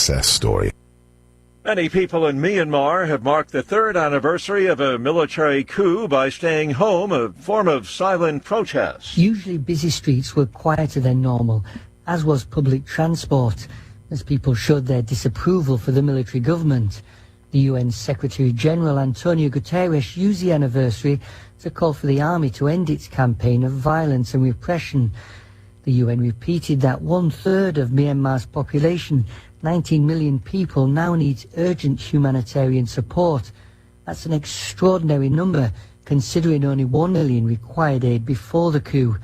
success story. Many people in Myanmar have marked the third anniversary of a military coup by staying home, a form of silent protest. Usually busy streets were quieter than normal, as was public transport, as people showed their disapproval for the military government. The UN Secretary-General Antonio Guterres used the anniversary to call for the army to end its campaign of violence and repression. The UN repeated that one-third of Myanmar's population, 19 million people, now needs urgent humanitarian support. That's an extraordinary number, considering only 1 million required aid before the coup.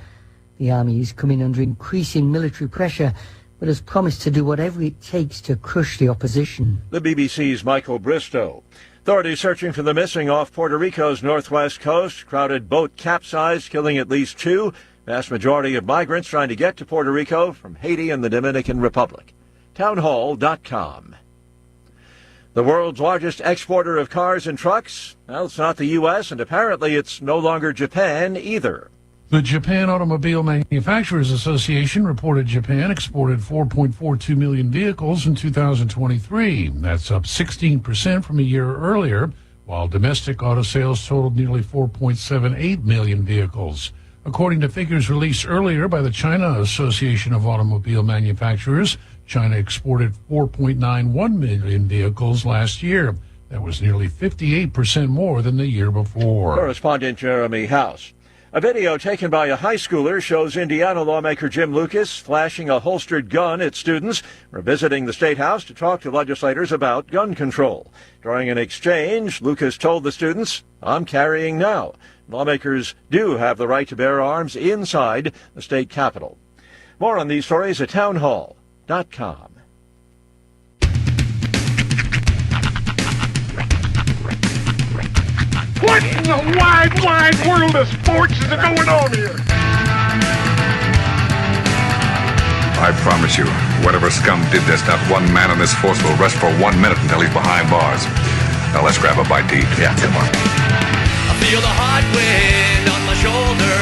The army is coming under increasing military pressure, but has promised to do whatever it takes to crush the opposition. The BBC's Michael Bristow. Authorities searching for the missing off Puerto Rico's northwest coast. Crowded boat capsized, killing at least 2. Vast majority of migrants trying to get to Puerto Rico from Haiti and the Dominican Republic. Townhall.com. The world's largest exporter of cars and trucks? Well, it's not the U.S., and apparently it's no longer Japan either. The Japan Automobile Manufacturers Association reported Japan exported 4.42 million vehicles in 2023. That's up 16% from a year earlier, while domestic auto sales totaled nearly 4.78 million vehicles. According to figures released earlier by the China Association of Automobile Manufacturers, China exported 4.91 million vehicles last year. That was nearly 58% more than the year before. Correspondent Jeremy House. A video taken by a high schooler shows Indiana lawmaker Jim Lucas flashing a holstered gun at students who are visiting the State House to talk to legislators about gun control. During an exchange, Lucas told the students, "I'm carrying now." Lawmakers do have the right to bear arms inside the state capitol. More on these stories at townhall.com. What in the wide, wide world of sports is going on here? I promise you, whatever scum did this, not one man in this force will rest for 1 minute until he's behind bars. Now let's grab a bite to eat. Yeah, come on. I feel the hot wind on my shoulder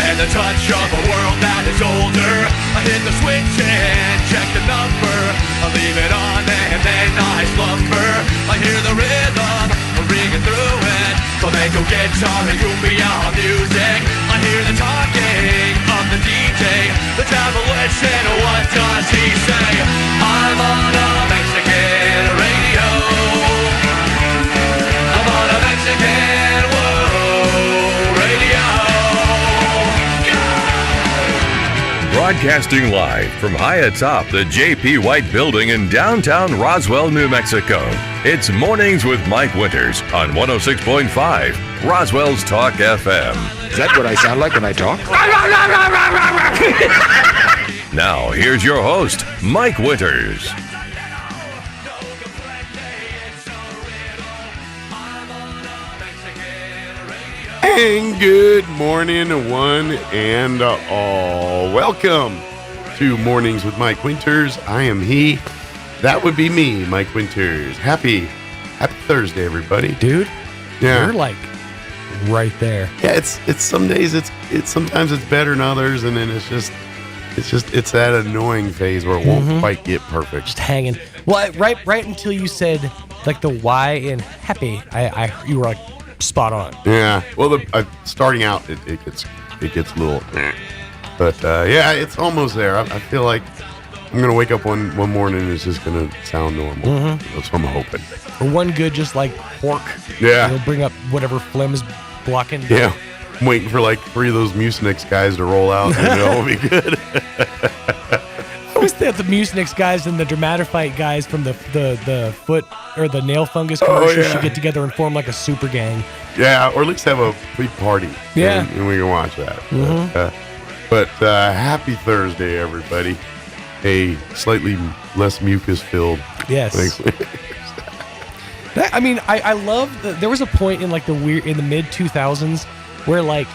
and the touch of a world that is older. I hit the switch and check the number. I leave it on and then I slumber. I hear the rhythm ringing through it. Flamenco guitar and cumbia music. I hear the talking of the DJ. The travel listen, what does he say? I'm on a Mexican radio. I'm on a Mexican radio. Broadcasting live from high atop the J.P. White Building in downtown Roswell, New Mexico. It's Mornings with Mike Winters on 106.5 Roswell's Talk FM. Is that what I sound like when I talk? Now, here's your host, Mike Winters. And good morning, one and all. Welcome to Mornings with Mike Winters. I am he. That would be me, Mike Winters. Happy Thursday, everybody. Dude, yeah. You're like right there. Yeah, it's some days it's sometimes it's better than others, and then it's that annoying phase where it won't quite get perfect. Just hanging. Well, right until you said like the Y in happy, you were like spot on. Yeah. Well, starting out it gets a little, but yeah, it's almost there. I feel like I'm gonna wake up one morning and it's just gonna sound normal. That's what I'm hoping. Or one good, just like pork. Yeah. It'll bring up whatever phlegm is blocking. Yeah. I'm waiting for like 3 of those Mucinex guys to roll out and it'll be good. I always think the Mucinex guys and the Dermatophyte guys from the foot or the nail fungus commercial should get together and form like a super gang. Yeah, or at least have a big party. Yeah. And we can watch that. But happy Thursday, everybody. A slightly less mucus-filled. Yes. I mean, I love there was a point in like in the mid 2000s where like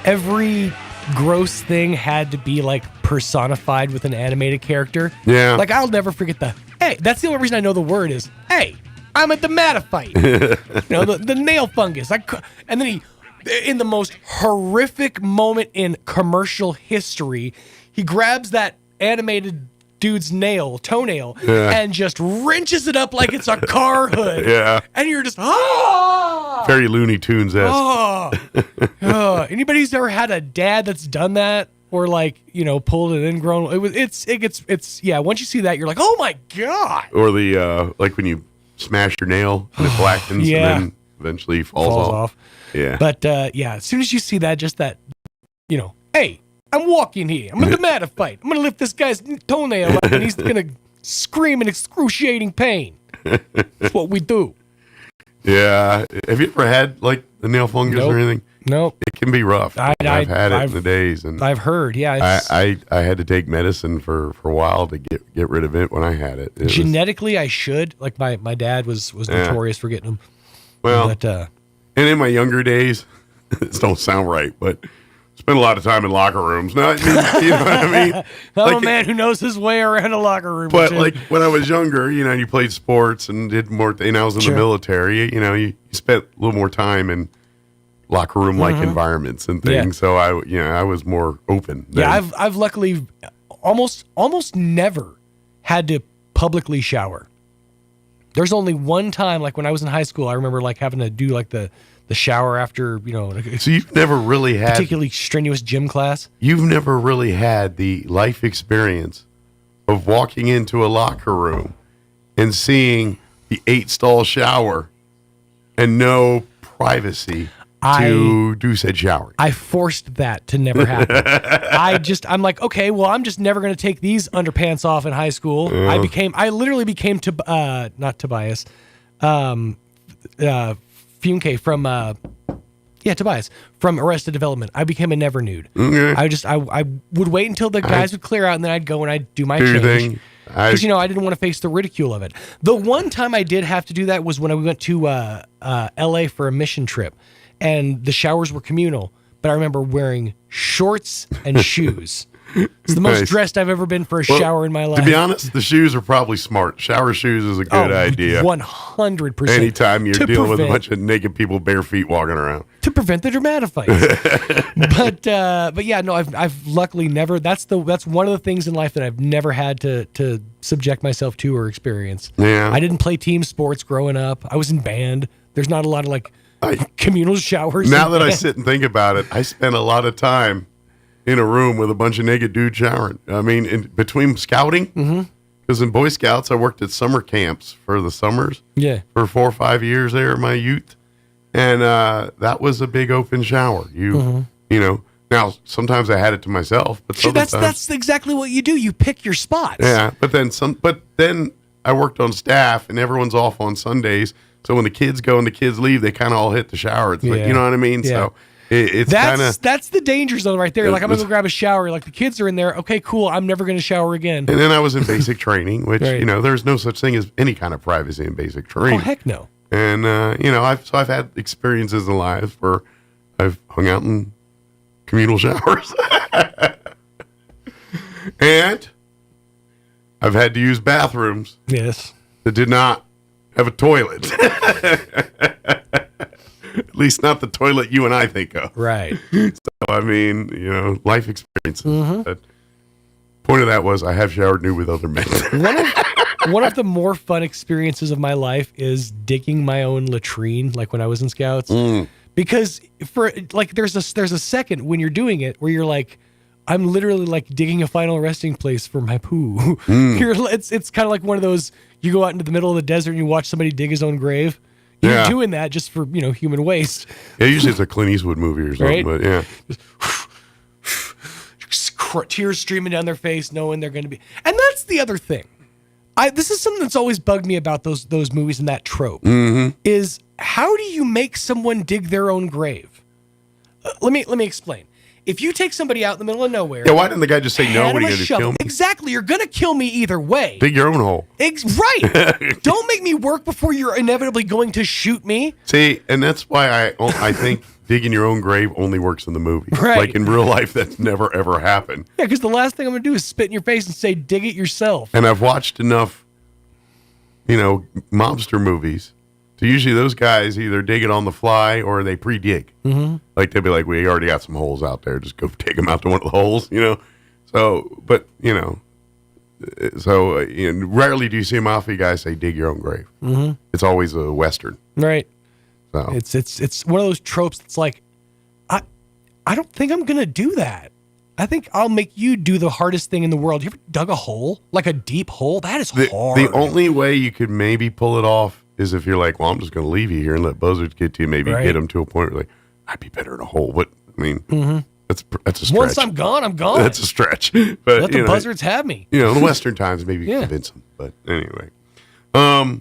every gross thing had to be like personified with an animated character. Yeah. Like I'll never forget hey, that's the only reason I know the word is, hey, I'm a Dermatophyte. the nail fungus. And then he, in the most horrific moment in commercial history, he grabs that animated dude's toenail, and just wrenches it up like it's a car hood. Yeah. And you're just, ah! Very Looney Tunes-esque. Oh. Anybody who's ever had a dad that's done that or like, pulled an ingrown, once you see that, you're like, oh my God. Or the, like when you smash your nail and it blackens and then eventually falls off. Yeah. But, as soon as you see that, just that, hey, I'm walking here. I'm going to fight. I'm going to lift this guy's toenail up and he's going to scream in excruciating pain. That's what we do. Yeah. Have you ever had like a nail fungus or anything? Nope. It can be rough. I've had it in the days, and I've heard. Yeah, I had to take medicine for a while to get rid of it when I had it. Genetically, I should. Like my dad was notorious for getting them. Well, but, and in my younger days, this don't sound right, but spent a lot of time in locker rooms. No, you know what I mean? I'm a man who knows his way around a locker room. But like when I was younger, you played sports and did more. I was in the military. You spent a little more time in locker room like environments and things. So I was more open. I've luckily almost never had to publicly shower. There's only one time, like when I was in high school, I remember like having to do like the shower after, So you've never really had particularly strenuous gym class? You've never really had the life experience of walking into a locker room and seeing the 8-stall shower and no privacy to do said showering. I forced that to never happen. I'm like, okay, well, I'm just never going to take these underpants off in high school. I literally became, not Tobias, Funke from Tobias from Arrested Development. I became a never nude. Okay. I would wait until the guys would clear out, and then I'd go and I'd do my change. Because I didn't want to face the ridicule of it. The one time I did have to do that was when we went to LA for a mission trip, and the showers were communal. But I remember wearing shorts and shoes. It's the most dressed I've ever been for a shower in my life. To be honest, the shoes are probably smart. Shower shoes is a good idea. 100%. Anytime you're dealing with a bunch of naked people bare feet walking around. To prevent the dramatifights. But yeah, no, I've luckily never. That's one of the things in life that I've never had to subject myself to or experience. Yeah. I didn't play team sports growing up. I was in band. There's not a lot of communal showers. Now that I sit and think about it, I spent a lot of time in a room with a bunch of naked dudes showering. I mean, in between scouting, because in Boy Scouts, I worked at summer camps for the summers. Yeah. For 4 or 5 years there in my youth. And that was a big open shower. Now sometimes I had it to myself, but that's exactly what you do. You pick your spots. Yeah, but then I worked on staff and everyone's off on Sundays. So when the kids go and the kids leave, they kind of all hit the shower. It's like, you know what I mean? Yeah. So it's kind of... That's the danger zone right there. Like, I'm going to go grab a shower. Like, the kids are in there. Okay, cool. I'm never going to shower again. And then I was in basic training, which, there's no such thing as any kind of privacy in basic training. Oh, heck no. And, I've had experiences in life where I've hung out in communal showers. And I've had to use bathrooms. Yes. That did not have a toilet. At least not the toilet you and I think of. Right. So, I mean, life experiences. But point of that was I have showered nude with other men. One of the more fun experiences of my life is digging my own latrine, like when I was in Scouts. Because there's a second when you're doing it where you're like, I'm literally like digging a final resting place for my poo. It's kind of like one of those, you go out into the middle of the desert and you watch somebody dig his own grave. You're doing that just for, human waste. Yeah, usually it's a Clint Eastwood movie or something, right? But yeah. Tears streaming down their face knowing they're going to be. And that's the other thing. This is something that's always bugged me about those movies and that trope is how do you make someone dig their own grave? Let me explain. If you take somebody out in the middle of nowhere... Yeah, why didn't the guy just say, no, what are you going to kill me? Exactly, you're going to kill me either way. Dig your own hole. Right. Don't make me work before you're inevitably going to shoot me. See, and that's why I think digging your own grave only works in the movie. Right. Like in real life, that's never, ever happened. Yeah, because the last thing I'm going to do is spit in your face and say, dig it yourself. And I've watched enough, mobster movies. So usually those guys either dig it on the fly or they pre-dig. Like they'll be like, we already got some holes out there. Just go take them out to one of the holes, So, but, So rarely do you see a mafia guy say "dig your own grave." Mm-hmm. It's always a Western, right? So It's one of those tropes that's like, I don't think I'm gonna do that. I think I'll make you do the hardest thing in the world. You ever dug a hole, like a deep hole? That is hard. The only way you could maybe pull it off is if you're like, well, I'm just going to leave you here and let buzzards get to you. Maybe get them to a point where like, I'd be better in a hole. But I mean, that's a stretch. Once I'm gone, I'm gone. That's a stretch. But Let the buzzards have me. In the Western times, maybe you convince them. But anyway, there's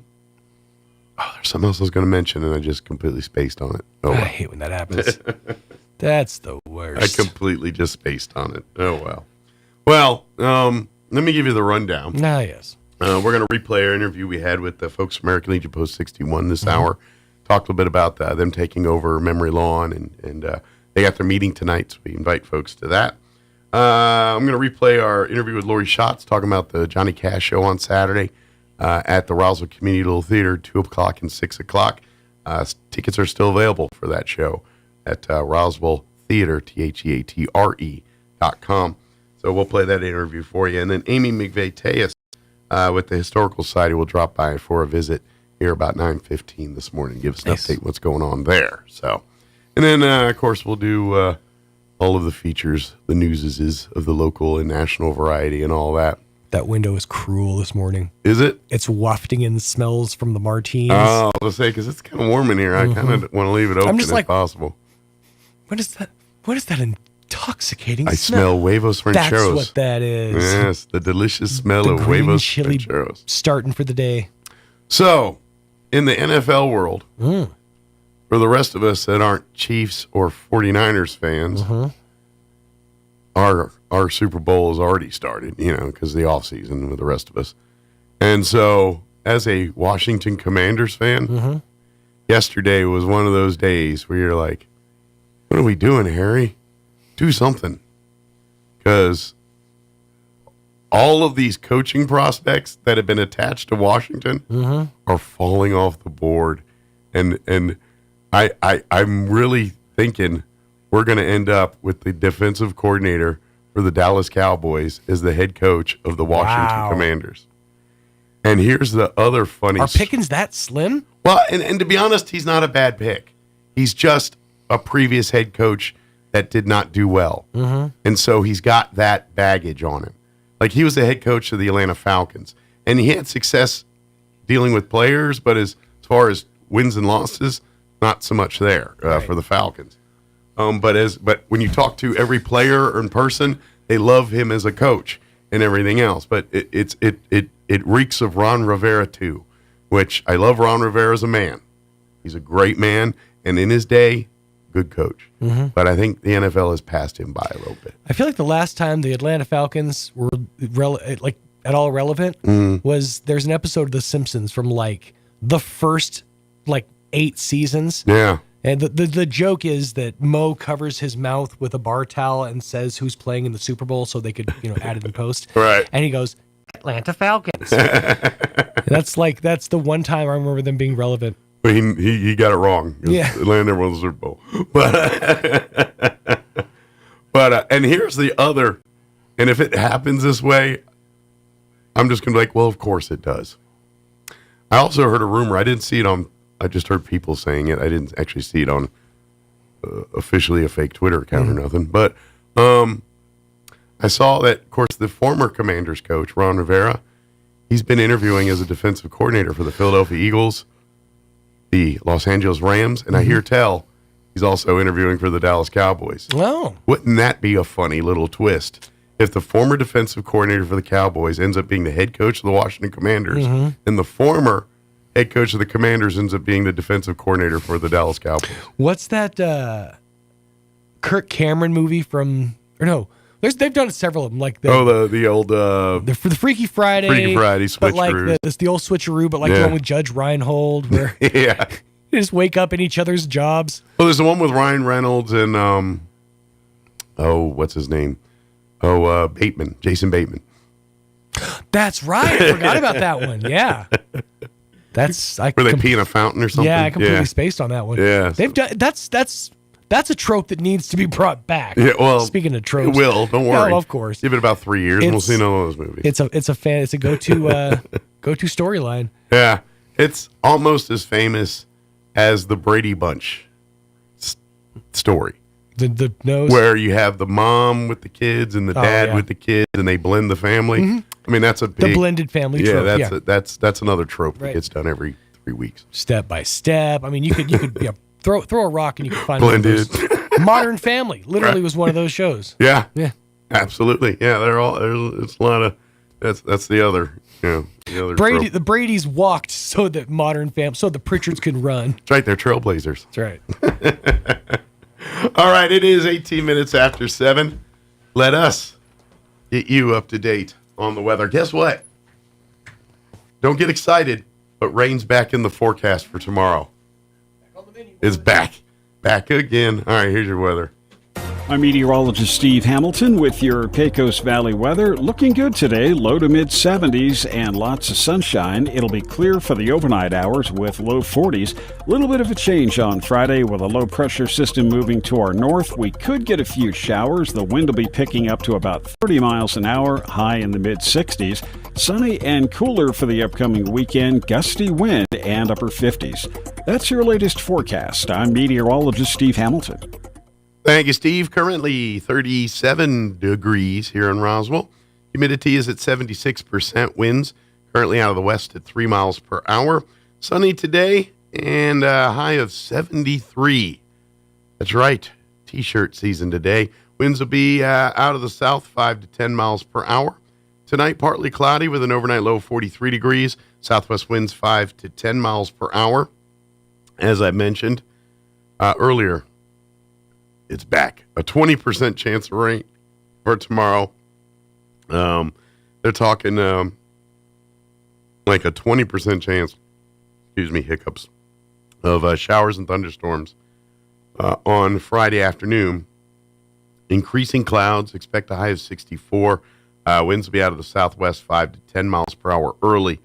something else I was going to mention, and I just completely spaced on it. Oh, I hate when that happens. That's the worst. I completely just spaced on it. Oh, well. Well, let me give you the rundown. Yes. We're going to replay our interview we had with the folks from American Legion Post 61 this hour. Talked a little bit about them taking over Memory Lawn, and they got their meeting tonight, so we invite folks to that. I'm going to replay our interview with Lori Schatz, talking about the Johnny Cash show on Saturday at the Roswell Community Little Theater, 2 o'clock and 6 o'clock. Tickets are still available for that show at Roswell Theater, theatre.com. So we'll play that interview for you. And then Amy McVeigh-Tejas with the Historical Society will drop by for a visit here about 9:15 this morning. Give us an update what's going on there. So, and then, of course, we'll do all of the features, the newses of the local and national variety and all that. That window is cruel this morning. Is it? It's wafting in smells from the martinis. Oh, I was say, because it's kind of warm in here. I kind of want to leave it open if possible. What is that? What is that intoxicating I smell huevos rancheros. That's what that is. Yes, the delicious smell the of green huevos chili rancheros. starting for the day. So, in the NFL world, for the rest of us that aren't Chiefs or 49ers fans, our Super Bowl has already started, because of the offseason with the rest of us. And so, as a Washington Commanders fan, yesterday was one of those days where you're like, what are we doing, Harry? Do something. Because all of these coaching prospects that have been attached to Washington are falling off the board. And I'm really thinking we're going to end up with the defensive coordinator for the Dallas Cowboys as the head coach of the Washington Commanders. And here's the other funny... Are Pickens that slim? Well, and to be honest, he's not a bad pick. He's just a previous head coach that did not do well. And so he's got that baggage on him. Like, he was the head coach of the Atlanta Falcons, and he had success dealing with players, but as far as wins and losses, not so much there for the Falcons. But when you talk to every player in person, they love him as a coach and everything else. But it reeks of Ron Rivera too, which I love Ron Rivera as a man. He's a great man, and in his day, good coach. But I think the NFL has passed him by a little bit. I feel like the last time the Atlanta Falcons were at all relevant was there's an episode of The Simpsons from the first 8 seasons. Yeah. And the joke is that Mo covers his mouth with a bar towel and says who's playing in the Super Bowl so they could add it in post. Right. And he goes, Atlanta Falcons. That's the one time I remember them being relevant. But he got it wrong. Yeah. Atlanta never won the Super Bowl. But and here's the other, and if it happens this way, I'm just going to be like, well, of course it does. I also heard a rumor. I didn't see it I just heard people saying it. I didn't actually see it on officially a fake Twitter account or nothing. But I saw that, of course, the former Commanders coach, Ron Rivera, he's been interviewing as a defensive coordinator for the Philadelphia Eagles, the Los Angeles Rams, and I hear tell he's also interviewing for the Dallas Cowboys. Oh. Wouldn't that be a funny little twist? If the former defensive coordinator for the Cowboys ends up being the head coach of the Washington Commanders, and the former head coach of the Commanders ends up being the defensive coordinator for the Dallas Cowboys. What's that Kirk Cameron movie from... Or no, they've done several of them. The old... the Freaky Friday. Freaky Friday, but switcheroo. The old switcheroo, but the one with Judge Reinhold, where yeah. they just wake up in each other's jobs. Well, there's the one with Ryan Reynolds and... what's his name? Bateman. Jason Bateman. That's right. I forgot about that one. Yeah. Where they pee in a fountain or something? Yeah, I completely spaced on that one. Yeah. They've done that's That's a trope that needs to be brought back. Yeah, well, speaking of tropes, it will. Don't worry. No, of course. Give it about 3 years, and we'll see none of those movies. It's a go-to go-to storyline. Yeah, it's almost as famous as the Brady Bunch story. The nose, where you have the mom with the kids and the dad with the kids, and they blend the family. Mm-hmm. I mean, that's a big, the blended family trope. That's another trope that gets done every 3 weeks. Step by step. I mean, you could throw a rock and you could find blended. Modern Family literally was one of those shows. Yeah, absolutely. Yeah, it's a lot of that's the other. Yeah, the other Brady. trope. The Bradys walked so that so the Pritchards could run. That's right. They're trailblazers. That's right. All right, it is 18 minutes after 7. Let us get you up to date on the weather. Guess what? Don't get excited, but rain's back in the forecast for tomorrow. It's back. Back again. All right, here's your weather. I'm meteorologist Steve Hamilton with your Pecos Valley weather. Looking good today, low to mid 70s and lots of sunshine. It'll be clear for the overnight hours with low 40s. A little bit of a change on Friday with a low pressure system moving to our north. We could get a few showers. The wind will be picking up to about 30 miles an hour, high in the mid 60s. Sunny and cooler for the upcoming weekend, gusty wind and upper 50s. That's your latest forecast. I'm meteorologist Steve Hamilton. Thank you, Steve. Currently 37 degrees here in Roswell. Humidity is at 76%. Winds currently out of the west at 3 miles per hour. Sunny today and a high of 73. That's right. T-shirt season today. Winds will be out of the south 5 to 10 miles per hour. Tonight, partly cloudy with an overnight low of 43 degrees. Southwest winds 5 to 10 miles per hour. As I mentioned earlier, it's back. A 20% chance of rain for tomorrow. They're talking like a 20% chance, hiccups, of showers and thunderstorms on Friday afternoon. Increasing clouds, expect a high of 64. Winds will be out of the southwest 5 to 10 miles per hour early.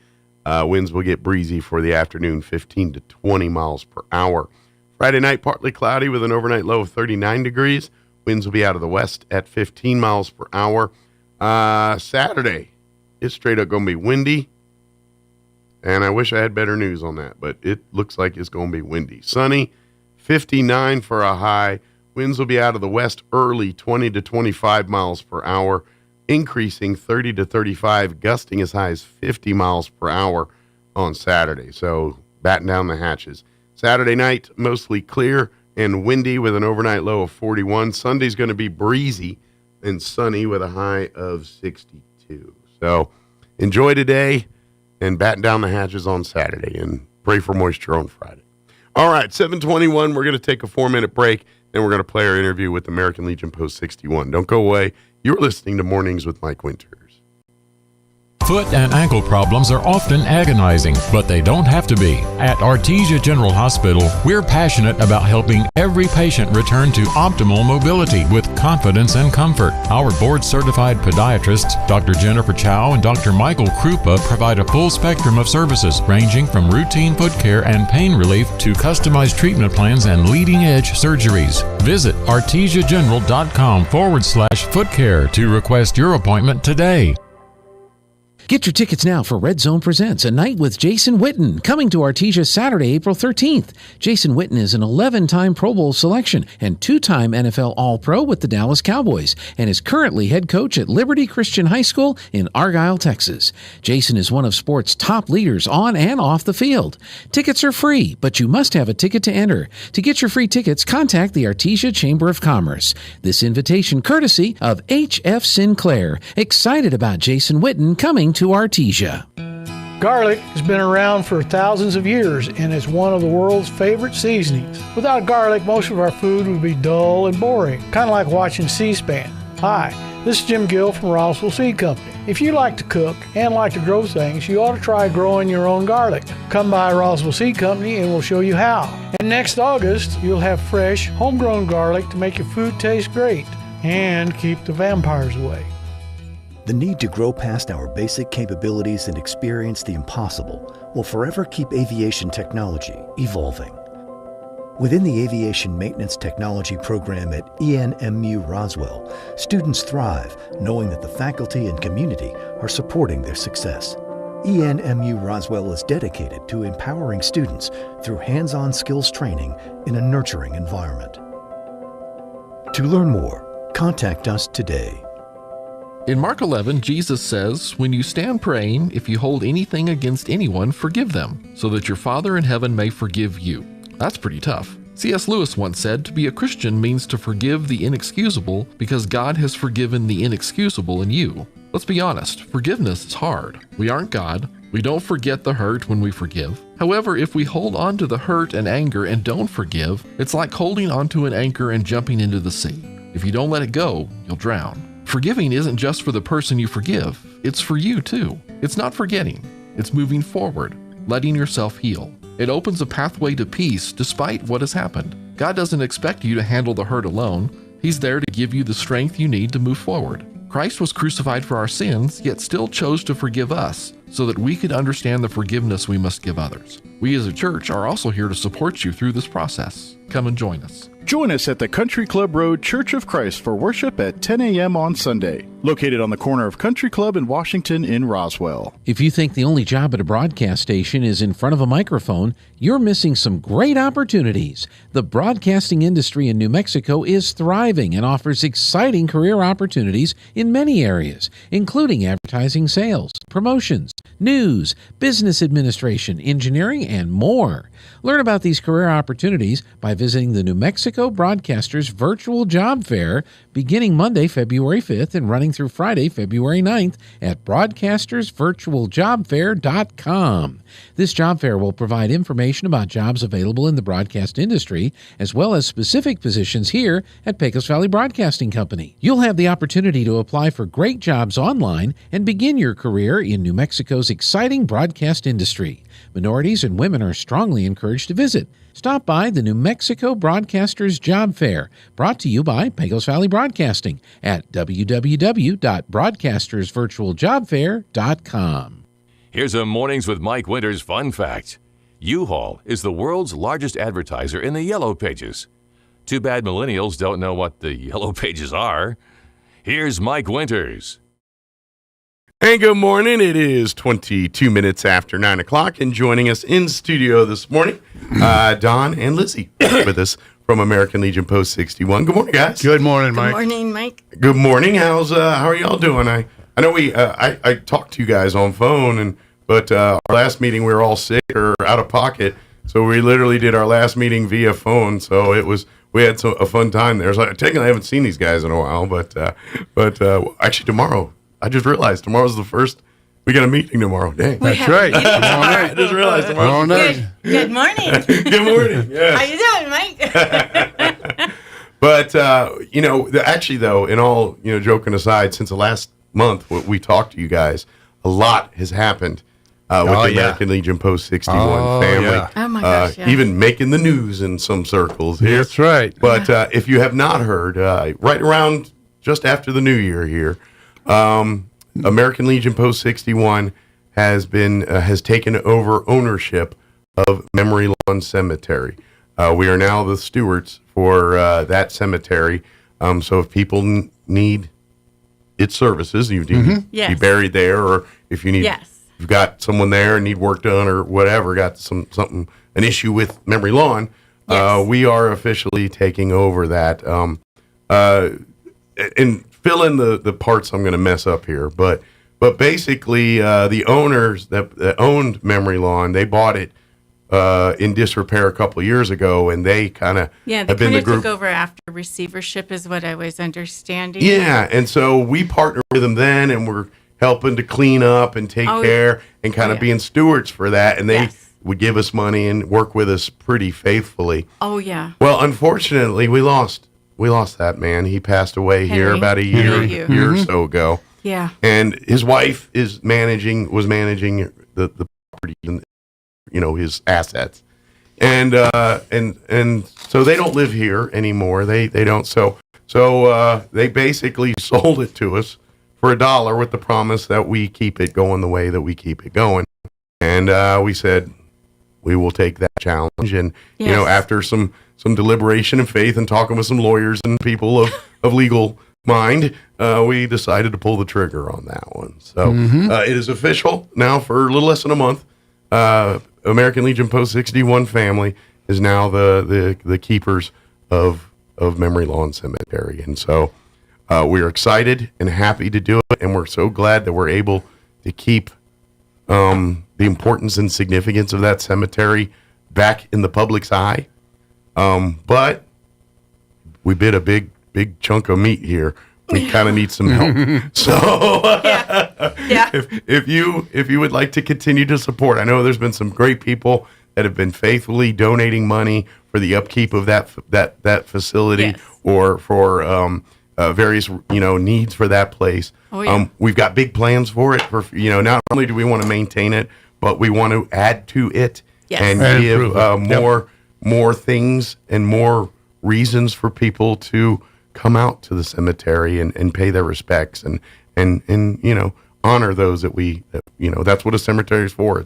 Winds will get breezy for the afternoon, 15 to 20 miles per hour. Friday night, partly cloudy with an overnight low of 39 degrees. Winds will be out of the west at 15 miles per hour. Saturday, it's straight up going to be windy. And I wish I had better news on that, but it looks like it's going to be windy. Sunny, 59 for a high. Winds will be out of the west early, 20 to 25 miles per hour. Increasing 30 to 35, gusting as high as 50 miles per hour on Saturday. So batten down the hatches. Saturday night, mostly clear and windy with an overnight low of 41. Sunday's going to be breezy and sunny with a high of 62. So enjoy today and batten down the hatches on Saturday and pray for moisture on Friday. All right, 7:21, we're going to take a 4-minute break, then we're going to play our interview with American Legion Post 61. Don't go away. You're listening to Mornings with Mike Winters. Foot and ankle problems are often agonizing, but they don't have to be. At Artesia General Hospital, we're passionate about helping every patient return to optimal mobility with confidence and comfort. Our board-certified podiatrists, Dr. Jennifer Chow and Dr. Michael Krupa, provide a full spectrum of services ranging from routine foot care and pain relief to customized treatment plans and leading-edge surgeries. Visit artesiageneral.com/foot care to request your appointment today. Get your tickets now for Red Zone Presents A Night with Jason Witten, coming to Artesia Saturday, April 13th. Jason Witten is an 11-time Pro Bowl selection and 2-time NFL All-Pro with the Dallas Cowboys and is currently head coach at Liberty Christian High School in Argyle, Texas. Jason is one of sports' top leaders on and off the field. Tickets are free, but you must have a ticket to enter. To get your free tickets, contact the Artesia Chamber of Commerce. This invitation courtesy of H.F. Sinclair. Excited about Jason Witten coming to Artesia. Garlic has been around for thousands of years and is one of the world's favorite seasonings. Without garlic, most of our food would be dull and boring, kind of like watching C-SPAN. Hi, this is Jim Gill from Roswell Seed Company. If you like to cook and like to grow things, you ought to try growing your own garlic. Come by Roswell Seed Company and we'll show you how. And next August, you'll have fresh, homegrown garlic to make your food taste great and keep the vampires away. The need to grow past our basic capabilities and experience the impossible will forever keep aviation technology evolving. Within the Aviation Maintenance Technology program at ENMU Roswell, students thrive knowing that the faculty and community are supporting their success. ENMU Roswell is dedicated to empowering students through hands-on skills training in a nurturing environment. To learn more, contact us today. In Mark 11, Jesus says, "When you stand praying, if you hold anything against anyone, forgive them, so that your Father in heaven may forgive you." That's pretty tough. C.S. Lewis once said, "To be a Christian means to forgive the inexcusable because God has forgiven the inexcusable in you." Let's be honest, forgiveness is hard. We aren't God. We don't forget the hurt when we forgive. However, if we hold on to the hurt and anger and don't forgive, it's like holding onto an anchor and jumping into the sea. If you don't let it go, you'll drown. Forgiving isn't just for the person you forgive, it's for you too. It's not forgetting, it's moving forward, letting yourself heal. It opens a pathway to peace despite what has happened. God doesn't expect you to handle the hurt alone. He's there to give you the strength you need to move forward. Christ was crucified for our sins, yet still chose to forgive us so that we could understand the forgiveness we must give others. We as a church are also here to support you through this process. Come and join us. Join us at the Country Club Road Church of Christ for worship at 10 a.m. on Sunday, located on the corner of Country Club and Washington in Roswell. If you think the only job at a broadcast station is in front of a microphone, you're missing some great opportunities. The broadcasting industry in New Mexico is thriving and offers exciting career opportunities in many areas, including advertising, sales, promotions, news, business administration, engineering, and more. Learn about these career opportunities by visiting the New Mexico Broadcasters Virtual Job Fair beginning Monday, February 5th and running through Friday, February 9th at broadcastersvirtualjobfair.com. This job fair will provide information about jobs available in the broadcast industry, as well as specific positions here at Pecos Valley Broadcasting Company. You'll have the opportunity to apply for great jobs online and begin your career in New Mexico's exciting broadcast industry. Minorities and women are strongly encouraged to visit. Stop by the New Mexico Broadcasters Job Fair, brought to you by Pecos Valley Broadcasting at www.broadcastersvirtualjobfair.com. Here's a Mornings with Mike Winters fun fact. U-Haul is the world's largest advertiser in the Yellow Pages. Too bad millennials don't know what the Yellow Pages are. Here's Mike Winters. And good morning. It is 22 minutes after 9 o'clock, and joining us in studio this morning, Don and Lizzie with us from American Legion Post 61. Good morning, guys. Good morning, Mike. Good morning, Mike. Good morning. How are y'all doing? I know I talked to you guys on phone, but our last meeting we were all sick or out of pocket, so we literally did our last meeting via phone. So we had a fun time there. So technically, I haven't seen these guys in a while, but actually tomorrow. I just realized tomorrow's the first. We got a meeting tomorrow. Dang. That's right. I just realized tomorrow. Good morning. Good morning. Yes. How you doing, Mike? But actually though, in all joking aside, since the last month we talked to you guys, a lot has happened with the American Legion Post 61 family. Yeah. Oh my gosh! Yeah. Even making the news in some circles here. That's right. But if you have not heard, right around just after the new year here. American Legion Post 61 has taken over ownership of Memory Lawn Cemetery. We are now the stewards for that cemetery. So if people need its services, you need to be buried there, or if you need, you've got someone there and need work done or whatever, got an issue with Memory Lawn, we are officially taking over that. And fill in the parts I'm going to mess up here, but basically the owners that owned Memory Lawn, they bought it in disrepair a couple of years ago, and they kind of took over after receivership, is what I was understanding. Yeah, and so we partnered with them then, and we're helping to clean up and take care and kind of being stewards for that, and they would give us money and work with us pretty faithfully. Oh yeah. Well, unfortunately, we lost that man. He passed away here about a year or so ago. Yeah. And his wife was managing the property and his assets. And so they don't live here anymore. They don't. So they basically sold it to us for $1 with the promise that we keep it going the way that we keep it going. And we said, will take that challenge. And Yes. you know, after some deliberation and faith and talking with some lawyers and people of legal mind, we decided to pull the trigger on that one. So it is official now. For a little less than a month, American Legion Post 61 family is now the keepers of Memory Lawn Cemetery. And so we are excited and happy to do it, and we're so glad that we're able to keep the importance and significance of that cemetery back in the public's eye. But we bit a big chunk of meat here. We kind of need some help. So if you would like to continue to support, I know there's been some great people that have been faithfully donating money for the upkeep of that facility, Yes. or for various needs for that place. Oh, yeah. We've got big plans for it. For not only do we want to maintain it, but we want to add to it Yes. and And give improve it. more things and more reasons for people to come out to the cemetery and pay their respects and honor those that that's what a cemetery is for.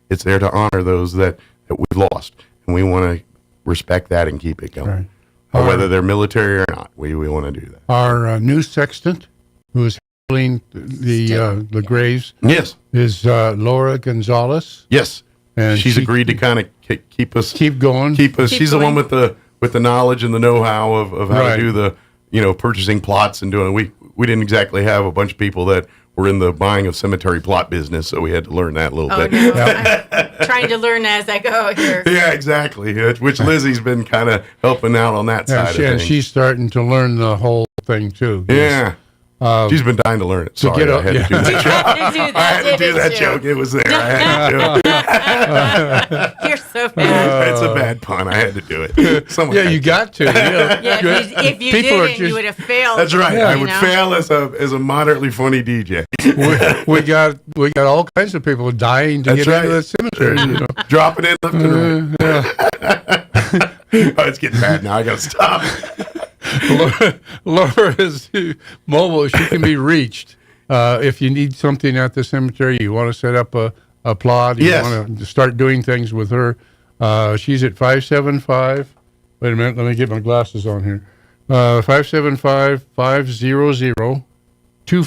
It's there to honor those that we've lost, and we want to respect that and keep it going. Right. Whether they're military or not, we want to do that. Our new sextant, who is handling the graves, Yes, is Laura Gonzalez. yes, And she's she- agreed to kind of keep going. She's the one with the knowledge and the know-how of how Right. to do the purchasing plots and doing. We didn't exactly have a bunch of people that were in the buying of cemetery plot business, so we had to learn that a little Oh, bit. no. I'm trying to learn as I go here. Yeah, exactly. Which Lizzie's been kind of helping out on that side of And things. she's starting to learn the whole thing too. Yeah. She's been dying to learn it. to Sorry, get I up- had to do yeah. that You joke. had to do that, I had to do didn't that you? joke. It was there. I had to do it. You're so bad. It's a bad pun. I had to do it. Someone Yeah, had you to. got to. Yeah, if you People are didn't, you would have failed. That's right. you I would know? fail as a moderately funny DJ. we got all kinds of people dying to That's get right. into the cemetery. Dropping in left and right. Oh, it's getting bad now. I got to stop. Laura is mobile. She can be reached. If you need something at the cemetery, you want to set up a plot, you Yes. want to start doing things with her, she's at 575. Wait a minute, let me get my glasses on here.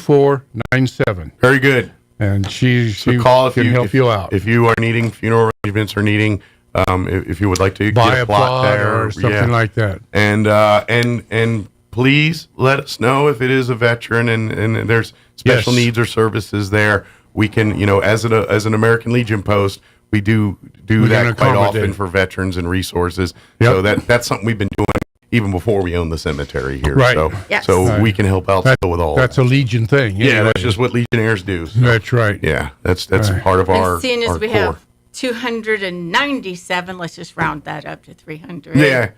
575-500-2497. Very good. And she Call if can help you out. If you are needing funeral arrangements or needing, if you would like to Buy get a plot there or something yeah. like that. And please let us know if it is a veteran and there's special Yes. needs or services there. We can, as an American Legion post, we do can that quite accommodate. often for veterans and resources. Yep. So that's something we've been doing even before we own the cemetery here. Right. So Yes. so Right. we can help out still with all. That's that. a Legion thing. Yeah, anyway. that's just what Legionnaires do. So, That's right. yeah, that's Right. part of our And seeing as our we core. have 297, let's just round that up to 300. Yeah.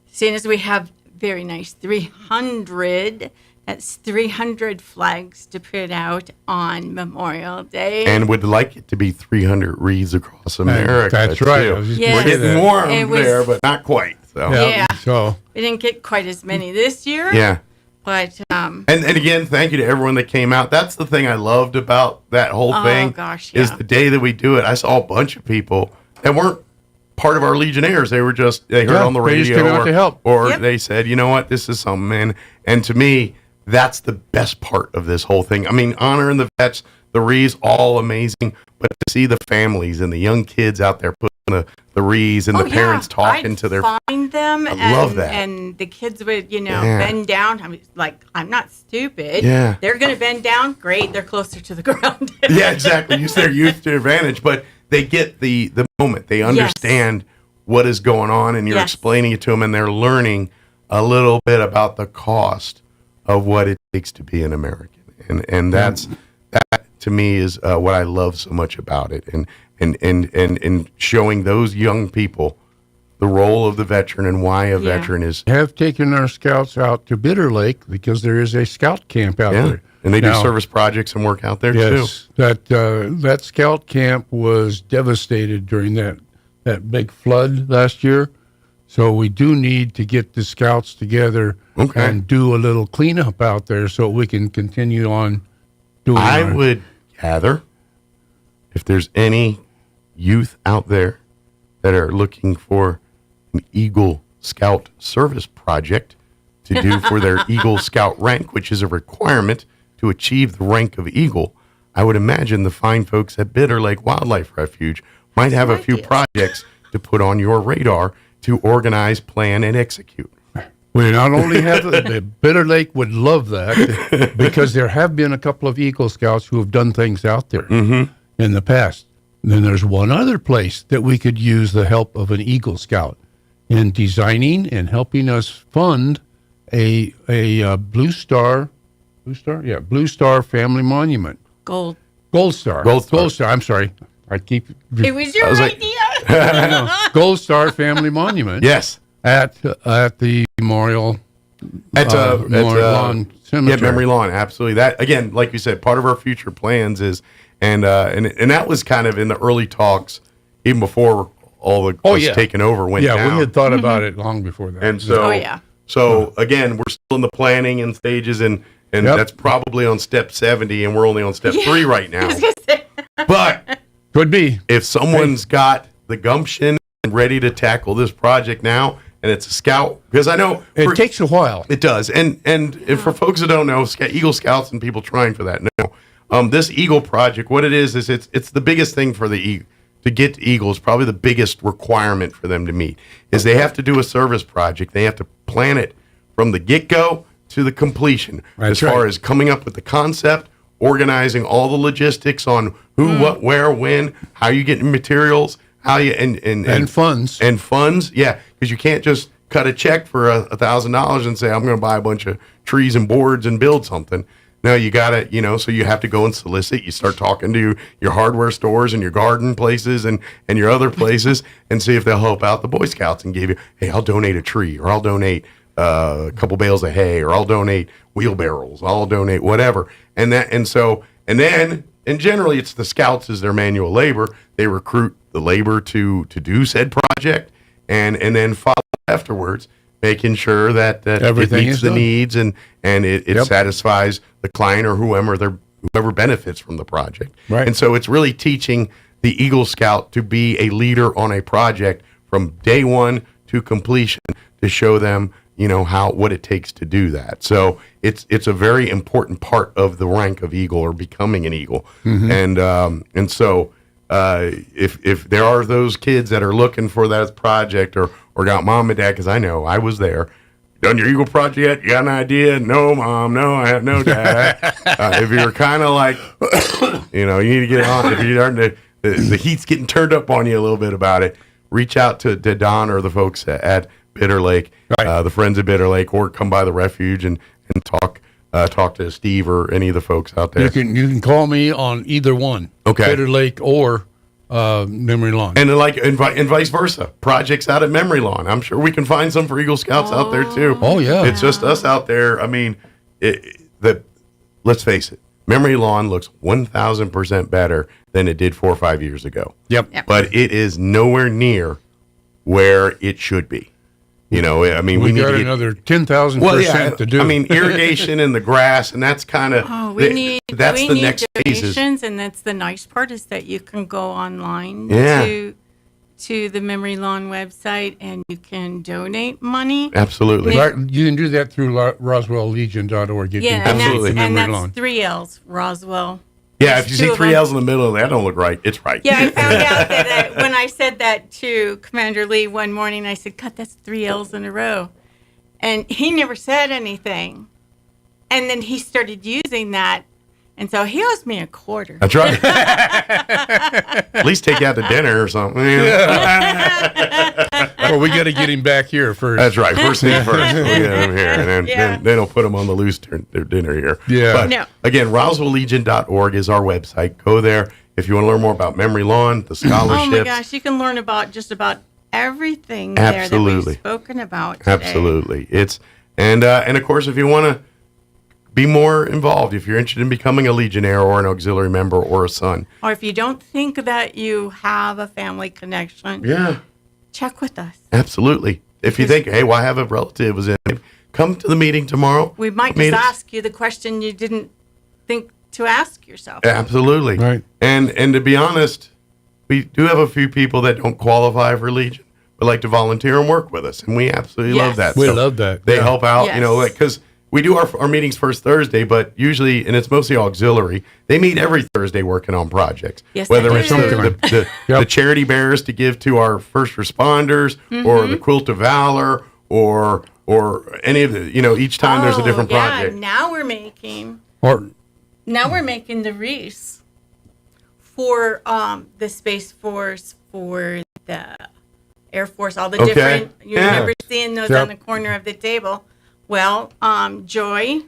Seeing as we have very nice 300, that's 300 flags to put out on Memorial Day. And would like it to be 300 wreaths across America. That's right. I too. was just Yes. We're gonna say getting that. more of It them was- there, but not quite. So Yeah. So we didn't get quite as many this year. yeah. But And again, thank you to everyone that came out. That's the thing I loved about that whole Oh, thing. gosh, Is yeah. the day that we do it, I saw a bunch of people that weren't part of our Legionnaires. They were they heard Yeah, on the they just radio came out to help. or Yep. they said, you know what, this is something, man. And to me, that's the best part of this whole thing. I mean, honoring the vets, the wreaths, all amazing, but to see the families and the young kids out there putting the wreaths and the parents talking I'd to their find them. I love that. And the kids would, Yeah. bend down. I mean, like, I'm not stupid. Yeah. They're going to bend down. Great. They're closer to the ground. Yeah, exactly. Use their youth to advantage, but they get the moment. They understand what is going on, and you're Yes. explaining it to them, and they're learning a little bit about the cost of what it takes to be an American, and that to me is what I love so much about it, and showing those young people the role of the veteran and why a veteran is. have taken our scouts out to Bitter Lake because there is a scout camp out there. And they do Now, service projects and work out there yes, that scout camp was devastated during that big flood last year. So we do need to get the scouts together and do a little cleanup out there so we can continue on doing. I our- would gather if there's any youth out there that are looking for an Eagle Scout service project to do for their Eagle Scout rank, which is a requirement to achieve the rank of Eagle, I would imagine the fine folks at Bitter Lake Wildlife Refuge might have a few projects to put on your radar to organize, plan, and execute. We not only have the Bitter Lake would love that because there have been a couple of Eagle Scouts who have done things out there in the past. And then there's one other place that we could use the help of an Eagle Scout in designing and helping us fund a Blue Star Family Monument. Gold Star. I'm sorry. It was your idea. I know. Gold Star Family Monument. Yes. At the Memorial Lawn Cemetery. Yeah, Memory Lawn, absolutely. That again, like you said, part of our future plans is, and that was kind of in the early talks, even before all the taking over went down. Yeah, we had thought about it long before that. And so, so again, we're still in the planning and stages, and that's probably on step 70, and we're only on step 3 right now. But could be if someone's got the gumption and ready to tackle this project now. And it's a Scout, because I know it takes a while. It does, and if for folks that don't know, Eagle Scouts and people trying for that know, this Eagle project, what it is it's the biggest thing for the Eagle to get to Eagles. Probably the biggest requirement for them to meet is they have to do a service project. They have to plan it from the get-go to the completion, as far as coming up with the concept, organizing all the logistics on who, what, where, when, how you get materials. How you and funds yeah, because you can't just cut a check for $1,000 and say I'm going to buy a bunch of trees and boards and build something. No, you got to, so you have to go and solicit. You start talking to your hardware stores and your garden places and your other places and see if they'll help out the Boy Scouts and give you, hey, I'll donate a tree, or I'll donate a couple bales of hay, or I'll donate wheelbarrows, I'll donate whatever. And generally it's the Scouts as their manual labor. They recruit the labor to do said project and then follow afterwards, making sure that everything it meets the needs and it satisfies the client or whoever benefits from the project. Right. And so it's really teaching the Eagle Scout to be a leader on a project from day one to completion, to show them what it takes to do that. So it's a very important part of the rank of Eagle, or becoming an Eagle. And so if there are those kids that are looking for that project or got mom and dad, because I know I was there. Done your Eagle project yet? You got an idea? No, mom. No, I have no dad. If you're kind of like, you need to get on. If you're the heat's getting turned up on you a little bit about it, reach out to Don or the folks at Bitter Lake, the friends of Bitter Lake, or come by the refuge and talk to Steve or any of the folks out there. You can call me on either one, Bitter Lake or Memory Lawn, and and vice versa. Projects out at Memory Lawn. I'm sure we can find some for Eagle Scouts out there too. Oh yeah, it's just us out there. I mean, let's face it. Memory Lawn looks 1,000% better than it did 4 or 5 years ago. Yep. But it is nowhere near where it should be. I mean, we need got to get another 10,000% to do. I mean, irrigation and the grass, and that's kind of that's the next phases. And that's the nice part, is that you can go online to the Memory Lawn website and you can donate money. Absolutely, you can do that through RoswellLegion.org. Absolutely, and that's 3 L's, Roswell. Yeah, if you see 3 L's in the middle, that don't look right. It's right. Yeah, I found out that when I said that to Commander Lee one morning, I said, God, that's 3 L's in a row. And he never said anything. And then he started using that. And so he owes me a quarter. That's right. At least take you out to dinner or something. Well, we got to get him back here first. That's right. First thing first. We'll get him here. And then they'll put him on the loose their dinner here. Yeah. But again, RoswellLegion.org is our website. Go there if you want to learn more about Memory Lawn, the scholarships. Oh my gosh, you can learn about just about everything there that we've spoken about today. Absolutely. And of course, if you want to be more involved, if you're interested in becoming a Legionnaire or an auxiliary member or a son. Or if you don't think that you have a family connection, check with us. Absolutely. If you think, hey, well, I have a relative was in, come to the meeting tomorrow. We might just ask you the question you didn't think to ask yourself. Absolutely. Right. And to be honest, we do have a few people that don't qualify for Legion, but like to volunteer and work with us, and we absolutely love that. We love that. They Yeah. help out, Yes. you know, because we do our meetings first Thursday, but usually, and it's mostly auxiliary, they meet every Thursday working on projects. Yes, Whether they it's do. the charity bears to give to our first responders, or the Quilt of Valor, or any of the, you know, each time there's a different project. Now we're making Or the wreaths for the Space Force, for the Air Force, all the Okay. different. You Yeah. remember seeing those Yep. on the corner of the table? Well, Joy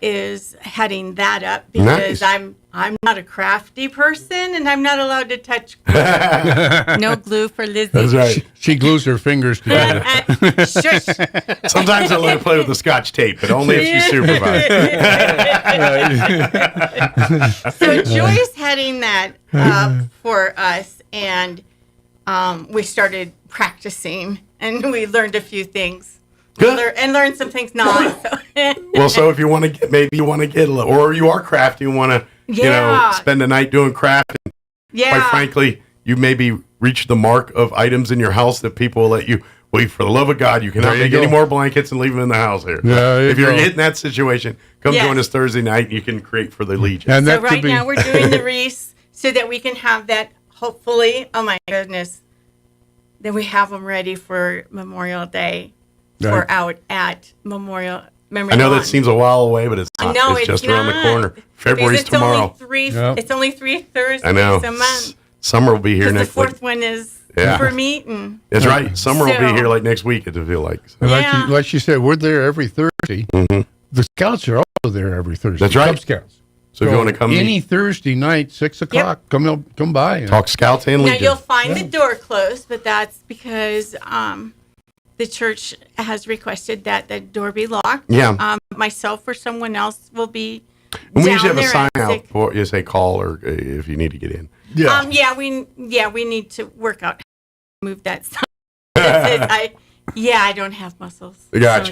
is heading that up because Nice. I'm not a crafty person and I'm not allowed to touch glue. No glue for Lizzie. That's right. she glues her fingers together. Shush. Sometimes I let her play with the Scotch tape, but only if she's supervised. So Joy's heading that up for us, and we started practicing, and we learned a few things. Good. And learned some things not. So. Well, so if you want to get, maybe you want to get a little, or you are crafty and want to, you know, Yeah. spend a night doing craft. And Yeah. quite frankly, you maybe reach the mark of items in your house that people will let you. Well, for the love of God, you cannot There you make go. any more blankets and leave them in the house here. There you If you're go. in that situation, come Yes. join us Thursday night. And you can create for the Legion. And So that right could be now we're doing the wreaths so that we can have that, hopefully, oh my goodness, that we have them ready for Memorial Day. Right. We're out at Memory I know Lawn. that seems a while away, but it's I not. know It's just around the not. corner. February's Because tomorrow. It's only three Thursdays I know. a month. Summer will be here 'Cause the next week. fourth one is Yeah. for meeting. That's right. Summer will be So- here like next week. It feel like. So. And Yeah. like she said, we're there every Thursday. Mhm. The Scouts are also there every Thursday. That's right. Cub Scouts. So if you want to come any meet, Thursday night, 6:00, come by. And, talk Scouts and Now Legion. you'll find the door closed, but that's because the church has requested that the door be locked. Yeah. Myself or someone else will be. And we down usually have a there sign at out six. for you say call or if you need to get in. We need to work out how to move that sign. I don't have muscles. Gotcha.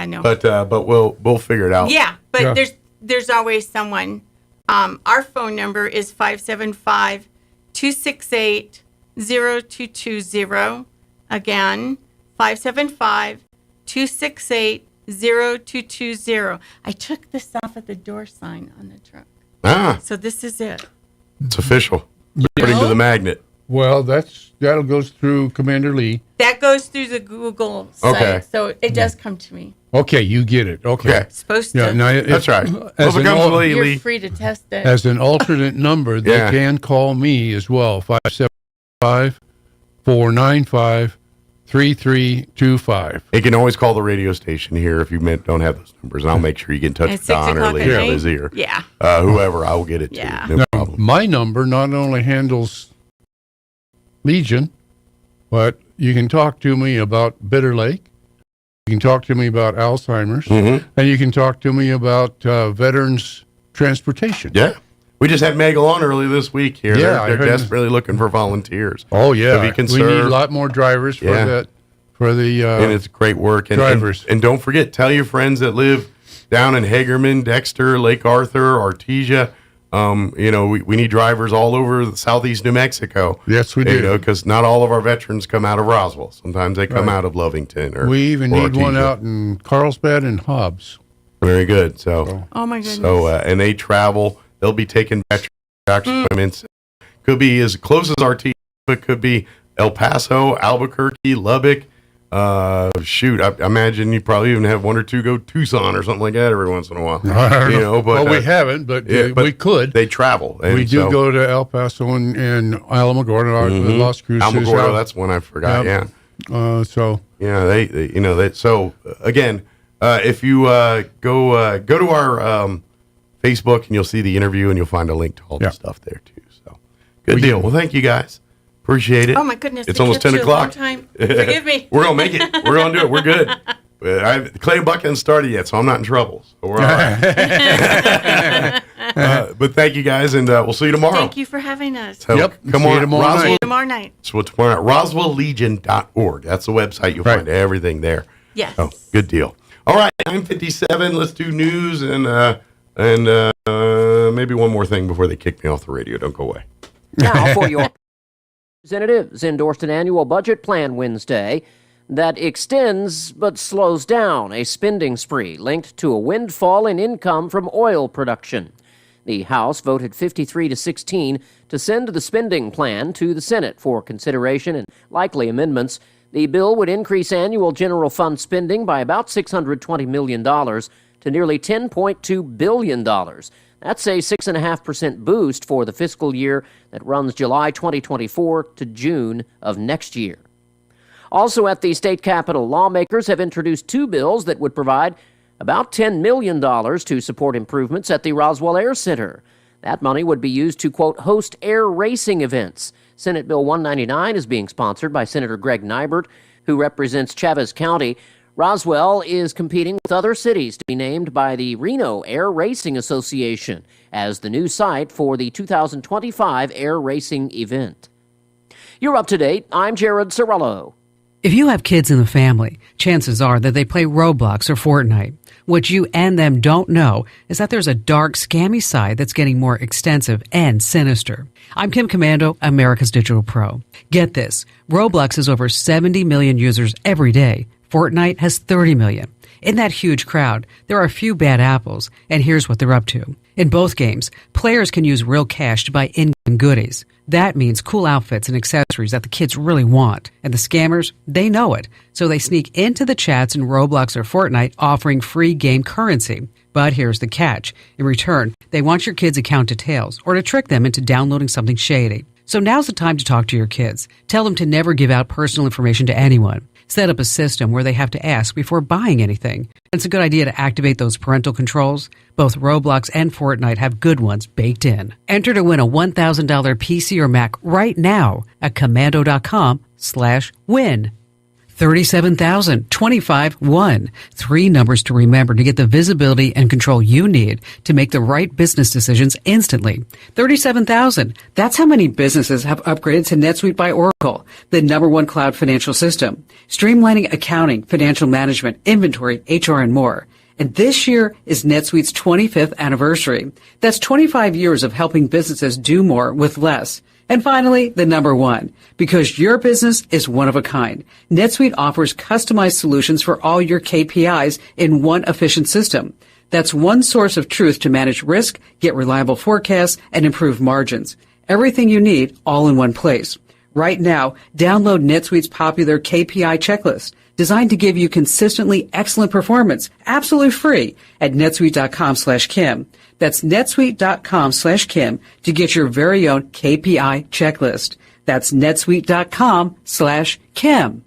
I know. But we'll figure it out. Yeah, but Yeah. there's always someone. Our phone number is 575-268-0220. Again, 575-268-0220. I took this off of the door sign on the truck. Ah, So this is it. it's official. According to the magnet. Well, that'll goes through Commander Lee. That goes through the Google site. Okay. So it does come to me. Okay, you get it. Okay. Okay. It's supposed to. Yeah, now, That's right. As Well, if it an, comes al- to Lee, You're Lee. free to test it. as an alternate number, they Yeah. can call me as well. 575-495-3325. You can always call the radio station here if you don't have those numbers, and I'll make sure you get in touch At with Don 6 or o'clock Lee at or night? Lizzie or Yeah. whoever. I will get it Yeah. to. No problem. My number not only handles Legion, but you can talk to me about Bitter Lake. You can talk to me about Alzheimer's, Mhm. and you can talk to me about veterans transportation. Yeah. We just had Megal on early this week here. Yeah, I they're heard- desperately looking for volunteers. Oh yeah, If you can we need serve. a lot more drivers for Yeah. that. For the And it's great work. And, drivers. And don't forget, tell your friends that live down in Hagerman, Dexter, Lake Arthur, Artesia. We need drivers all over the southeast New Mexico. Yes, we do. Because not all of our veterans come out of Roswell. Sometimes they come Right. out of Lovington. we even or need one Artesia. out in Carlsbad and Hobbs. Very good. So, Oh my goodness. and they travel. They'll be taking veterans appointments. Could be as close as Artesia, but could be El Paso, Albuquerque, Lubbock. I imagine you probably even have one or two go Tucson or something like that every once in a while. I don't know. But we haven't, but yeah, we could. They travel. And We do so- go to El Paso and Alamogordo, Mhm. Las Cruces. Alamogordo, that's one I forgot. Yep. So Yeah, they So again, if you go to our Facebook and you'll see the interview and you'll find a link to all the stuff there too. So good deal. Well, thank you guys. Appreciate it. Oh my goodness. It's we almost kept 10 you a long o'clock. time. Forgive me. We're gonna make it. We're gonna do it. We're good. Clay Buck hasn't started yet, so I'm not in trouble. So we're all right. But thank you guys, and we'll see you tomorrow. Thank you for having us. So come See you on, tomorrow Roswell. See you tomorrow night. So tomorrow, RoswellLegion.org. That's the website. You'll find everything there. Yes. Oh, good deal. All right, 9:57. Let's do news and maybe one more thing before they kick me off the radio. Don't go away. Now for your Representatives endorsed an annual budget plan Wednesday that extends but slows down a spending spree linked to a windfall in income from oil production. The House voted 53-16 to send the spending plan to the Senate for consideration and likely amendments. The bill would increase annual general fund spending by about $620 million to nearly $10.2 billion. That's a 6.5% boost for the fiscal year that runs July 2024 to June of next year. Also at the state capitol, lawmakers have introduced two bills that would provide about $10 million to support improvements at the Roswell Air Center. That money would be used to, quote, host air racing events. Senate Bill 199 is being sponsored by Senator Greg Nybert, who represents Chavez County. Roswell is competing with other cities to be named by the Reno Air Racing Association as the new site for the 2025 air racing event. You're up to date. I'm Jared Sorello. If you have kids in the family, chances are that they play Roblox or Fortnite. What you and them don't know is that there's a dark, scammy side that's getting more extensive and sinister. I'm Kim Commando, America's Digital Pro. Get this, Roblox has over 70 million users every day. Fortnite has 30 million. In that huge crowd, there are a few bad apples, and here's what they're up to. In both games, players can use real cash to buy in-game goodies. That means cool outfits and accessories that the kids really want. And the scammers, they know it. So they sneak into the chats in Roblox or Fortnite offering free game currency. But here's the catch. In return, they want your kids' account details or to trick them into downloading something shady. So now's the time to talk to your kids. Tell them to never give out personal information to anyone. Set up a system where they have to ask before buying anything. It's a good idea to activate those parental controls. Both Roblox and Fortnite have good ones baked in. Enter to win a $1,000 PC or Mac right now at commando.com/win. 37,000, 25, 1. 3 numbers to remember to get the visibility and control you need to make the right business decisions instantly. 37,000. That's how many businesses have upgraded to NetSuite by Oracle, the #1 cloud financial system, streamlining accounting, financial management, inventory, HR, and more. And this year is NetSuite's 25th anniversary. That's 25 years of helping businesses do more with less. And finally, the #1, because your business is one of a kind. NetSuite offers customized solutions for all your KPIs in one efficient system. That's one source of truth to manage risk, get reliable forecasts, and improve margins. Everything you need all in one place. Right now, download NetSuite's popular KPI checklist, designed to give you consistently excellent performance, absolutely free at netsuite.com/Kim. That's netsuite.com/Kim to get your very own KPI checklist. That's netsuite.com/Kim.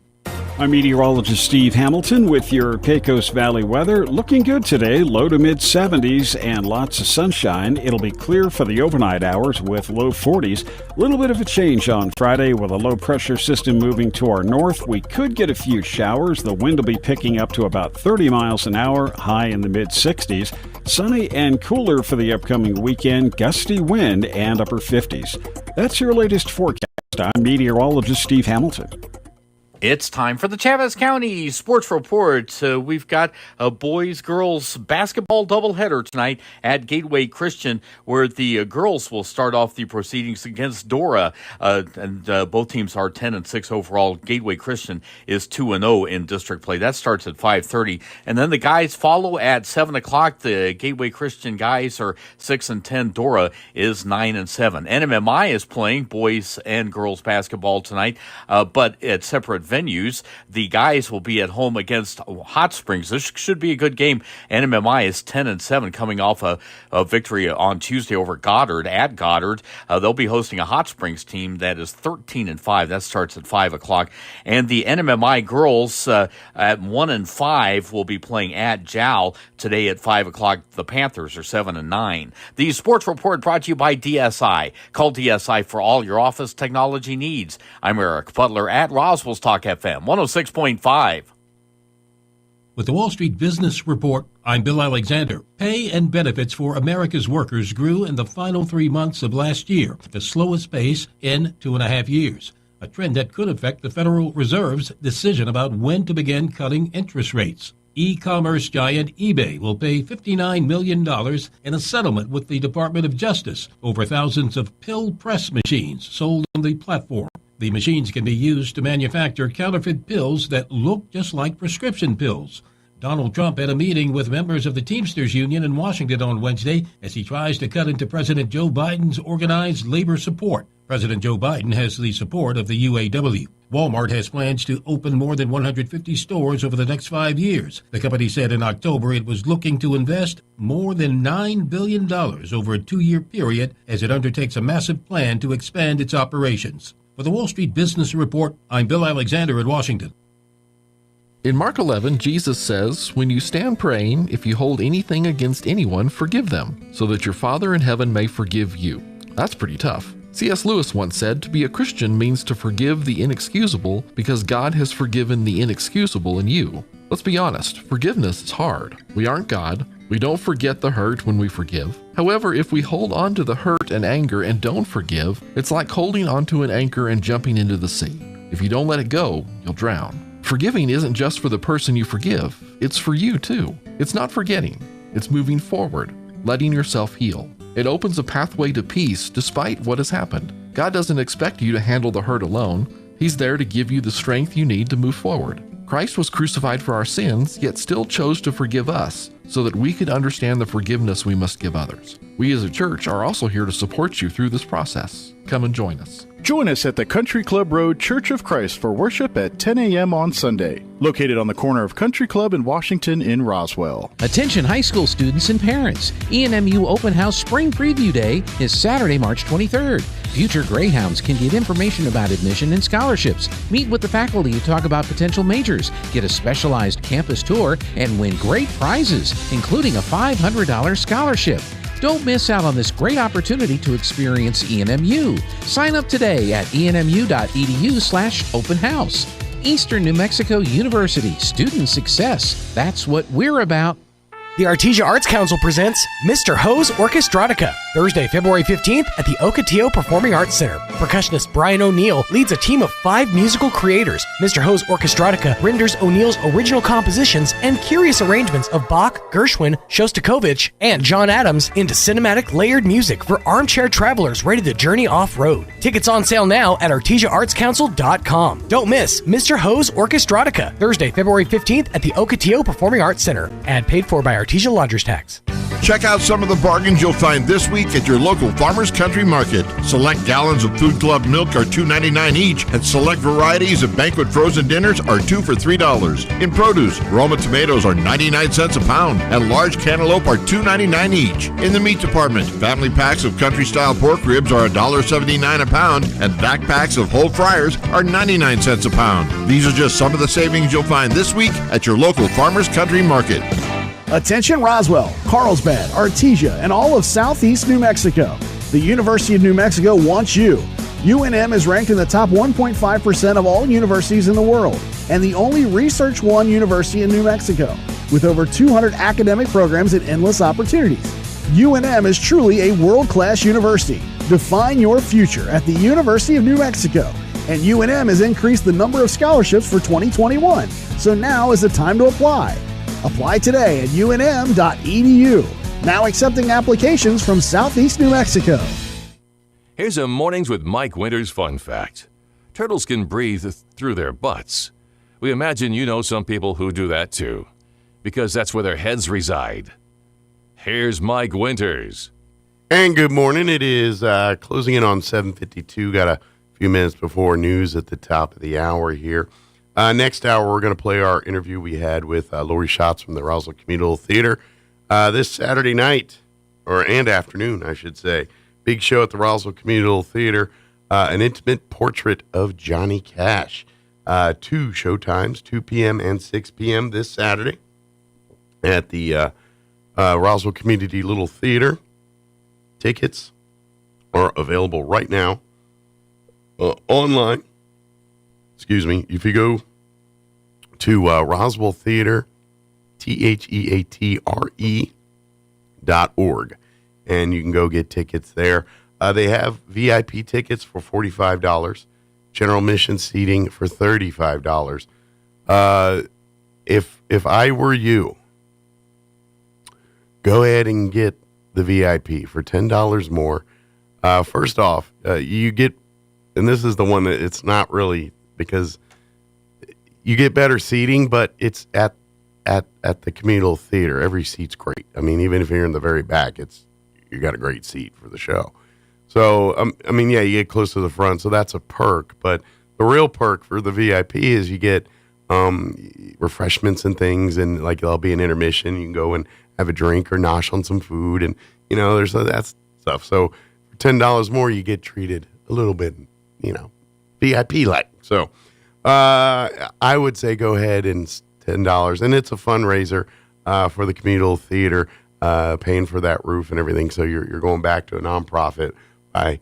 I'm meteorologist Steve Hamilton with your Pecos Valley weather. Looking good today, low to mid 70s and lots of sunshine. It'll be clear for the overnight hours with low 40s. A little bit of a change on Friday with a low pressure system moving to our north. We could get a few showers. The wind will be picking up to about 30 miles an hour, high in the mid 60s. Sunny and cooler for the upcoming weekend, gusty wind and upper 50s. That's your latest forecast. I'm meteorologist Steve Hamilton. It's time for the Chavez County Sports Report. We've got a boys-girls basketball doubleheader tonight at Gateway Christian, where the girls will start off the proceedings against Dora. And both teams are 10-6 overall. Gateway Christian is 2-0 in district play. That starts at 5:30. And then the guys follow at 7 o'clock. The Gateway Christian guys are 6-10. Dora is 9-7. NMMI is playing boys and girls basketball tonight, but at separate venues. The guys will be at home against Hot Springs. This should be a good game. NMMI is 10-7, coming off a victory on Tuesday over Goddard at Goddard. They'll be hosting a Hot Springs team that is 13-5. That starts at 5 o'clock. And the NMMI girls at 1-5 will be playing at Jowl today at 5 o'clock. The Panthers are 7-9. The sports report brought to you by DSI. Call DSI for all your office technology needs. I'm Eric Butler at Roswell's Talk FM 106.5. With the Wall Street Business Report, I'm Bill Alexander. Pay and benefits for America's workers grew in the final 3 months of last year, the slowest pace in 2.5 years, a trend that could affect the Federal Reserve's decision about when to begin cutting interest rates. E-commerce giant eBay will pay $59 million in a settlement with the Department of Justice over thousands of pill press machines sold on the platform. The machines can be used to manufacture counterfeit pills that look just like prescription pills. Donald Trump had a meeting with members of the Teamsters Union in Washington on Wednesday as he tries to cut into President Joe Biden's organized labor support. President Joe Biden has the support of the UAW. Walmart has plans to open more than 150 stores over the next 5 years. The company said in October it was looking to invest more than $9 billion over a 2-year period as it undertakes a massive plan to expand its operations. For the Wall Street Business Report, I'm Bill Alexander in Washington. In Mark 11, Jesus says, "When you stand praying, if you hold anything against anyone, forgive them, so that your Father in heaven may forgive you." That's pretty tough. C.S. Lewis once said, "To be a Christian means to forgive the inexcusable because God has forgiven the inexcusable in you." Let's be honest, forgiveness is hard. We aren't God. We don't forget the hurt when we forgive. However, if we hold on to the hurt and anger and don't forgive, it's like holding onto an anchor and jumping into the sea. If you don't let it go, you'll drown. Forgiving isn't just for the person you forgive, it's for you too. It's not forgetting, it's moving forward, letting yourself heal. It opens a pathway to peace despite what has happened. God doesn't expect you to handle the hurt alone. He's there to give you the strength you need to move forward. Christ was crucified for our sins, yet still chose to forgive us so that we could understand the forgiveness we must give others. We as a church are also here to support you through this process. Come and join us. Join us at the Country Club Road Church of Christ for worship at 10 a.m. on Sunday, located on the corner of Country Club and Washington in Roswell. Attention high school students and parents. ENMU Open House Spring Preview Day is Saturday, March 23rd. Future Greyhounds can get information about admission and scholarships, meet with the faculty to talk about potential majors, get a specialized campus tour, and win great prizes, including a $500 scholarship. Don't miss out on this great opportunity to experience ENMU. Sign up today at enmu.edu/open house. Eastern New Mexico University, student success. That's what we're about. The Artesia Arts Council presents Mr. Ho's Orchestratica, Thursday, February 15th at the Ocotillo Performing Arts Center. Percussionist Brian O'Neill leads a team of 5 musical creators. Mr. Ho's Orchestratica renders O'Neill's original compositions and curious arrangements of Bach, Gershwin, Shostakovich, and John Adams into cinematic layered music for armchair travelers ready to journey off-road. Tickets on sale now at artesiaartscouncil.com. Don't miss Mr. Ho's Orchestratica, Thursday, February 15th at the Ocotillo Performing Arts Center. Ad paid for by Artesia Lodgers Tax. Check out some of the bargains you'll find this week at your local Farmers Country Market. Select gallons of Food Club milk are $2.99 each, and select varieties of Banquet frozen dinners are 2 for $3. In produce, Roma tomatoes are 99 cents a pound, and large cantaloupe are $2.99 each. In the meat department, family packs of country-style pork ribs are $1.79 a pound, and backpacks of whole fryers are 99 cents a pound. These are just some of the savings you'll find this week at your local Farmers Country Market. Attention Roswell, Carlsbad, Artesia, and all of southeast New Mexico. The University of New Mexico wants you. UNM is ranked in the top 1.5% of all universities in the world, and the only Research One university in New Mexico, with over 200 academic programs and endless opportunities. UNM is truly a world-class university. Define your future at the University of New Mexico, and UNM has increased the number of scholarships for 2021, so now is the time to apply. Apply today at unm.edu. Now accepting applications from Southeast New Mexico. Here's a Mornings with Mike Winters fun fact. Turtles can breathe through their butts. We imagine you know some people who do that too, because that's where their heads reside. Here's Mike Winters. And good morning. It is closing in on 7:52. Got a few minutes before news at the top of the hour here. Next hour, we're going to play our interview we had with Lori Schatz from the Roswell Communal Theater this Saturday night, and afternoon, I should say. Big show at the Roswell Communal Theater, an intimate portrait of Johnny Cash. 2 showtimes, 2 p.m. and 6 p.m. this Saturday at the Roswell Community Little Theater. Tickets are available right now online. Excuse me. If you go to Roswell Theater, theatre.org, and you can go get tickets there. They have VIP tickets for $45, general admission seating for $35. If I were you, go ahead and get the VIP for $10 more. First off, you get and this is the one that it's not really, because you get better seating, but it's at the communal theater. Every seat's great. I mean, even if you're in the very back, you got a great seat for the show. So, I mean, yeah, you get close to the front, so that's a perk. But the real perk for the VIP is you get refreshments and things, and like there'll be an intermission. You can go and have a drink or nosh on some food, and there's that stuff. So for $10 more, you get treated a little bit, VIP like. So I would say go ahead and $10, and it's a fundraiser for the communal theater, paying for that roof and everything. So you're going back to a nonprofit by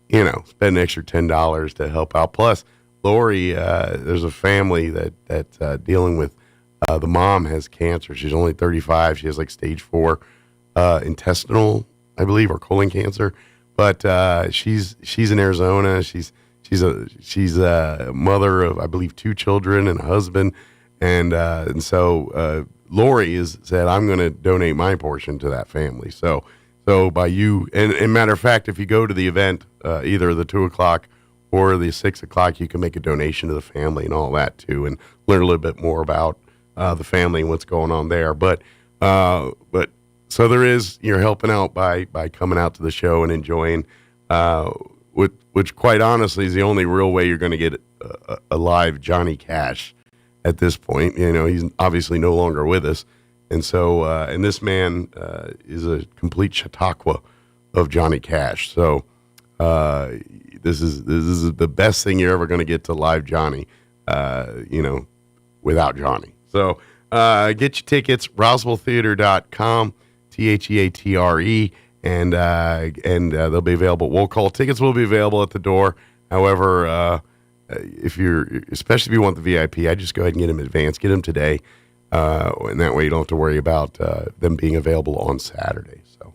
spend an extra $10 to help out. Plus, Lori, there's a family that's dealing with the mom has cancer. She's only 35. She has like stage 4 intestinal, I believe, or colon cancer. But she's in Arizona. She's a mother of, I believe, 2 children and a husband, and so Lori has said, I'm going to donate my portion to that family. So by you, and matter of fact, if you go to the event, either the 2:00 or the 6:00, you can make a donation to the family and all that too, and learn a little bit more about the family and what's going on there. But so there is, you're helping out by coming out to the show and enjoying, which quite honestly is the only real way you're going to get a live Johnny Cash at this point. He's obviously no longer with us. And so, and this man is a complete Chautauqua of Johnny Cash. So this is the best thing you're ever going to get to live Johnny, without Johnny. So get your tickets, RoswellTheater.com, TheATRE, and they'll be available. We'll call. Tickets will be available at the door. However, especially if you want the VIP, I just go ahead and get them in advance. Get them today. And that way you don't have to worry about them being available on Saturday. So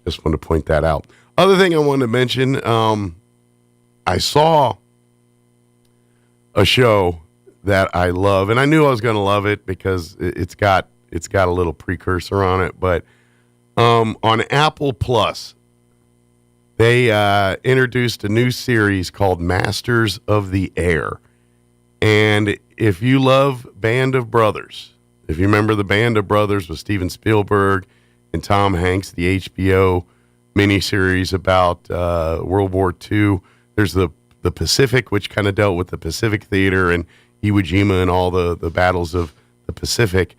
just wanted to point that out. Other thing I wanted to mention, I saw a show that I love, and I knew I was going to love it because it's got a little precursor on it. But on Apple Plus, they introduced a new series called Masters of the Air. And if you love Band of Brothers, if you remember the Band of Brothers with Steven Spielberg and Tom Hanks, the HBO miniseries about World War II, there's the Pacific, which kind of dealt with the Pacific Theater and Iwo Jima and all the battles of the Pacific.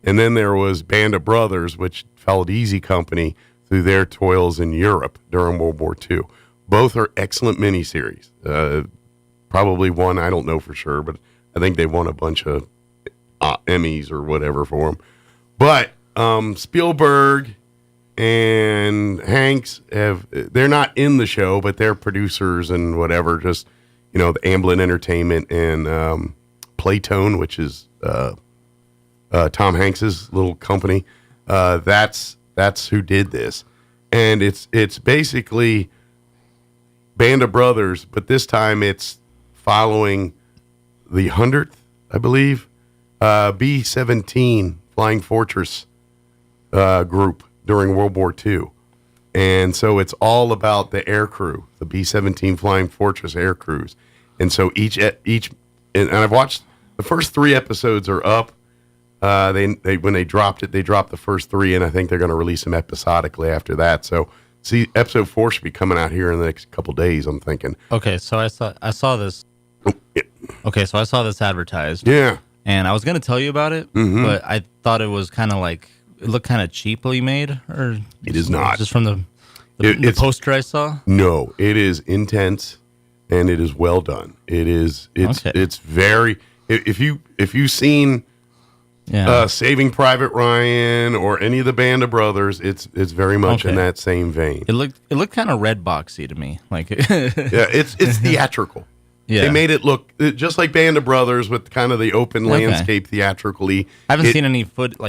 And then there was Band of Brothers, which followed Easy Company through their toils in Europe during World War II. Both are excellent miniseries. Probably one, I don't know for sure, but I think they won a bunch of Emmys or whatever for them. But Spielberg and Hanks they're not in the show, but they're producers and whatever, just, the Amblin Entertainment and Playtone, which is Tom Hanks's little company. That's who did this. And it's basically Band of Brothers, but this time it's following the 100th, I believe, B-17 Flying Fortress group during World War II. And so it's all about the air crew, the B-17 Flying Fortress air crews. And so each and I've watched the first 3 episodes are up. They when they dropped it, they dropped the first 3, and I think they're going to release them episodically after that. So see, episode 4 should be coming out here in the next couple days, I'm thinking. Okay, so I saw this. Okay, so I saw this advertised. Yeah. And I was going to tell you about it, but I thought it was kind of like, it looked kind of cheaply made, or it is not. Just from the poster I saw. No, it is intense, and it is well done. It's very. If you've seen Saving Private Ryan or any of the Band of Brothers, it's very much in that same vein. It looked kind of red boxy to me, like it's theatrical. Yeah. They made it look just like Band of Brothers with kind of the open landscape theatrically. I haven't seen any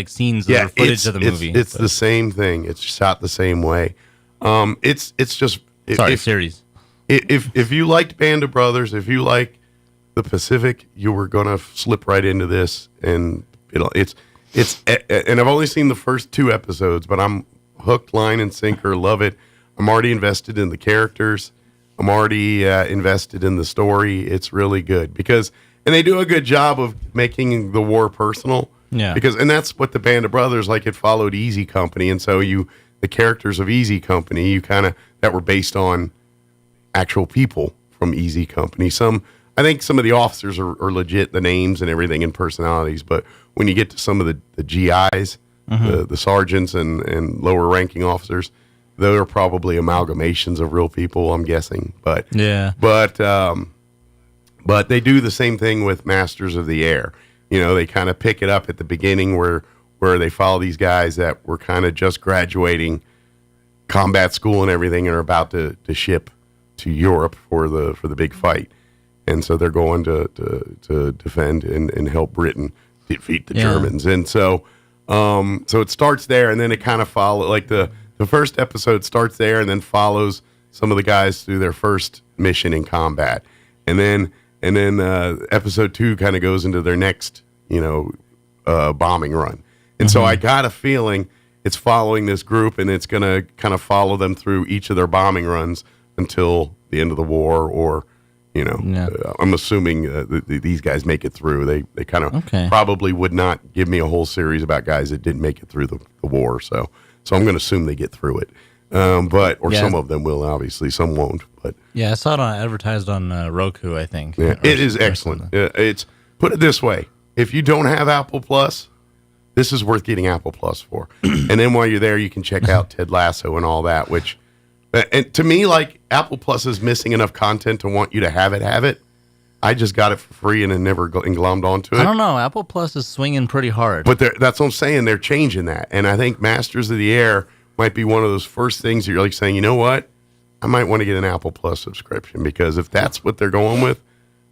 scenes or footage of the movie. It's the same thing. It's shot the same way. It's just series. If you liked Band of Brothers, if you like the Pacific, you were gonna slip right into this, and it's and I've only seen the first 2 episodes, but I'm hooked, line and sinker. Love it. I'm already invested in the characters. I'm already invested in the story. It's really good and they do a good job of making the war personal. Yeah. And that's what the Band of Brothers, like, it followed Easy Company. And so the characters of Easy Company, that were based on actual people from Easy Company. I think some of the officers are legit, the names and everything and personalities. But when you get to some of the GIs, the sergeants and lower ranking officers, they're probably amalgamations of real people, I'm guessing. But they do the same thing with Masters of the Air. They kind of pick it up at the beginning where they follow these guys that were kind of just graduating combat school and everything and are about to ship to Europe for the big fight. And so they're going to defend and help Britain defeat the Germans. And so it starts there, and then it kind of follows, like the first episode starts there and then follows some of the guys through their first mission in combat. And then episode 2 kind of goes into their next, bombing run. And so I got a feeling it's following this group, and it's going to kind of follow them through each of their bombing runs until the end of the war, or, I'm assuming these guys make it through. They kind of probably would not give me a whole series about guys that didn't make it through the war. So I'm going to assume they get through it. Some of them will, obviously, some won't. But yeah, I saw it advertised on Roku, I think. Yeah, it is excellent. It's, put it this way: if you don't have Apple Plus, this is worth getting Apple Plus for. And then while you're there, you can check out Ted Lasso and all that. Which, and to me, like, Apple Plus is missing enough content to want you to have it. I just got it for free and then never glommed onto it. I don't know. Apple Plus is swinging pretty hard. But that's what I'm saying. They're changing that, and I think Masters of the Air might be one of those first things that you're like saying, you know what, I might want to get an Apple Plus subscription, because if that's what they're going with,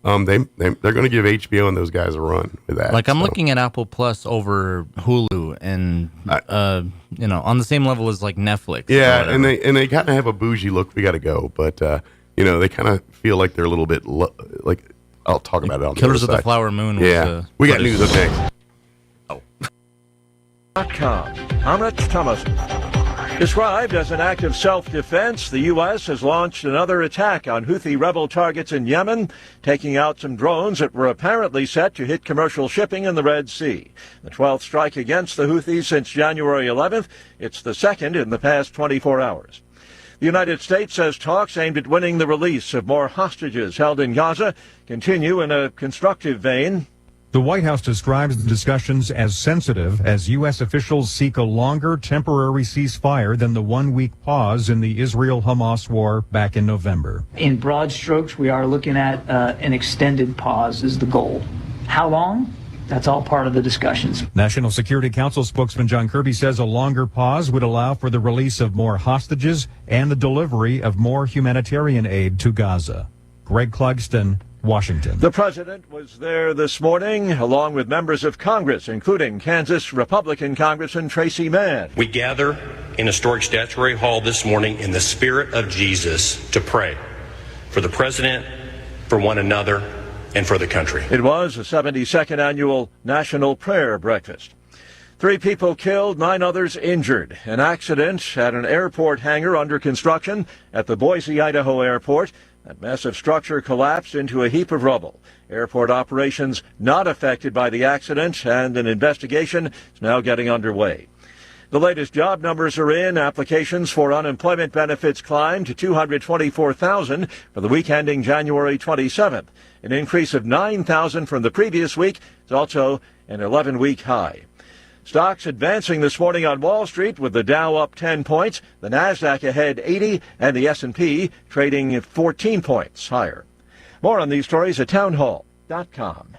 they're going to give HBO and those guys a run with that. Like, I'm looking at Apple Plus over Hulu, and on the same level as like Netflix. Yeah, and they kind of have a bougie look. We got to go, but they kind of feel like they're a little bit like, I'll talk about it on Killers of the Flower Moon. Yeah, we got news up next. I'm Rich Thomas. Described as an act of self-defense, the U.S. has launched another attack on Houthi rebel targets in Yemen, taking out some drones that were apparently set to hit commercial shipping in the Red Sea. The 12th strike against the Houthis since January 11th. It's the second in the past 24 hours. The United States says talks aimed at winning the release of more hostages held in Gaza continue in a constructive vein. The White House describes the discussions as sensitive as U.S. officials seek a longer temporary ceasefire than the 1-week pause in the Israel-Hamas war back in November. In broad strokes, we are looking at an extended pause is the goal. How long? That's all part of the discussions. National Security Council spokesman John Kirby says a longer pause would allow for the release of more hostages and the delivery of more humanitarian aid to Gaza. Greg Clugston, Washington. The president was there this morning, along with members of Congress, including Kansas Republican Congressman Tracy Mann. We gather in historic Statuary Hall this morning in the spirit of Jesus to pray for the president, for one another, and for the country. It was the 72nd annual National Prayer Breakfast. 3 people killed, 9 others injured. An accident at an airport hangar under construction at the Boise, Idaho airport. That massive structure collapsed into a heap of rubble. Airport operations not affected by the accident, and an investigation is now getting underway. The latest job numbers are in. Applications for unemployment benefits climbed to 224,000 for the week ending January 27th. An increase of 9,000 from the previous week. It's also an 11-week high. Stocks advancing this morning on Wall Street, with the Dow up 10 points, the Nasdaq ahead 80, and the S&P trading 14 points higher. More on these stories at townhall.com.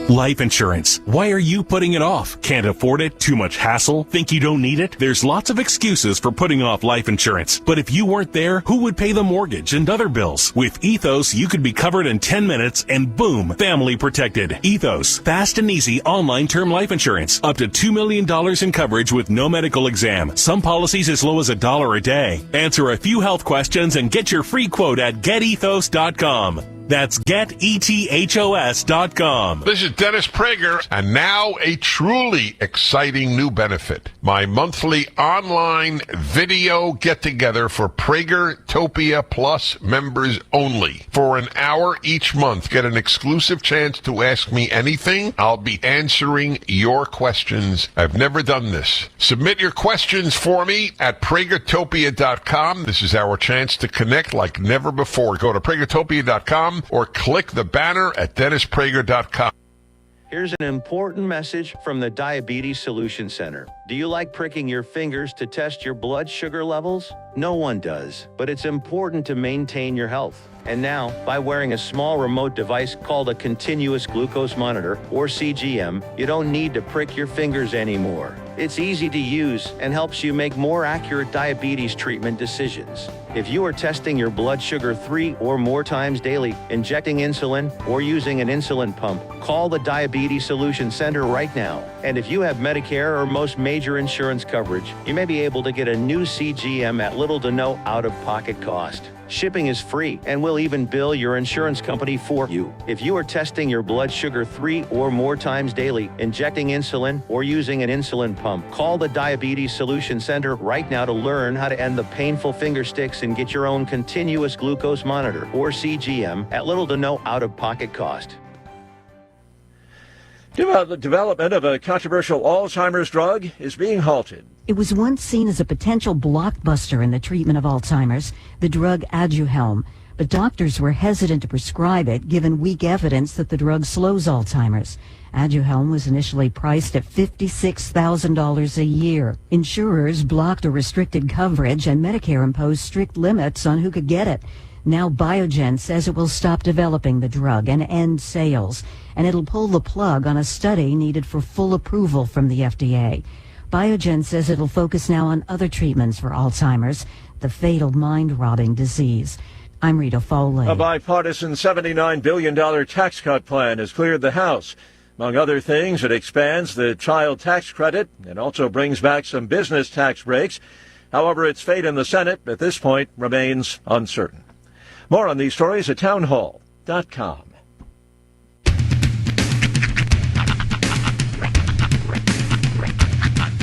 Life insurance. Why are you putting it off? Can't afford it? Too much hassle? Think you don't need it? There's lots of excuses for putting off life insurance. But if you weren't there, who would pay the mortgage and other bills? With Ethos, you could be covered in 10 minutes and boom, family protected. Ethos, fast and easy online term life insurance. Up to $2 million in coverage with no medical exam. Some policies as low as $1 a day. Answer a few health questions and get your free quote at getethos.com. That's GetETHOS.com. This is Dennis Prager, and now a truly exciting new benefit. My monthly online video get-together for Pragertopia Plus members only. For an hour each month, get an exclusive chance to ask me anything. I'll be answering your questions. I've never done this. Submit your questions for me at Pragertopia.com. This is our chance to connect like never before. Go to Pragertopia.com or click the banner at DennisPrager.com. Here's an important message from the Diabetes Solution Center. Do you like pricking your fingers to test your blood sugar levels? No one does, but it's important to maintain your health. And now, by wearing a small remote device called a continuous glucose monitor, or CGM, you don't need to prick your fingers anymore. It's easy to use and helps you make more accurate diabetes treatment decisions. If you are testing your blood sugar 3 or more times daily, injecting insulin, or using an insulin pump, call the Diabetes Solution Center right now. And if you have Medicare or most major insurance coverage, you may be able to get a new CGM at little to no out-of-pocket cost. Shipping is free, and we'll even bill your insurance company for you. If you are testing your blood sugar 3 or more times daily, injecting insulin, or using an insulin pump, call the Diabetes Solution Center right now to learn how to end the painful finger sticks and get your own continuous glucose monitor, or CGM, at little to no out-of-pocket cost. The development of a controversial Alzheimer's drug is being halted. It was once seen as a potential blockbuster in the treatment of Alzheimer's, the drug Aduhelm, but doctors were hesitant to prescribe it given weak evidence that the drug slows Alzheimer's. Aduhelm was initially priced at $56,000 a year. Insurers blocked or restricted coverage, and Medicare imposed strict limits on who could get it. Now Biogen says it will stop developing the drug and end sales, and it'll pull the plug on a study needed for full approval from the FDA. Biogen says it'll focus now on other treatments for Alzheimer's, the fatal mind-robbing disease. I'm Rita Foley. A bipartisan $79 billion tax cut plan has cleared the House. Among other things, it expands the child tax credit and also brings back some business tax breaks. However, its fate in the Senate at this point remains uncertain. More on these stories at townhall.com.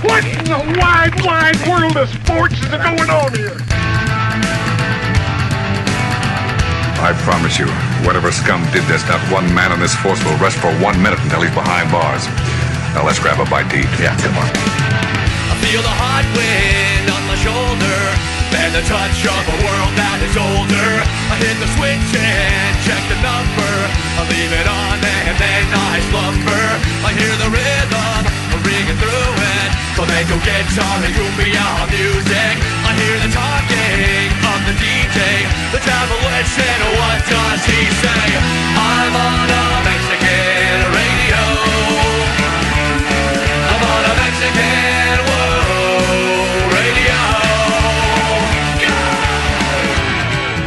What in the wide, wide world of sports is going on here? I promise you, whatever scum did this, not one man in this force will rest for 1 minute until he's behind bars. Now let's grab a bite to eat. Yeah, come on. I feel the hot wind on my shoulder and the touch of a world that is older. I hit the switch and check the number. I leave it on and then I slumber. I hear the rhythm ringing through it. Flamenco guitar and cumbia music. I hear the talking of the DJ. The Travelician, what does he say? I'm on a Mexican radio. I'm on a Mexican radio.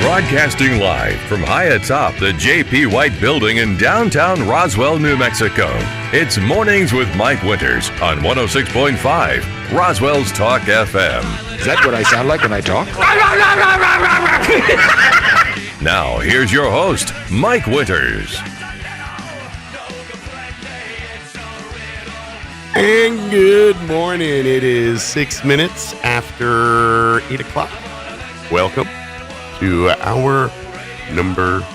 Broadcasting live from high atop the J.P. White Building in downtown Roswell, New Mexico. It's Mornings with Mike Winters on 106.5 Roswell's Talk FM. Is that what I sound like when I talk? Now, here's your host, Mike Winters. And good morning. It is 6 minutes after 8 o'clock. Welcome to hour number 2.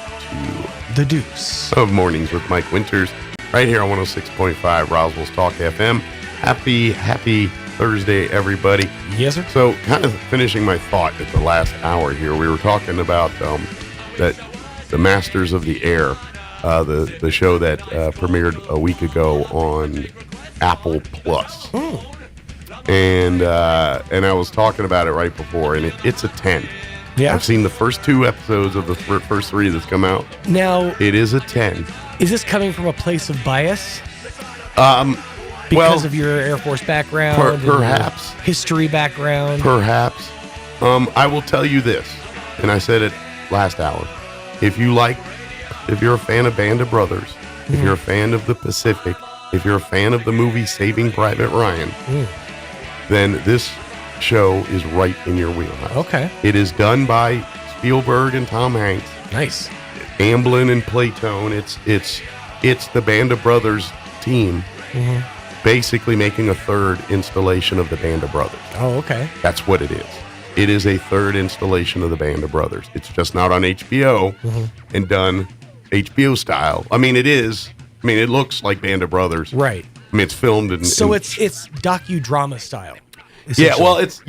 The Deuce. Of Mornings with Mike Winters, right here on 106.5 Roswell's Talk FM. Happy Thursday, everybody. Yes, sir. So, kind of finishing my thought at the last hour here, we were talking about that the Masters of the Air, the show that premiered a week ago on Apple Plus. And I was talking about it right before, and it's a 10. Yeah. I've seen the first 2 episodes of the first 3 that's come out. Now, it is a 10. Is this coming from a place of bias? Because of your Air Force background, perhaps history background. Perhaps. I will tell you this, and I said it last hour. If you're a fan of Band of Brothers, if you're a fan of the Pacific, if you're a fan of the movie Saving Private Ryan, then this show is right in your wheelhouse. Okay. It is done by Spielberg and Tom Hanks. Nice. Amblin and Playtone. It's the Band of Brothers team basically making a third installation of the Band of Brothers. Oh, okay. That's what it is. It is a third installation of the Band of Brothers. It's just not on HBO and done HBO style. I mean, it is. I mean, it looks like Band of Brothers. Right. I mean, it's filmed in... So it's docudrama style. Yeah, well, it's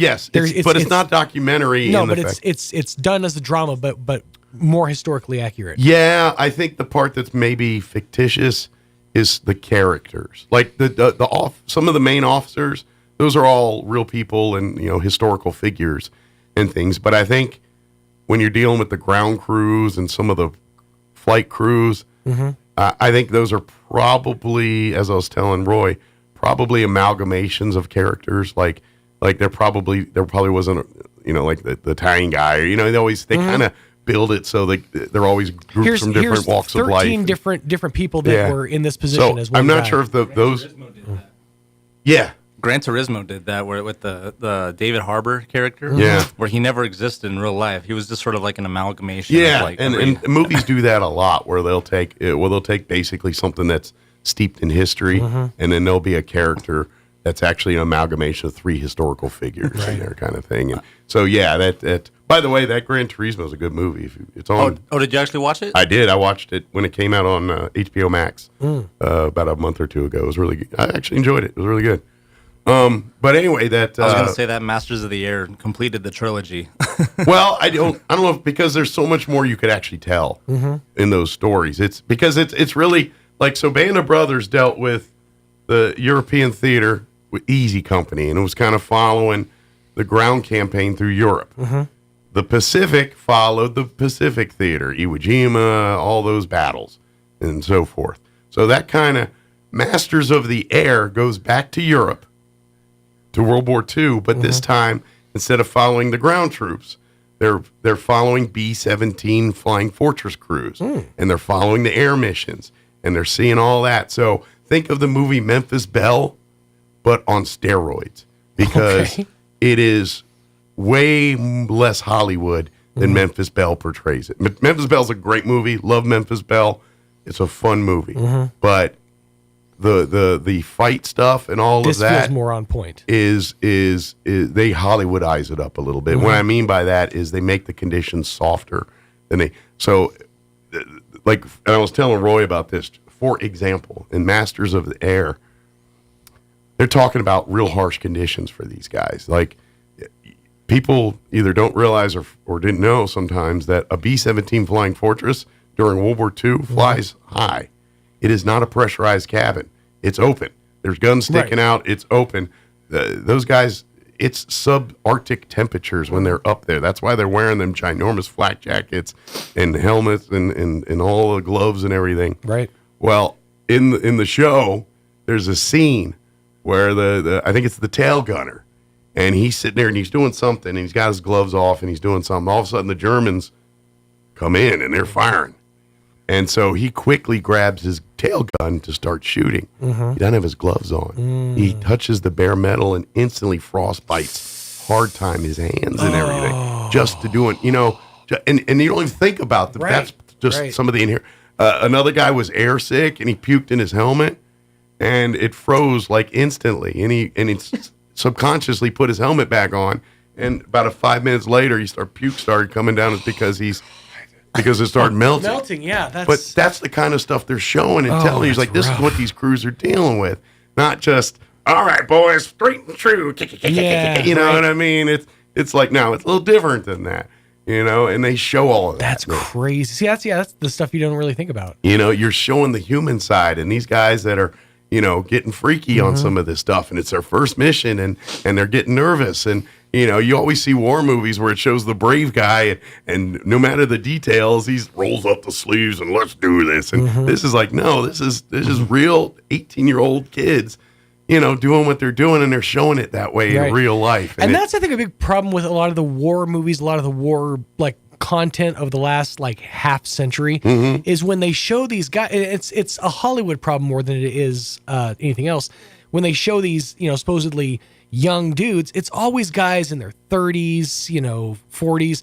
not documentary. No, in but the fact. it's done as a drama, but more historically accurate. Yeah, I think the part that's maybe fictitious is the characters. Like some of the main officers, those are all real people and historical figures and things. But I think when you're dealing with the ground crews and some of the flight crews, I think those are probably, as I was telling Roy, probably amalgamations of characters. Like there probably wasn't like the Italian guy. They kind of build it so they're always groups from different walks of life. 13 different people that were in this position as well. I'm not sure if those. Yeah. Gran Turismo did that with the David Harbour character. Yeah. Where he never existed in real life. He was just sort of like an amalgamation. Yeah, of and movies do that a lot, where they'll take basically something that's steeped in history, and then there'll be a character that's actually an amalgamation of three historical figures in there, kind of thing. And so, yeah, that. By the way, that Gran Turismo is a good movie. It's on. Oh, did you actually watch it? I did. I watched it when it came out on HBO Max about a month or two ago. It was really good. I actually enjoyed it. It was really good. But anyway, I was going to say that Masters of the Air completed the trilogy. Well, I don't know because there's so much more you could actually tell in those stories. It's because it's really like, so Band of Brothers dealt with the European theater with Easy Company, and it was kind of following the ground campaign through Europe. The Pacific followed the Pacific theater, Iwo Jima, all those battles, and so forth. So that kind of Masters of the Air goes back to Europe, to World War II, but this time, instead of following the ground troops, they're following B-17 Flying Fortress crews, and they're following the air missions, and they're seeing all that. So think of the movie Memphis Belle, but on steroids, because it is way less Hollywood than Memphis Belle portrays it. Memphis Belle's a great movie. Love Memphis Belle. It's a fun movie, but the fight stuff and all this of that feels more on point. Is they Hollywoodize it up a little bit. What I mean by that is they make the conditions softer than they. So, like, and I was telling Roy about this. For example, in Masters of the Air, they're talking about real harsh conditions for these guys. Like, people either don't realize or didn't know sometimes that a B-17 Flying Fortress during World War II flies high. It is not a pressurized cabin. It's open. There's guns sticking out. It's open. Those guys, it's subarctic temperatures when they're up there. That's why they're wearing them ginormous flak jackets and helmets and all the gloves and everything. Right. Well, in the show, there's a scene where I think it's the tail gunner, and he's sitting there and he's doing something, and he's got his gloves off and he's doing something. All of a sudden, the Germans come in and they're firing. And so he quickly grabs his tail gun to start shooting. He doesn't have his gloves on. He touches the bare metal and instantly frostbites hard time his hands and everything just to do it. And you don't even think about that. That's just some of the in here. Another guy was air sick and he puked in his helmet and it froze like instantly. And he subconsciously put his helmet back on. And about 5 minutes later, puke started coming down. It's because it started melting. Melting, yeah. But that's the kind of stuff they're showing and telling you. It's like, this is what these crews are dealing with. Not just, all right, boys, straight and true. You know what I mean? It's like, no, it's a little different than that. And they show all of that. That's crazy. See, that's the stuff you don't really think about. You're showing the human side and these guys that are, getting freaky on some of this stuff. And it's their first mission and they're getting nervous. And, you always see war movies where it shows the brave guy and no matter the details, he rolls up the sleeves and let's do this. And this is like, no, this is real 18-year-old kids, doing what they're doing, and they're showing it that way in real life. And that's, I think, a big problem with a lot of the war movies, a lot of the war, like, content of the last, like, half century, is when they show these guys, it's a Hollywood problem more than it is anything else. When they show these, supposedly young dudes, it's always guys in their 30s, 40s,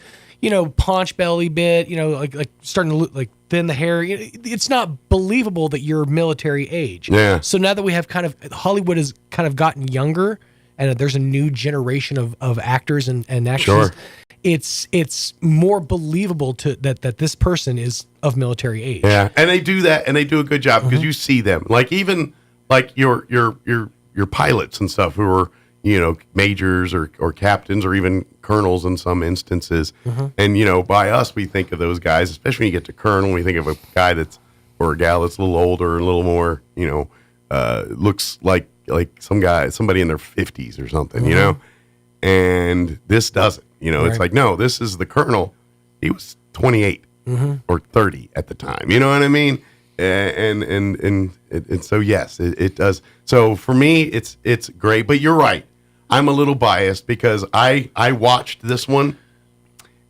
paunch belly bit, like starting to look like thin, the hair. It's not believable that you're military age. Yeah. So now that we have Hollywood has kind of gotten younger, and there's a new generation of actors and actresses, it's more believable that this person is of military age. Yeah, and they do that, and they do a good job because you see them, like even like your pilots and stuff who are majors or captains or even colonels in some instances. And by us, we think of those guys, especially when you get to colonel. We think of a guy or a gal that's a little older, a little more, looks like somebody in their 50s or something, And this doesn't. It's like, no, this is the colonel. He was 28 or 30 at the time. You know what I mean? And so yes, it does. So for me, it's great. But you're right. I'm a little biased because I watched this one,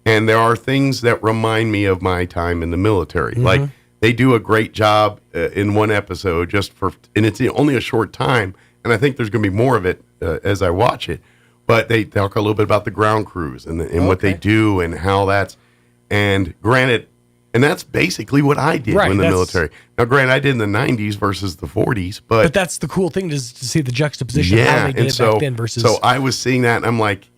and there are things that remind me of my time in the military. Like they do a great job in one episode and it's only a short time. And I think there's going to be more of it as I watch it. But they talk a little bit about the ground crews and what they do and how and granted, and that's basically what I did in the military. Now, granted, I did in the 90s versus the 40s, but that's the cool thing to see the juxtaposition of how they did it back then versus. So I was seeing that, and I'm like,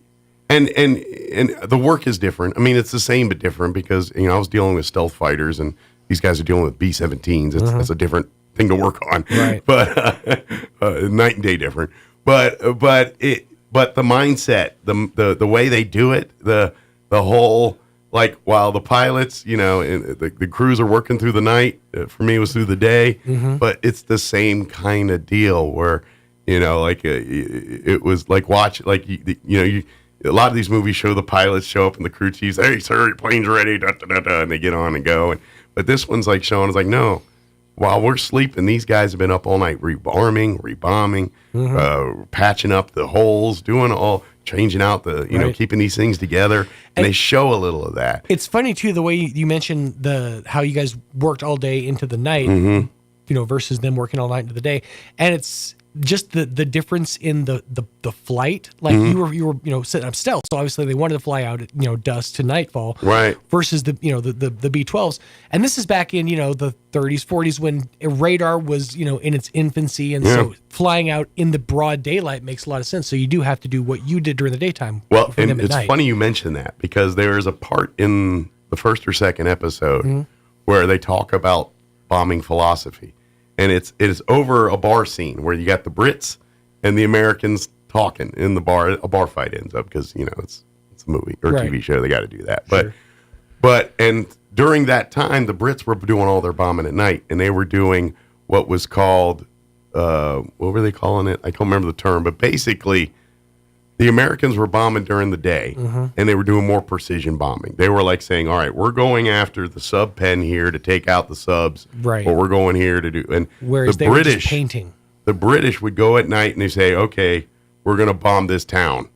and the work is different. I mean, it's the same but different because I was dealing with stealth fighters, and these guys are dealing with B-17s. It's a different thing to work on, right? But night and day different. But the mindset, the way they do it, the whole. Like while the pilots, the crews are working through the night. For me, it was through the day, but it's the same kind of deal where, it was like a lot of these movies show the pilots show up and the crew chiefs, hey sir, your plane's ready, da, da, da, da, and they get on and go. But this one's like showing, it's like no, while we're sleeping, these guys have been up all night rebombing, patching up the holes, changing out keeping these things together, and they show a little of that. It's funny too the way you mentioned how you guys worked all day into the night, versus them working all night into the day, and it's just the difference in the flight. Like you were setting up stealth, so obviously they wanted to fly out at dusk to nightfall, right? Versus the B-12s, and this is back in the 30s, 40s when radar was in its infancy, and so flying out in the broad daylight makes a lot of sense. So you do have to do what you did during the daytime. Well, and it's funny you mention that because there is a part in the first or second episode where they talk about bombing philosophy. And it is over a bar scene where you got the Brits and the Americans talking in the bar. A bar fight ends up because it's a movie or TV show. They got to do that. But during that time, the Brits were doing all their bombing at night, and they were doing what was called what were they calling it? I can't remember the term, but basically, the Americans were bombing during the day, and they were doing more precision bombing. They were like saying, all right, we're going after the sub pen here to take out the subs, right? Or we're going here to do, and whereas they were just painting. The British would go at night and they say, okay, we're going to bomb this town,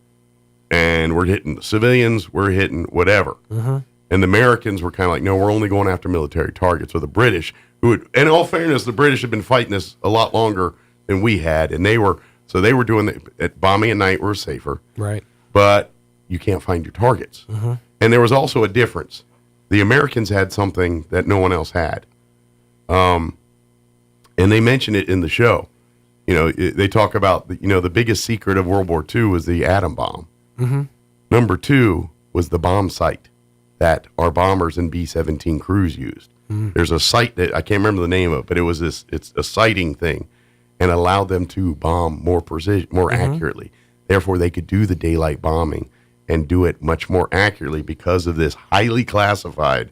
and we're hitting the civilians, we're hitting whatever. And the Americans were kind of like, no, we're only going after military targets. Or the British, in all fairness, the British had been fighting this a lot longer than we had, and they were doing bombing at night were safer. Right. But you can't find your targets. And there was also a difference. The Americans had something that no one else had. And they mention it in the show. They talk about, the biggest secret of World War II was the atom bomb. Number 2 was the bomb sight that our bombers and B-17 crews used. There's a site that I can't remember the name of, but it's a sighting thing, and allowed them to bomb more precision, more accurately. Therefore, they could do the daylight bombing and do it much more accurately because of this highly classified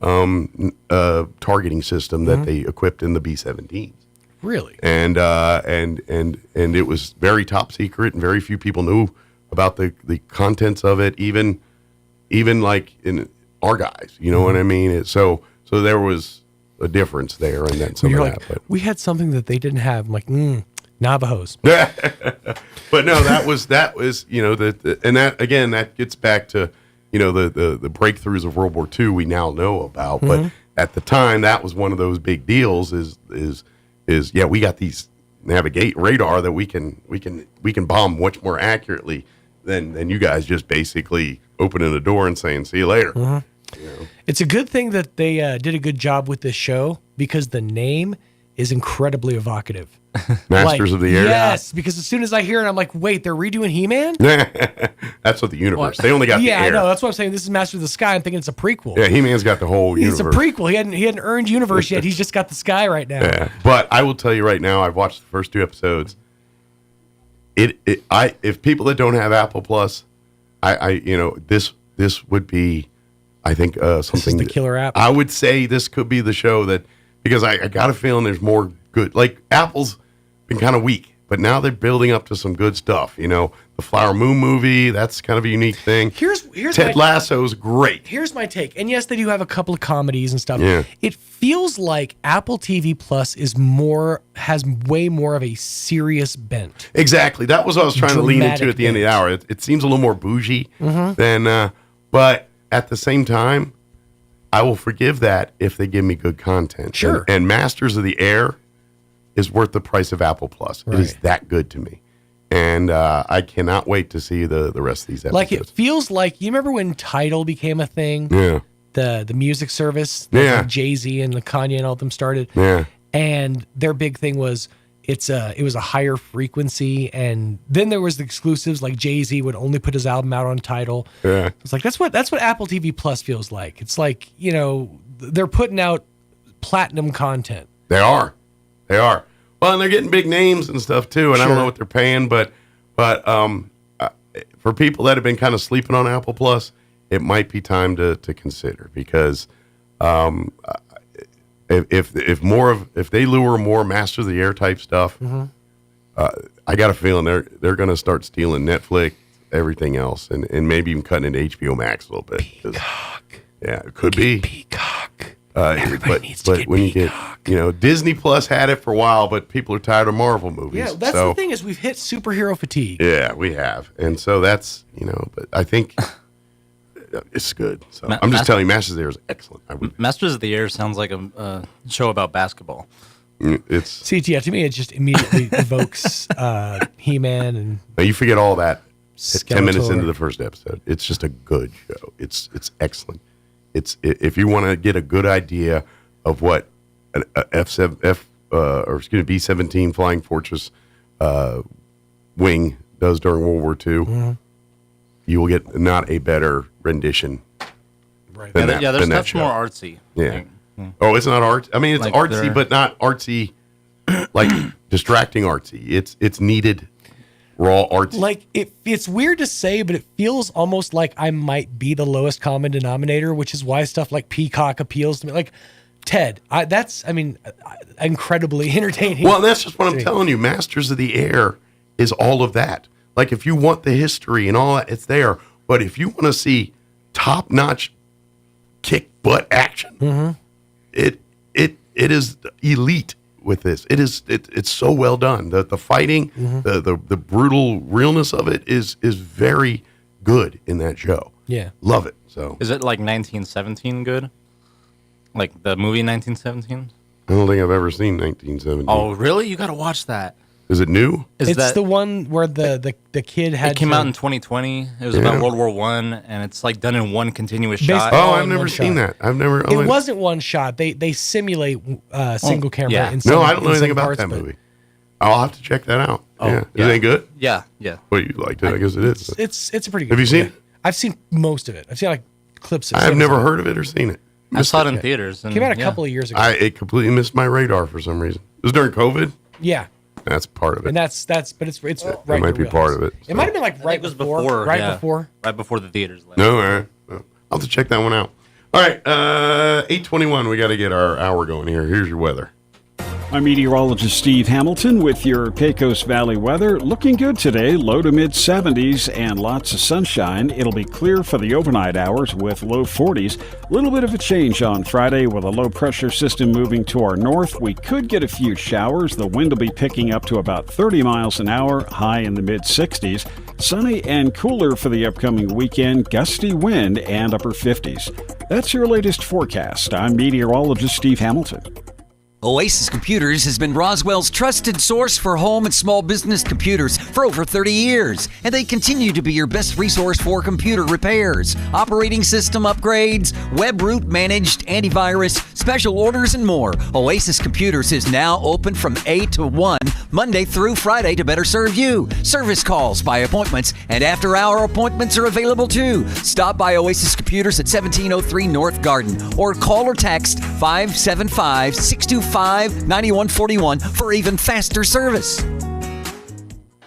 targeting system that they equipped in the B-17s. Really? And it was very top secret, and very few people knew about the contents of it, even like in our guys. You know what I mean? So there was a difference there, and then some of that. But we had something that they didn't have. I'm like, Navajos. But no, that was and that again, that gets back to the breakthroughs of World War II we now know about. But at the time, that was one of those big deals. Is we got these navigate radar that we can bomb much more accurately than you guys just basically opening the door and saying see you later. It's a good thing that they did a good job with this show because the name is incredibly evocative. Masters of the Air. Yes, because as soon as I hear it, I'm like, wait, they're redoing He-Man? That's what the universe. They only got the Yeah, air. I know. That's what I'm saying. This is Master of the Sky. I'm thinking it's a prequel. Yeah, He-Man's got the whole universe. It's a prequel. He hadn't earned universe yet. He's just got the sky right now. Yeah. But I will tell you right now, I've watched the first 2 episodes. If people that don't have Apple Plus, this would be, I think, something. This is the killer app. I would say this could be the show that, because I got a feeling there's more good. Like Apple's been kind of weak, but now they're building up to some good stuff. The Flower Moon movie, that's kind of a unique thing. Here's Ted Lasso's great. Here's my take. And yes, they do have a couple of comedies and stuff. Yeah. It feels like Apple TV Plus has way more of a serious bent. Exactly. That was what I was trying to lean into at the end of the hour. It seems a little more bougie than, but at the same time, I will forgive that if they give me good content. Sure. And Masters of the Air is worth the price of Apple Plus. Right. It is that good to me. And I cannot wait to see the rest of these episodes. Like it feels like, you remember when Tidal became a thing? Yeah. The music service that Yeah. Jay-Z and the Kanye and all of them started. Yeah. And their big thing was it was a higher frequency, and then there was the exclusives, like Jay-Z would only put his album out on Tidal. Yeah. It's like that's what Apple TV Plus feels like. It's like, they're putting out platinum content. They are. Well, and they're getting big names and stuff too. And I don't know what they're paying, but for people that have been kind of sleeping on Apple Plus, it might be time to consider, because if they lure more Master of the Air type stuff, I got a feeling they're going to start stealing Netflix, everything else, and maybe even cutting into HBO Max a little bit. Peacock. Yeah, it could be Peacock. Everybody needs to get when Peacock. You get, Disney Plus had it for a while, but people are tired of Marvel movies. Yeah, that's the thing, is we've hit superhero fatigue. Yeah, we have, and so that's but I think it's good. So I'm just telling you, Masters of the Air is excellent. Masters of the Air sounds like a show about basketball. To me, it just immediately evokes He-Man and. Now you forget all that. 10 minutes Skeletor. into the first episode, it's just a good show. It's excellent. If you want to get a good idea of what an B-17 Flying Fortress wing does during World War II, you will get not a better rendition. Right. Than There's that much show. more artsy. Yeah. Oh, it's not art. I mean, it's Like artsy, they're- but not artsy, like distracting artsy. It's needed raw artsy. Like it's weird to say, but it feels almost like I might be the lowest common denominator, which is why stuff like Peacock appeals to me. Like Ted, incredibly entertaining. Well, that's just what I'm telling you. Masters of the Air is all of that. Like, if you want the history and all that, it's there. But if you want to see top-notch kick butt action, it is elite with this. It's so well done. The fighting, the brutal realness of it is very good in that show. Yeah, love it. So Is it like 1917 good? Like the movie 1917? I don't think I've ever seen 1917. Oh, really? You got to watch that. Is it new? It's the one where the kid had. It came out in 2020. It was about World War One, and it's like done in one continuous shot. Oh, I've never seen that. I've never. It wasn't one shot. They simulate single camera. yeah. In some, No, I don't know in anything some about parts, that but movie. I'll have to check that out. Oh, yeah. yeah. Is it good? Yeah. Well, you liked it. I guess it is. It's a pretty good. Have you seen it? I've seen most of it. I've seen like clips of it. I've never heard of it or seen it. I saw it in theaters. And, Came out a yeah. couple of years ago. It completely missed my radar for some reason. It was during COVID. Yeah. That's part of it. And that's but it's right. That might to be realize. part of it. It might have been like right before. Right yeah. before. Right before the theaters left. No, all right. Well, I'll have to check that one out. All right, 8:21. We got to get our hour going here. Here's your weather. I'm meteorologist Steve Hamilton with your Pecos Valley weather. Looking good today, low to mid 70s and lots of sunshine. It'll be clear for the overnight hours with low 40s. A little bit of a change on Friday with a low pressure system moving to our north. We could get a few showers. The wind will be picking up to about 30 miles an hour, high in the mid 60s. Sunny and cooler for the upcoming weekend, gusty wind and upper 50s. That's your latest forecast. I'm meteorologist Steve Hamilton. Oasis Computers has been Roswell's trusted source for home and small business computers for over 30 years, and they continue to be your best resource for computer repairs, operating system upgrades, web root managed antivirus, special orders, and more. Oasis Computers is now open from 8 to 1, Monday through Friday to better serve you. Service calls by appointments and after-hour appointments are available too. Stop by Oasis Computers at 1703 North Garden or call or text 575-625-9141 for even faster service.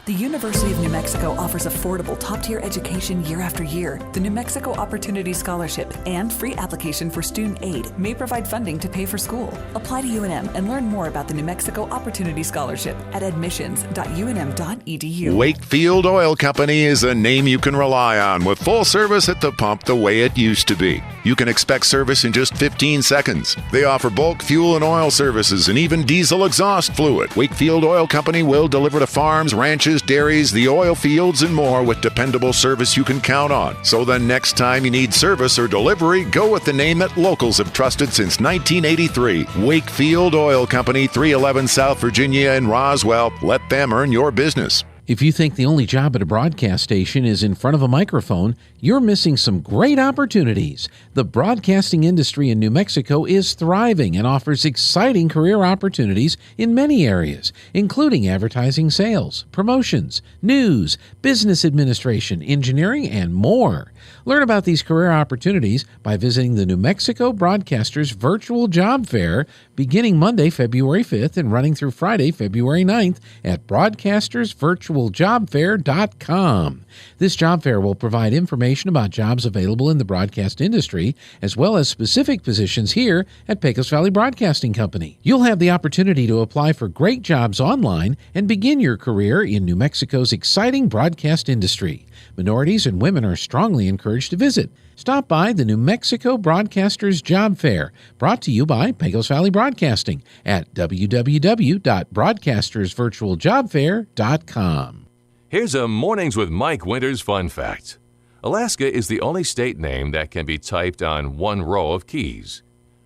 The University of New Mexico offers affordable, top-tier education year after year. The New Mexico Opportunity Scholarship and free application for student aid may provide funding to pay for school. Apply to UNM and learn more about the New Mexico Opportunity Scholarship at admissions.unm.edu. Wakefield Oil Company is a name you can rely on with full service at the pump the way it used to be. You can expect service in just 15 seconds. They offer bulk fuel and oil services and even diesel exhaust fluid. Wakefield Oil Company will deliver to farms, ranches, dairies, the oil fields, and more with dependable service you can count on. So the next time you need service or delivery, go with the name that locals have trusted since 1983. Wakefield Oil Company, 311 South Virginia in Roswell. Let them earn your business. If you think the only job at a broadcast station is in front of a microphone, you're missing some great opportunities. The broadcasting industry in New Mexico is thriving and offers exciting career opportunities in many areas, including advertising sales, promotions, news, business administration, engineering, and more. Learn about these career opportunities by visiting the New Mexico Broadcasters Virtual Job Fair beginning Monday, February 5th and running through Friday, February 9th at broadcastersvirtualjobfair.com. This job fair will provide information about jobs available in the broadcast industry, as well as specific positions here at Pecos Valley Broadcasting Company. You'll have the opportunity to apply for great jobs online and begin your career in New Mexico's exciting broadcast industry. Minorities and women are strongly encouraged to visit. Stop by the New Mexico Broadcasters Job Fair, brought to you by Pecos Valley Broadcasting at www.broadcastersvirtualjobfair.com. Here's a Mornings with Mike Winters fun fact. Alaska is the only state name that can be typed on one row of keys.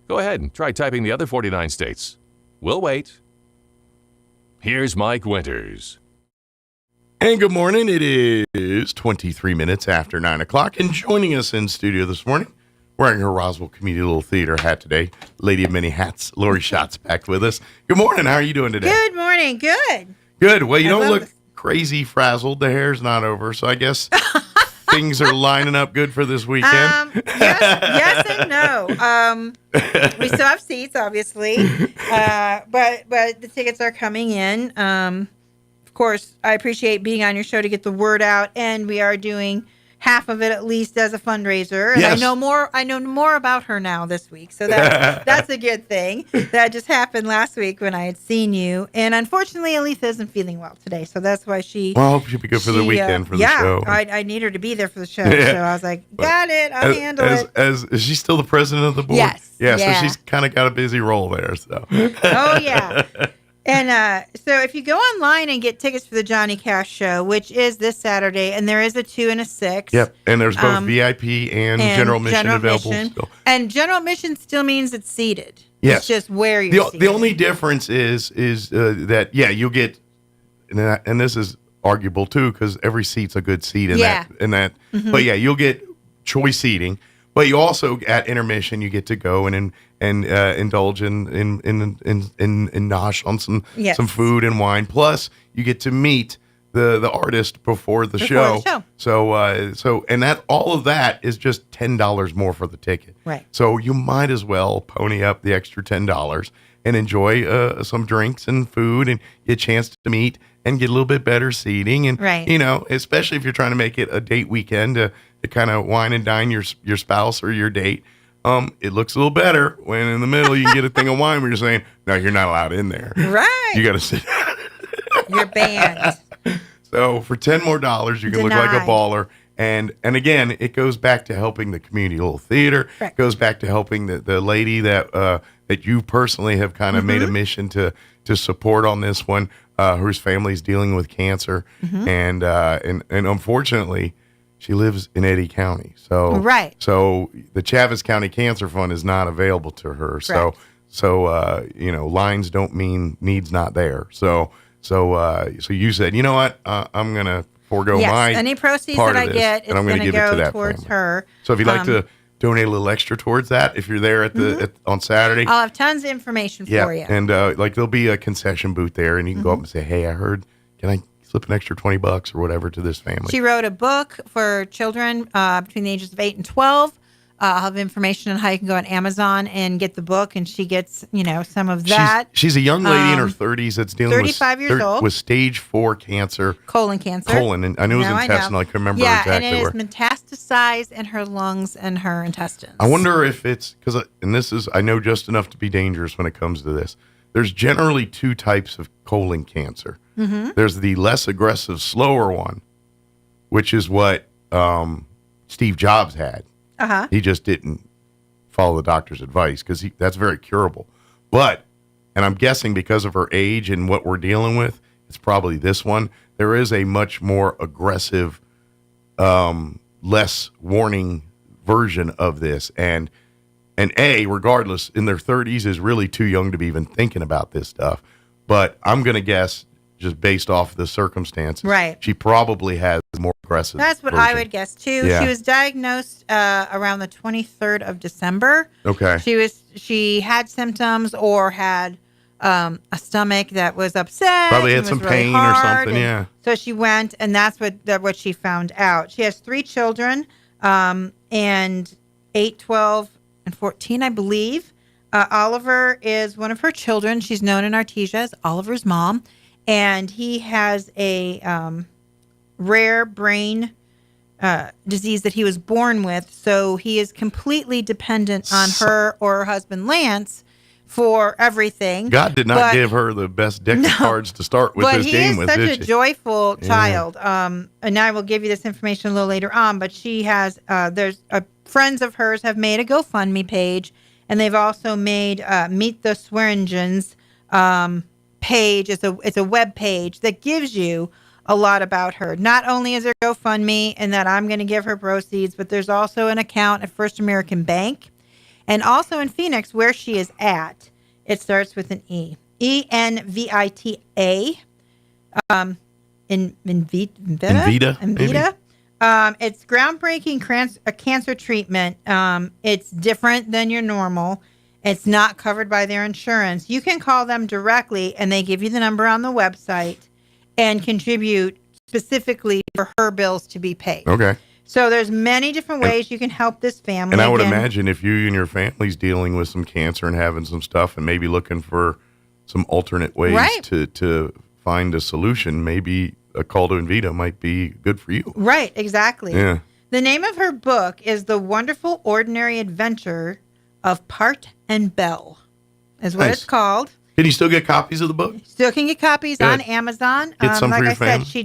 Go ahead and try typing the other 49 states. We'll wait. Here's Mike Winters. And good morning. It is 23 minutes after 9 o'clock. And joining us in studio this morning, wearing her Roswell Community Little Theater hat today, Lady of Many Hats, Lori Schatz back with us. Good morning. How are you doing today? Good morning. Good. Good. Well, you don't look crazy frazzled. The hair's not over, so I guess things are lining up good for this weekend. Yes and no. We still have seats, obviously, but the tickets are coming in. Of course, I appreciate being on your show to get the word out, and we are doing half of it at least as a fundraiser. And yes. I know more about her now this week, so that's a good thing. That just happened last week when I had seen you, and unfortunately, Aletha isn't feeling well today, so that's why she. Well, I hope she'll be good for the weekend for the show. Yeah, I need her to be there for the show, so I was like, got it, I'll handle it. Is she still the president of the board? Yes. Yeah. So she's kind of got a busy role there. So. Oh yeah. And so if you go online and get tickets for the Johnny Cash show, which is this Saturday, and there is a 2 and a 6. Yep, and there's both VIP and general admission available still. And general admission still means it's seated. Yes. It's just where you're seated. The only difference is that, you'll get, and this is arguable too, because every seat's a good seat in that. Mm-hmm. But you'll get choice seating. But you also, at intermission, you get to go and indulge in nosh on some food and wine. Plus, you get to meet the artist before the show. So and that all of that is just $10 more for the ticket. Right. So you might as well pony up the extra $10 and enjoy some drinks and food and get a chance to meet and get a little bit better seating. And especially if you're trying to make it a date weekend to kind of wine and dine your spouse or your date. It looks a little better when in the middle you can get a thing of wine where you're saying, no, you're not allowed in there. Right. You got to sit down. You're banned. So for $10 more, you can look like a baller. And again, it goes back to helping the community little theater. Right. It goes back to helping the lady that you personally have kind of made a mission to support on this one, whose family's dealing with cancer. And unfortunately, she lives in Eddy County. So the Chaves County Cancer Fund is not available to her. lines don't mean needs not there. So you said, you know what, I'm gonna forego my any proceeds part that of I this, get, it's and I'm gonna going to give it to go that towards family. her. So if you'd like to donate a little extra towards that, if you're there at the on Saturday, I'll have tons of information for you. and there'll be a concession booth there, and you can go up and say, hey, I heard, can I slip an extra $20 or whatever to this family? She wrote a book for children between the ages of 8 and 12. I'll have information on how you can go on Amazon and get the book, and she gets, some of that. She's a young lady in her 30s that's dealing 35 years old. with stage 4 cancer. Colon cancer. And I knew it was intestinal. I couldn't remember exactly and it where. is metastasized in her lungs and her intestines. I wonder if it's, I know just enough to be dangerous when it comes to this. There's generally 2 types of colon cancer. Mm-hmm. There's the less aggressive, slower one, which is what Steve Jobs had. Uh-huh. He just didn't follow the doctor's advice because that's very curable. And I'm guessing because of her age and what we're dealing with, it's probably this one. There is a much more aggressive, less warning version of this. And regardless, in their 30s is really too young to be even thinking about this stuff. But I'm going to guess, just based off the circumstances, right, she probably has more aggressive. That's what version. I would guess too. Yeah. She was diagnosed around the 23rd of December. Okay. She had symptoms or had a stomach that was upset. Probably had and some was really pain or hard, something. and Yeah. So she went, and that's what she found out. She has 3 children, and 8, 12, and 14, I believe. Oliver is one of her children. She's known in Artesia as Oliver's mom. And he has a rare brain disease that he was born with. So he is completely dependent on her or her husband, Lance, for everything. God did not give her the best deck of cards to start with this game with, But he is did such a she? joyful child. And I will give you this information a little later on. But she has, friends of hers have made a GoFundMe page. And they've also made Meet the Swearingens page. It's a web page that gives you a lot about her. Not only is there GoFundMe and that I'm going to give her proceeds, but there's also an account at First American Bank. And also in Phoenix, where she is at, it starts with an E. Envita. Envita. It's groundbreaking cancer treatment. It's different than your normal. It's not covered by their insurance. You can call them directly, and they give you the number on the website and contribute specifically for her bills to be paid. Okay. So there's many different ways you can help this family. And I would Again, imagine if you and your family's dealing with some cancer and having some stuff and maybe looking for some alternate ways Right. to find a solution, maybe a call to Envita might be good for you. Right, exactly. Yeah. The name of her book is The Wonderful Ordinary Adventure of Part and Bell, is what Nice. it's called. Can you still get copies of the book? Still can get copies Good. on Amazon. Get some like for your I family. said, she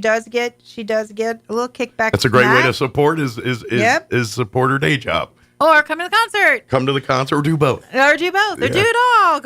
does get a little kickback. That's a from great way that. to support is Yep. support her day job. Or come to the concert. Come to the concert or do both. Or do both. Or Yeah. do it all.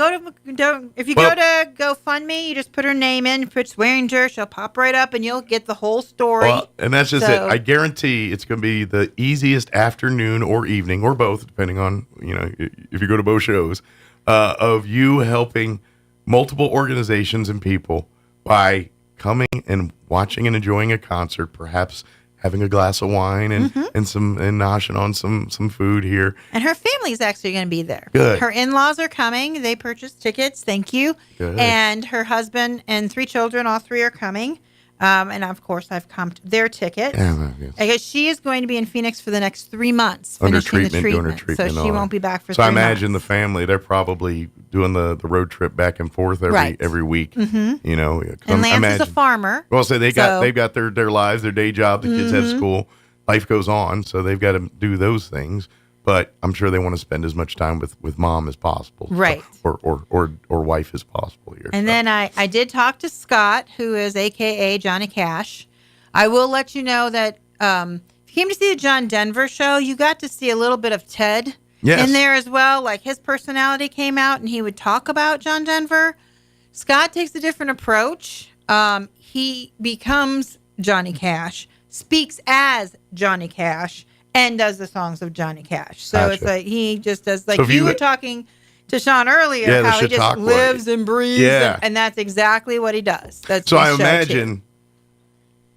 If you go to GoFundMe, you just put her name in, put Swearinger, she'll pop right up, and you'll get the whole story. Well, and that's just So- it. I guarantee it's going to be the easiest afternoon or evening or both, depending on, if you go to both shows, of you helping multiple organizations and people by coming and watching and enjoying a concert, perhaps having a glass of wine and noshing on some food here. And her family's actually going to be there. Good. Her in-laws are coming. They purchased tickets. Thank you. Good. And her husband and 3 children, all 3 are coming. And of course, I've comped their tickets. Yeah, yes. Because she is going to be in Phoenix for the next 3 months, Under finishing treatment, the doing her treatment. treatment. So and she all won't that. be back for So 3 I imagine months. the family, they're probably doing the road trip back and forth every week. Mhm. 'Cause And Lance is a imagine- farmer. Well, so they've so- got their lives, their day job. The kids have Mhm. school. Life goes on, so they've got to do those things. But I'm sure they want to spend as much time with mom as possible, Right. Or wife as possible here. And then I did talk to Scott, who is AKA Johnny Cash. I will let you know that if you came to see the John Denver show, you got to see a little bit of Ted Yes. in there as well. Like his personality came out and he would talk about John Denver. Scott takes a different approach. He becomes Johnny Cash, speaks as Johnny Cash, and does the songs of Johnny Cash. So Gotcha. it's like he just does, like So if you you- were talking to Sean earlier, Yeah, the how he just Chautauqua. lives and breathes, Yeah. and that's exactly what he does. That's So his I show, imagine too.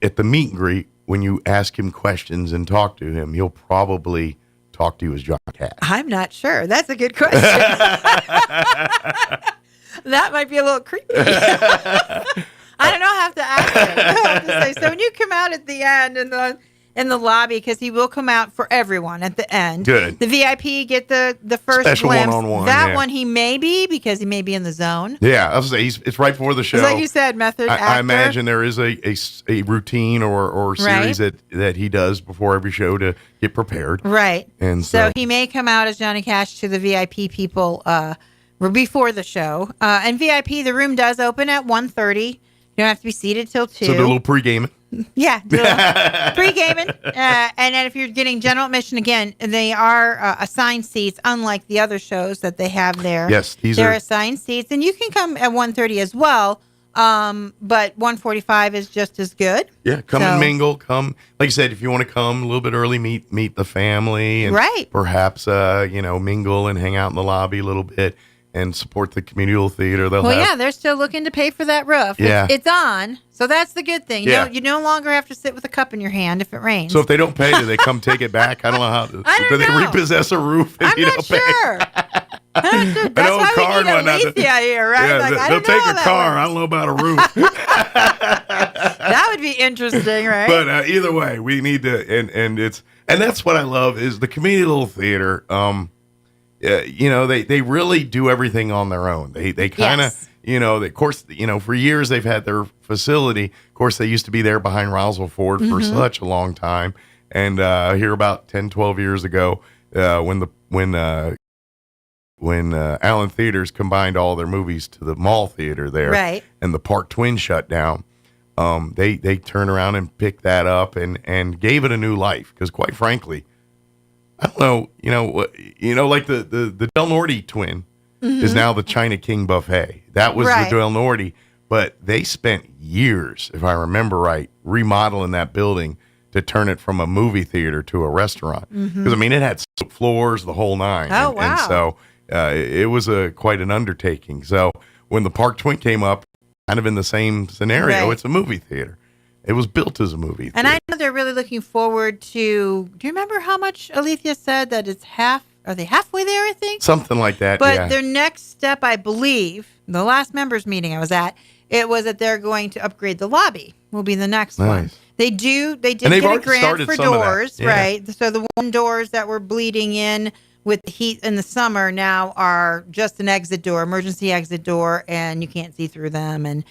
at the meet and greet, when you ask him questions and talk to him, he'll probably talk to you as John Cash. I'm not sure. That's a good question. That might be a little creepy. I don't know. I have to ask him. I have to say, so when you come out at the end in the lobby, because he will come out for everyone at the end. Good. The VIP get the first Special glimpse. one-on-one, That yeah. one he may be, because he may be in the zone. Yeah, I was say it's right before the show. It's like you said, method actor. I imagine there is a routine or series that he does before every show to get prepared. Right. And so he may come out as Johnny Cash to the VIP people before the show. And VIP, the room does open at 1:30. You don't have to be seated till 2. So do a little pre-gaming. Yeah, do a little pre-gaming. And then if you're getting general admission, again, they are assigned seats, unlike the other shows that they have there. Yes, these They're are assigned seats. And you can come at 1:30 as well, but 1:45 is just as good. Yeah, come So- and mingle. Come, like I said, if you want to come a little bit early, meet the family, and Right. perhaps mingle and hang out in the lobby a little bit and support the communal theater. They'll Well, have. yeah, they're still looking to pay for that roof. Yeah. It's on, so that's the good thing. Yeah. You no longer have to sit with a cup in your hand if it rains. So if they don't pay, do they come take it back? I don't know how. I don't do they know. repossess a roof if I'm you not don't pay? sure. I'm not sure. That's know a why car we need went out to- Alicia here, right? Yeah, Like, I they'll don't know take how a that car. works. I don't know about a roof. That would be interesting, right? But either way, we need to, and that's what I love is the community little theater. They really do everything on their own. They kind of, Yes. of course, for years they've had their facility. Of course, they used to be there behind Roswell Ford for Mhm. such a long time. And here about 10, 12 years ago, when Allen Theaters combined all their movies to the mall theater there, Right. and the Park Twin shut down, they turned around and picked that up and gave it a new life. Because quite frankly, I don't know, like the Del Norte Twin is now the China King Buffet. That was Right. the Del Norte, but they spent years, if I remember right, remodeling that building to turn it from a movie theater to a restaurant. Because Mhm. it had soap floors, the whole nine. Oh, And wow. so it was quite an undertaking. So when the Park Twin came up, kind of in the same scenario, Right. it's a movie theater. It was built as a movie And theater. I know they're really looking forward to. Do you remember how much Alethea said that it's half? Are they halfway there? I think. Something like that, But yeah. their next step, I believe, the last members meeting I was at, it was that they're going to upgrade the lobby. Will be the next one. Nice. They did And they've get a already grant started for some of that. doors, Yeah. right? So the one doors that were bleeding in with the heat in the summer now are just an exit door, emergency exit door, and you can't see through them. And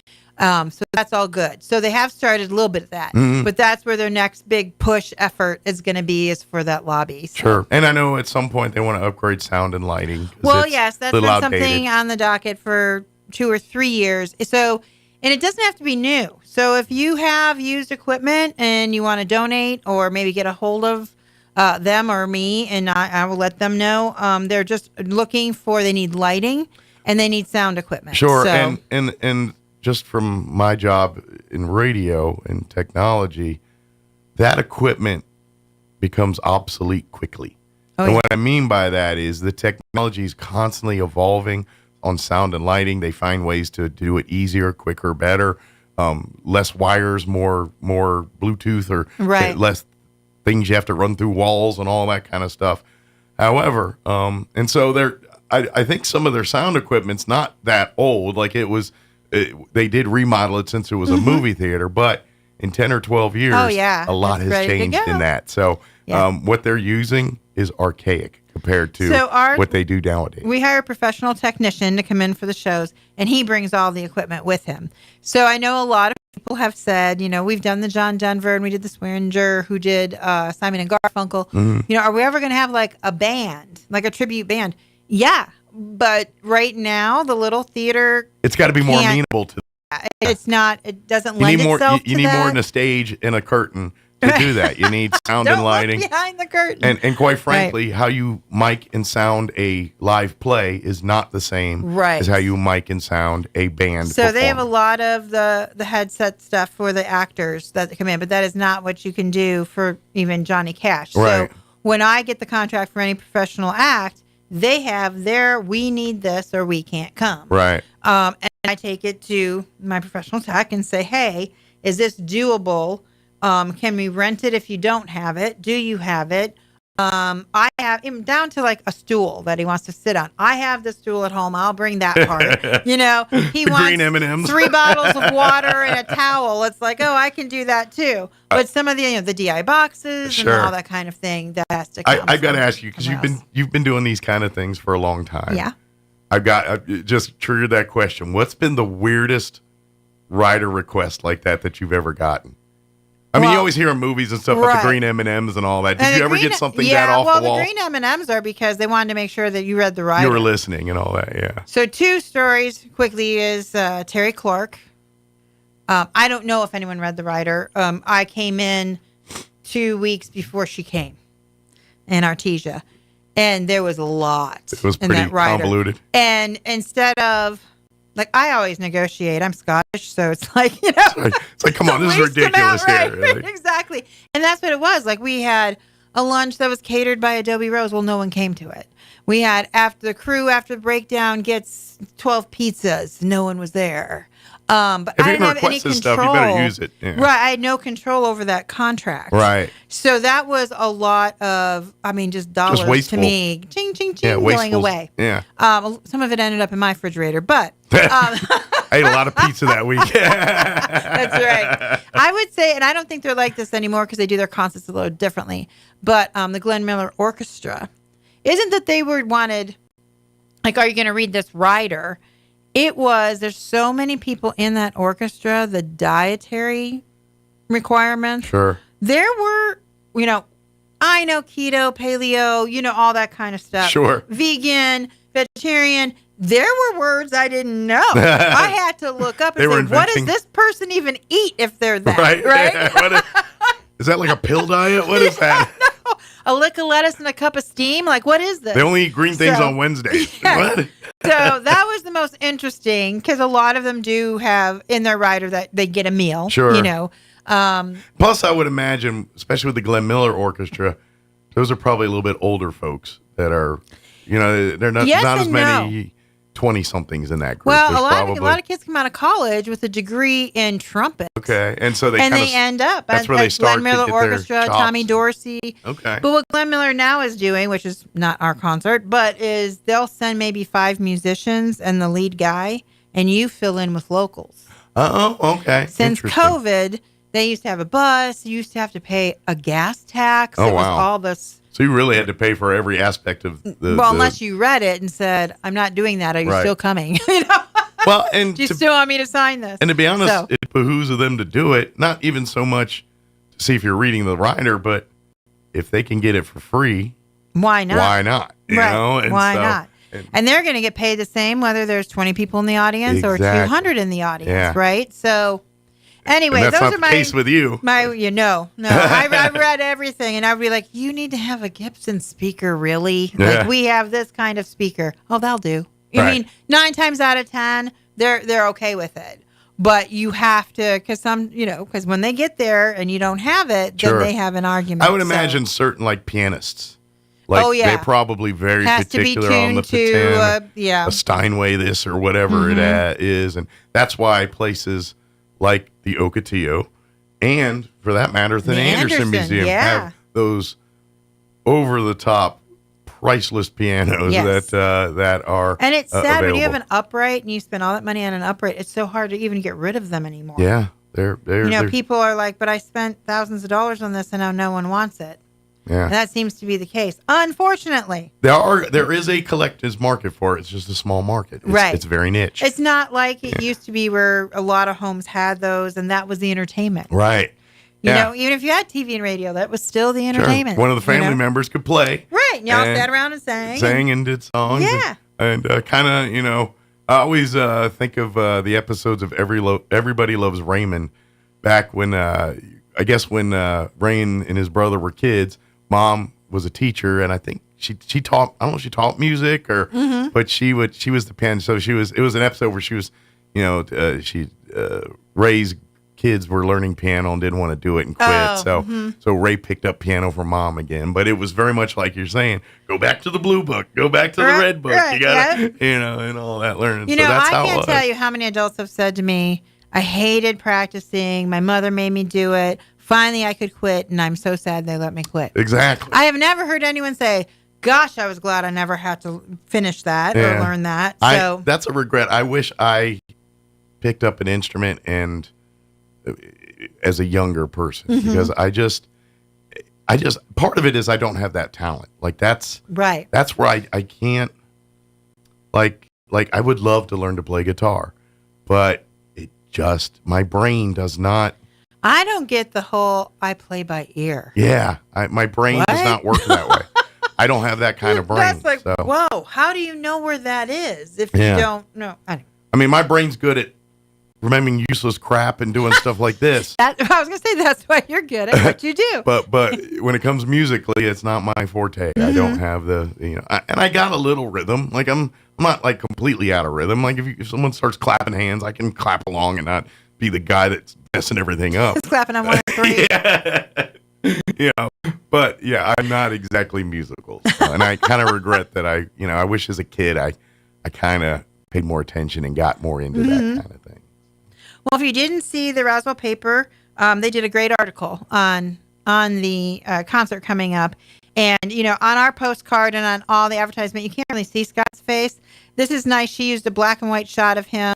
so that's all good. So they have started a little bit of that, Mhm. but that's where their next big push effort is going to be, is for that lobby. So. Sure. And I know at some point they want to upgrade sound and lighting. 'cause Well, it's yes, a that's little been outdated. something on the docket for 2 or 3 years. So, and it doesn't have to be new. So if you have used equipment and you want to donate or maybe get a hold of them or me, and I will let them know, they're just looking for, they need lighting and they need sound equipment. Sure. So, And just from my job in radio and technology, that equipment becomes obsolete quickly. Oh, and yeah. what I mean by that is the technology is constantly evolving on sound and lighting. They find ways to do it easier, quicker, better, less wires, more Bluetooth, or Right. less things you have to run through walls and all that kind of stuff. However, and so I think some of their sound equipment's not that old. Like they did remodel it since it was a movie theater, but in 10 or 12 years, Oh, yeah. a lot It's has ready to changed go. in that. So Yeah. what they're using is archaic compared to So what they do nowadays. we hire a professional technician to come in for the shows, and he brings all the equipment with him. So I know a lot of people have said, we've done the John Denver and we did the Swearinger, who did Simon and Garfunkel. Mhm. Are we ever going to have like a band, like a tribute band? Yeah, but right now the little theater, It's got to be more can't- amenable to. it's not. It doesn't You lend need more. itself You to need that. more than a stage and a curtain to do that. You need sound Don't and lighting. look behind the curtain. And quite frankly, how you mic and sound a live play is not the same Right. as how you mic and sound a band. So they have a performance. lot of the headset stuff for the actors that come in, but that is not what you can do for even Johnny Cash. Right. So when I get the contract for any professional act, they have their we need this or we can't come. Right. And I take it to my professional tech and say, hey, is this doable? Can we rent it if you don't have it? Do you have it? I have him down to like a stool that he wants to sit on. I have the stool at home. I'll bring that part. You know, he The wants green M&Ms. 3 bottles of water and a towel. It's like, oh, I can do that too. But some of the the DI boxes Sure. and all that kind of thing that has to come. I got to from ask you because somewhere you've been doing these kind of things for a long time. Yeah. I've just triggered that question. What's been the weirdest rider request like that you've ever gotten? I mean, you always hear in movies and stuff about the green M&Ms and all that. Did And you the ever green- get something yeah, that off well, the wall? the green M&Ms are because they wanted to make sure that you read the rider. You were listening and all that, yeah. So 2 stories quickly is Terry Clark. I don't know if anyone read the rider. I came in 2 weeks before she came in Artesia, and there was a lot It was in pretty that rider. convoluted. And instead of, like, I always negotiate. I'm Scottish, so it's like, you know. It's like, come on, this is least ridiculous amount, here. right? Like, Exactly. And that's what it was. Like, we had a lunch that was catered by Adobe Rose. Well, no one came to it. We had after the breakdown gets 12 pizzas. No one was there. But If I you're didn't gonna have any request this control. stuff, you better use it. Yeah. Right. I had no control over that contract. Right. So that was a lot of, just dollars to wasteful. me. Ching, ching, ching, Yeah, going wasteful. away. Yeah. Some of it ended up in my refrigerator, but I ate a lot of pizza that week. that's right. I would say, and I don't think they're like this anymore because they do their concerts a little differently, but the Glenn Miller Orchestra, isn't that they wanted, like, are you going to read this rider? It was, there's so many people in that orchestra, the dietary requirements. Sure. There were, I know keto, paleo, all that kind of stuff. Sure. Vegan, vegetarian. There were words I didn't know. I had to look up and They were say, what does inventing- this person even eat if they're that? Right. What is that, like a pill diet? What is that? A lick of lettuce and a cup of steam? Like, what is this? They only eat green things So- on Wednesdays. Yeah. What? So that was the most interesting because a lot of them do have in their rider that they get a meal. Sure. Plus, I would imagine, especially with the Glenn Miller Orchestra, those are probably a little bit older folks that are, they're not, Yes not as and many 20-somethings in that group. well, There's a lot of kids come out of college with a degree in trumpet. Okay, and so they and kinda they end up that's at, where they at start Glenn to Miller get their Orchestra, chops. Tommy Dorsey. Okay. But what Glenn Miller now is doing, which is not our concert, but is they'll send maybe 5 musicians and the lead guy, and you fill in with locals. Oh, okay. Since Interesting. COVID, they used to have a bus. You used to have to pay a gas tax. Oh, It was wow. all this. So you really had to pay for every aspect of the. Well, unless you read it and said, "I'm not doing that," are you Right. still coming? well, and Do you still want me to sign this? And to be honest, So- it behooves of them to do it, not even so much to see if you're reading the rider, but if they can get it for free, why not? why not? You Right. know? And Why so- not? And they're going to get paid the same whether there's 20 people in the audience or Exactly. 200 in the audience, Yeah. right? So, anyway, And that's those not are the my case with you. No. I've read everything, and I'd be like, you need to have a Gibson speaker, really? Yeah. Like, we have this kind of speaker. Oh, they'll do. I Right. mean, 9 times out of 10, they're okay with it. But you have to, because when they get there and you don't have it, Sure. then they have an argument. I would So- imagine certain like pianists. Like Oh, yeah. they're probably very Has to be particular on the tuned to, patin, yeah. a Steinway this or whatever it is, and that's why places like the Ocotillo and, for that matter, the Anderson Museum yeah. have those over the top, priceless pianos Yes. that are And it's sad when you have available. an upright and you spend all that money on an upright. It's so hard to even get rid of them anymore. Yeah, they're People are like, but I spent thousands of dollars on this and now no one wants it. yeah. And that seems to be the case, unfortunately. There is a collector's market for it. It's just a small market. Right. It's very niche. It's not like it used to be where a lot of homes had those and that was the entertainment. Right. You Yeah. know, even if you had TV and radio, that was still the Sure. entertainment. One of the family you know? members could play. Right. And y'all And sat around and sang. Sang and did songs. Yeah. And kind of, I always think of the episodes of Everybody Loves Raymond back when, I guess when Rain and his brother were kids. Mom was a teacher, and I think she taught, I don't know if she taught music or, but she was the pen. So it was an episode where she was, she raised kids were learning piano and didn't want to do it and quit. So Ray picked up piano for Mom again. But it was very much like you're saying, go back to the blue book, go back to the red book. You gotta, and all that learning. You know, I can't tell you how many adults have said to me, I hated practicing. My mother made me do it. Finally, I could quit, and I'm so sad they let me quit. Exactly. I have never heard anyone say, gosh, I was glad I never had to finish that or learn that. So that's a regret. I wish I picked up an instrument and as a younger person, because I just part of it is I don't have that talent. Like that's right. That's where I can't like I would love to learn to play guitar, but it just my brain does not. I don't get the whole I play by ear. Yeah, my brain does not work that way. I don't have that kind of brain. That's like, so. whoa, how do you know where that is if you don't know? I mean, my brain's good at remembering useless crap and doing stuff like this. I was going to say that's why you're good at what you do. But when it comes musically, it's not my forte. I don't have the, and I got a little rhythm. Like I'm not like completely out of rhythm. Like if someone starts clapping hands, I can clap along and not be the guy that's messing everything up. Just clapping on 1 and 3. But I'm not exactly musical. So, and I kind of regret that I wish as a kid I kind of paid more attention and got more into that kind of thing. Well, if you didn't see the Roswell paper, they did a great article on the concert coming up. And, on our postcard and on all the advertisement, you can't really see Scott's face. This is nice. She used a black and white shot of him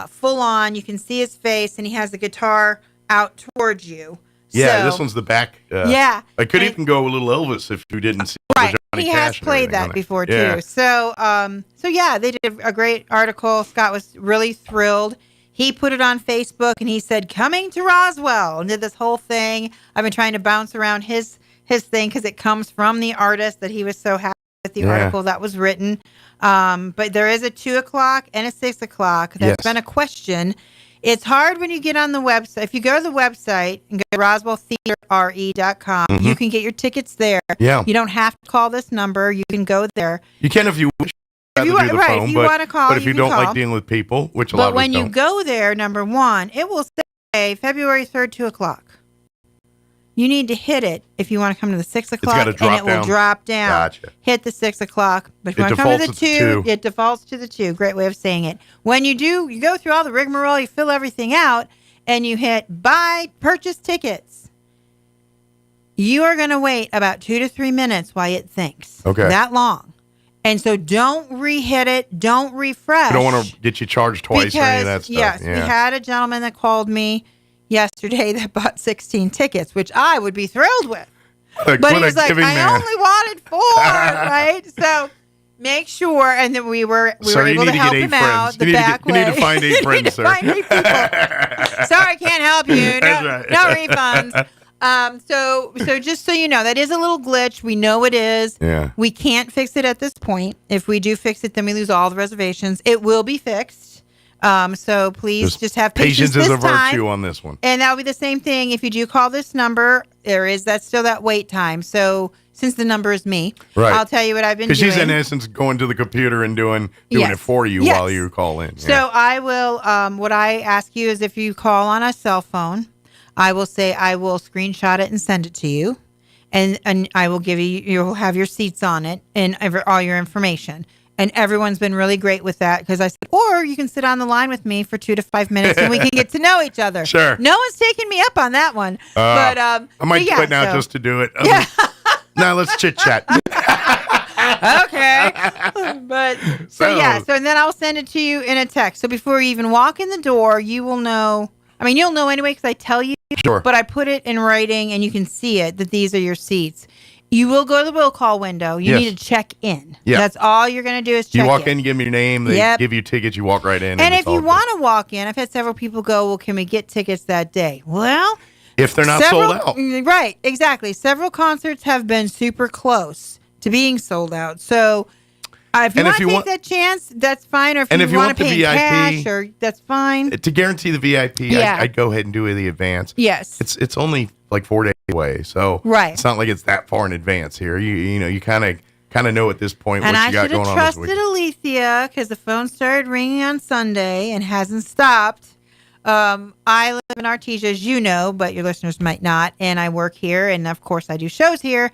full on. You can see his face, and he has the guitar out towards you. Yeah, this one's the back. Yeah. I could even go a little Elvis if you didn't see the Johnny He Cash has played that before, too. Yeah. So, they did a great article. Scott was really thrilled. He put it on Facebook, and he said, coming to Roswell, and did this whole thing. I've been trying to bounce around his thing because it comes from the artist that he was so happy with the article that was written. But there is a 2 o'clock and a 6 o'clock. There's been a question. It's hard when you get on the website. If you go to the website and go to RoswellTheaterRE.com, you can get your tickets there. Yeah. You don't have to call this number. You can go there. You can if you wish. If you want to call, but if you don't call. like dealing with people, which a lot of us don't. But when you go there, number one, it will say February 3rd, 2 o'clock. You need to hit it if you want to come to the 6 o'clock, and it will drop down. Gotcha. Hit the 6 o'clock. But if you want to come to the 2, it defaults to the 2. Great way of saying it. When you do, you go through all the rigmarole, you fill everything out, and you hit purchase tickets. You are going to wait about 2 to 3 minutes while it thinks. Okay. That long. And so don't re-hit it. Don't refresh. I don't want to get you charged twice or any of that stuff. Yes, we had a gentleman that called me yesterday that bought 16 tickets, which I would be thrilled with. But he was like, I only wanted 4, right? So make sure, and then we were able to help him out the back way. You need to find 8 friends, sir. Find 8 people. Sorry, can't help you. No refunds. So just so you know, that is a little glitch. We know it is. Yeah. We can't fix it at this point. If we do fix it, then we lose all the reservations. It will be fixed. So please just have patience is this a virtue time. on this one. And that'll be the same thing. If you do call this number, that's still that wait time. So since the number is me, I'll tell you what I've been doing. Because she's in essence going to the computer and doing it for you while you call in. So I will, what I ask you is if you call on a cell phone, I will say I will screenshot it and send it to you. And I will give you'll have your seats on it and all your information. And everyone's been really great with that because I said, or you can sit on the line with me for 2 to 5 minutes and we can get to know each other. Sure. No one's taking me up on that one. But I might quit now just to do it. Now let's chit chat. Okay. But so and then I'll send it to you in a text. So before you even walk in the door, you will know. I mean, you'll know anyway because I tell you. Sure. But I put it in writing and you can see it that these are your seats. You will go to the will call window. You need to check in. Yeah. That's all you're going to do is check in. You walk in, you give me your name, they give you tickets, you walk right in. And if you want to walk in, I've had several people go, well, can we get tickets that day? Well, if they're not sold out. Right, exactly. Several concerts have been super close to being sold out. So if you want to take that chance, that's fine. Or if you want to pay in cash, or that's fine. To guarantee the VIP, I'd go ahead and do the advance. Yes. It's only like 4 days away, so it's not like it's that far in advance here. You kind of know at this point what you got going on this week. And I should have trusted Alethea because the phone started ringing on Sunday and hasn't stopped. I live in Artesia, as you know, but your listeners might not. And I work here. And of course, I do shows here.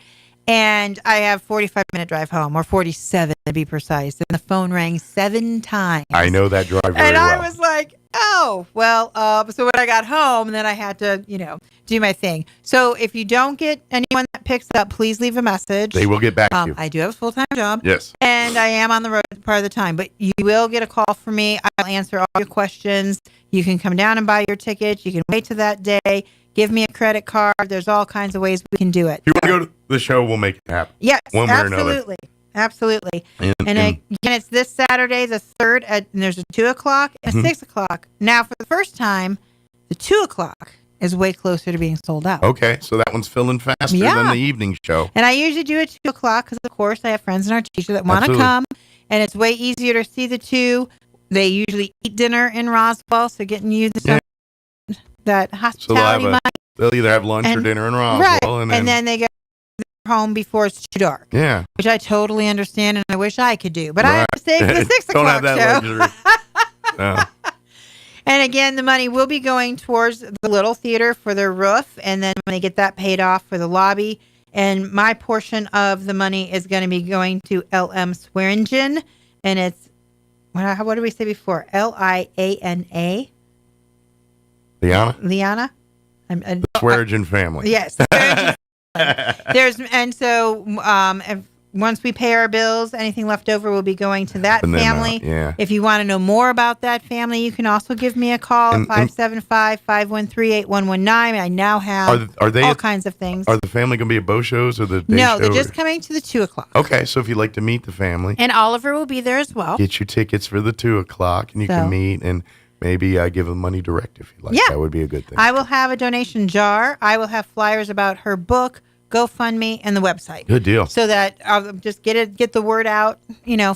And I have 45-minute drive home, or 47 to be precise. And the phone rang 7 times. I know that drive very and well. I was like, oh, well, so when I got home, then I had to, do my thing. So if you don't get anyone that picks it up, please leave a message. They will get back to you. I do have a full-time job. Yes. And I am on the road part of the time, but you will get a call from me. I'll answer all your questions. You can come down and buy your tickets. You can wait till that day. Give me a credit card. There's all kinds of ways we can do it. If you want to go to the show, we'll make it happen. Yes, one way absolutely. or another. Absolutely. And again, it's this Saturday, the 3rd, and there's a 2 o'clock and a 6 o'clock. Now, for the first time, the 2 o'clock is way closer to being sold out. Okay, so that one's filling faster than the evening show. And I usually do it 2 o'clock because, of course, I have friends in Artesia that want to Absolutely. come, and it's way easier to see the 2. They usually eat dinner in Roswell, so getting you that hospitality money. They'll either have lunch or dinner in Roswell. Right, And then they go home before it's too dark. Yeah. Which I totally understand and I wish I could do. But I have to stay for the 6 Don't o'clock have that luxury. No. And again, the money will be going towards the Little Theater for their roof. And then when they get that paid off for the lobby. And my portion of the money is going to be going to LM Swearingen. And it's, what did we say before? Liana? Liana? Swearingen family. Yes. Once we pay our bills, anything left over will be going to that And then, family. yeah. If you want to know more about that family, you can also give me a call at 575-513-8119. I now have Are they all kinds of things. Are the family going to be at both shows or the day No, show? they're just coming to the 2 o'clock. Okay, so if you'd like to meet the family, And Oliver will be there as well. get your tickets for the 2 o'clock, and you So- can meet and maybe give them money direct if you like. Yeah. That would be a good thing. I will have a donation jar. I will have flyers about her book, GoFundMe, and the website. Good deal. So that I'll just get the word out,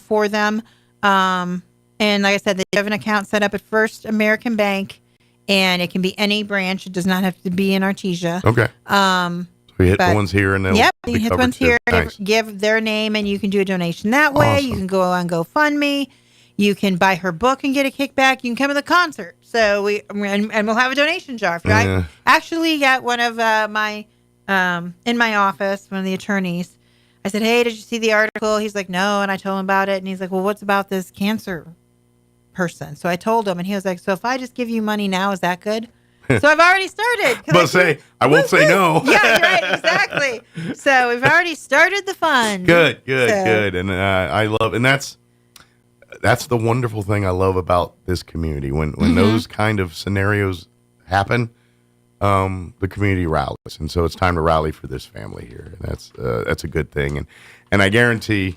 for them. And like I said, they have an account set up at First American Bank, and it can be any branch. It does not have to be in Artesia. Okay. So we hit the ones here and then Yep, you hit the ones here, Nice. give their name, and you can do a donation that way. Awesome. You can go on GoFundMe. You can buy her book and get a kickback. You can come to the concert. So and we'll have a donation jar. Yeah. I actually got one of my in my office, one of the attorneys. I said, "Hey, did you see the article?" He's like, "No," and I told him about it, and he's like, "Well, what's about this cancer person?" So I told him, and he was like, "So if I just give you money now, is that good?" So I've already started. But I won't say no. Yeah, you're right, exactly. So we've already started the fund. Good. So- And I love, and that's the wonderful thing I love about this community. When Mm-hmm. those kind of scenarios happen, the community rallies, and so it's time to rally for this family here. And that's a good thing, and I guarantee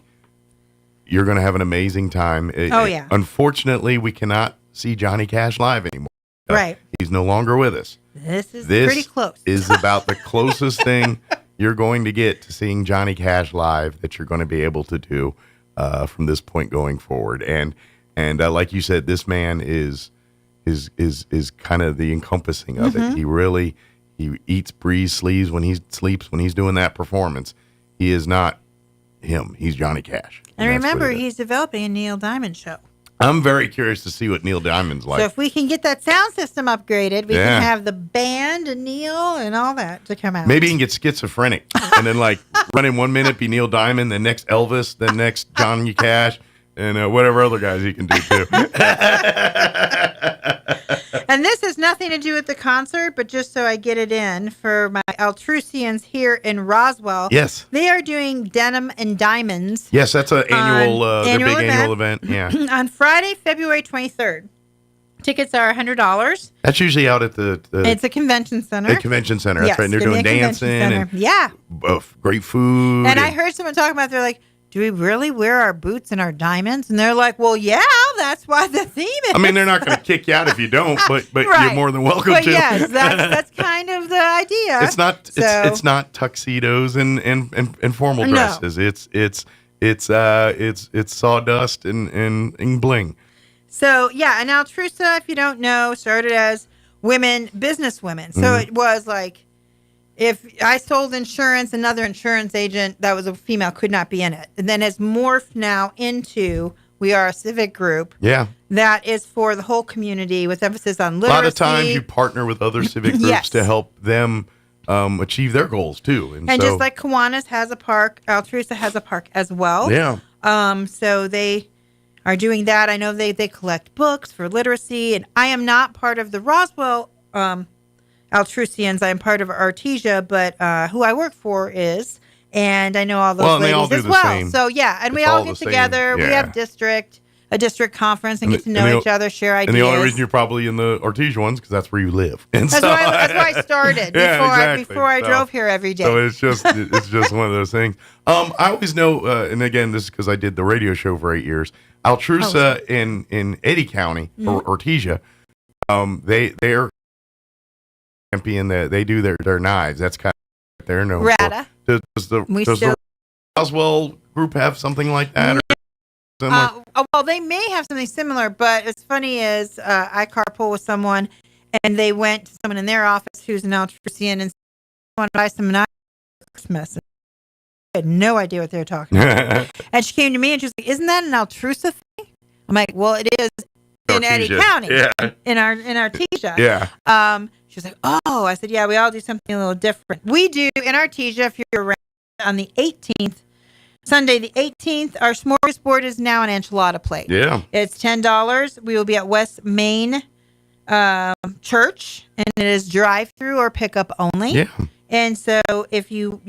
you're going to have an amazing time. Yeah. Unfortunately, we cannot see Johnny Cash live anymore. Right. He's no longer with us. This is This pretty close. is about the closest thing you're going to get to seeing Johnny Cash live that you're going to be able to do from this point going forward. And like you said, this man is kind of the encompassing of it. He eats, breathes, sleeps when he's doing that performance. He is not him. He's Johnny Cash. And that's what remember, it is. he's developing a Neil Diamond show. I'm very curious to see what Neil Diamond's like. So if we can get that sound system upgraded, we Yeah. can have the band and Neil and all that to come out. Maybe he can get schizophrenic and then run in 1 minute, be Neil Diamond, then next Elvis, then next Johnny Cash, and whatever other guys he can do too. And this has nothing to do with the concert, but just so I get it in for my Altrusians here in Roswell. Yes. They are doing Denim and Diamonds Yes, that's an annual, their annual big event. annual event. Yeah. on Friday, February 23rd. Tickets are $100. That's usually out at the It's a convention center. convention center. That's Yes, right. And they're gonna doing be a convention dancing center. Yeah. and great food. And I heard someone talking about, they're like, do we really wear our boots and our diamonds? And they're like, well, yeah, that's why the theme is. I mean, they're not going to kick you out if you don't, but Right. you're more than welcome But to. yes, that's kind of the idea. It's not So- it's not tuxedos and formal No. dresses. It's sawdust and bling. So, yeah, and Altrusa, if you don't know, started as business women. So Mhm. it was like, if I sold insurance, another insurance agent that was a female could not be in it. And then it's morphed now into We are a civic group Yeah. that is for the whole community with emphasis on A literacy. lot of times you partner with other civic groups Yes. to help them achieve their goals too. And so, just like Kiwanis has a park, Altrusa has a park as well. Yeah. So they are doing that. I know they collect books for literacy, and I am not part of the Roswell Altrusians. I am part of Artesia, but who I work for is, and I know all those Well, and they all ladies do as the well. same. So yeah, and we It's all all get the same. together. We Yeah. have a district conference and get to know each other, share ideas. And the only reason you're probably in the Artesia ones because that's where you live. And That's why I started before I drove here every day. So it's just one of those things. I always know, and again, this is because I did the radio show for 8 years. Altrusa in Eddy County or Artesia, they're champion. They do their knives. That's kind of what they're known Rata. for. Does the Roswell group have something like that? Or similar? Well, they may have something similar, but what's funny is I carpool with someone, and they went to someone in their office who's an Altrusian and wanted to buy some knives for Christmas. I had no idea what they were talking about. And she came to me and she was like, "Isn't that an Altrusa thing?" I'm like, "Well, it is in Eddy Artesia. County, Yeah. in Artesia." Yeah. She was like, "Oh," I said, "Yeah, we all do something a little different. We do in Artesia. If you're around on the 18th, Sunday the 18th, our smorgasbord is now an enchilada plate. Yeah. It's $10. We will be at West Main Church, and it is drive-through or pickup only. Yeah. And so if you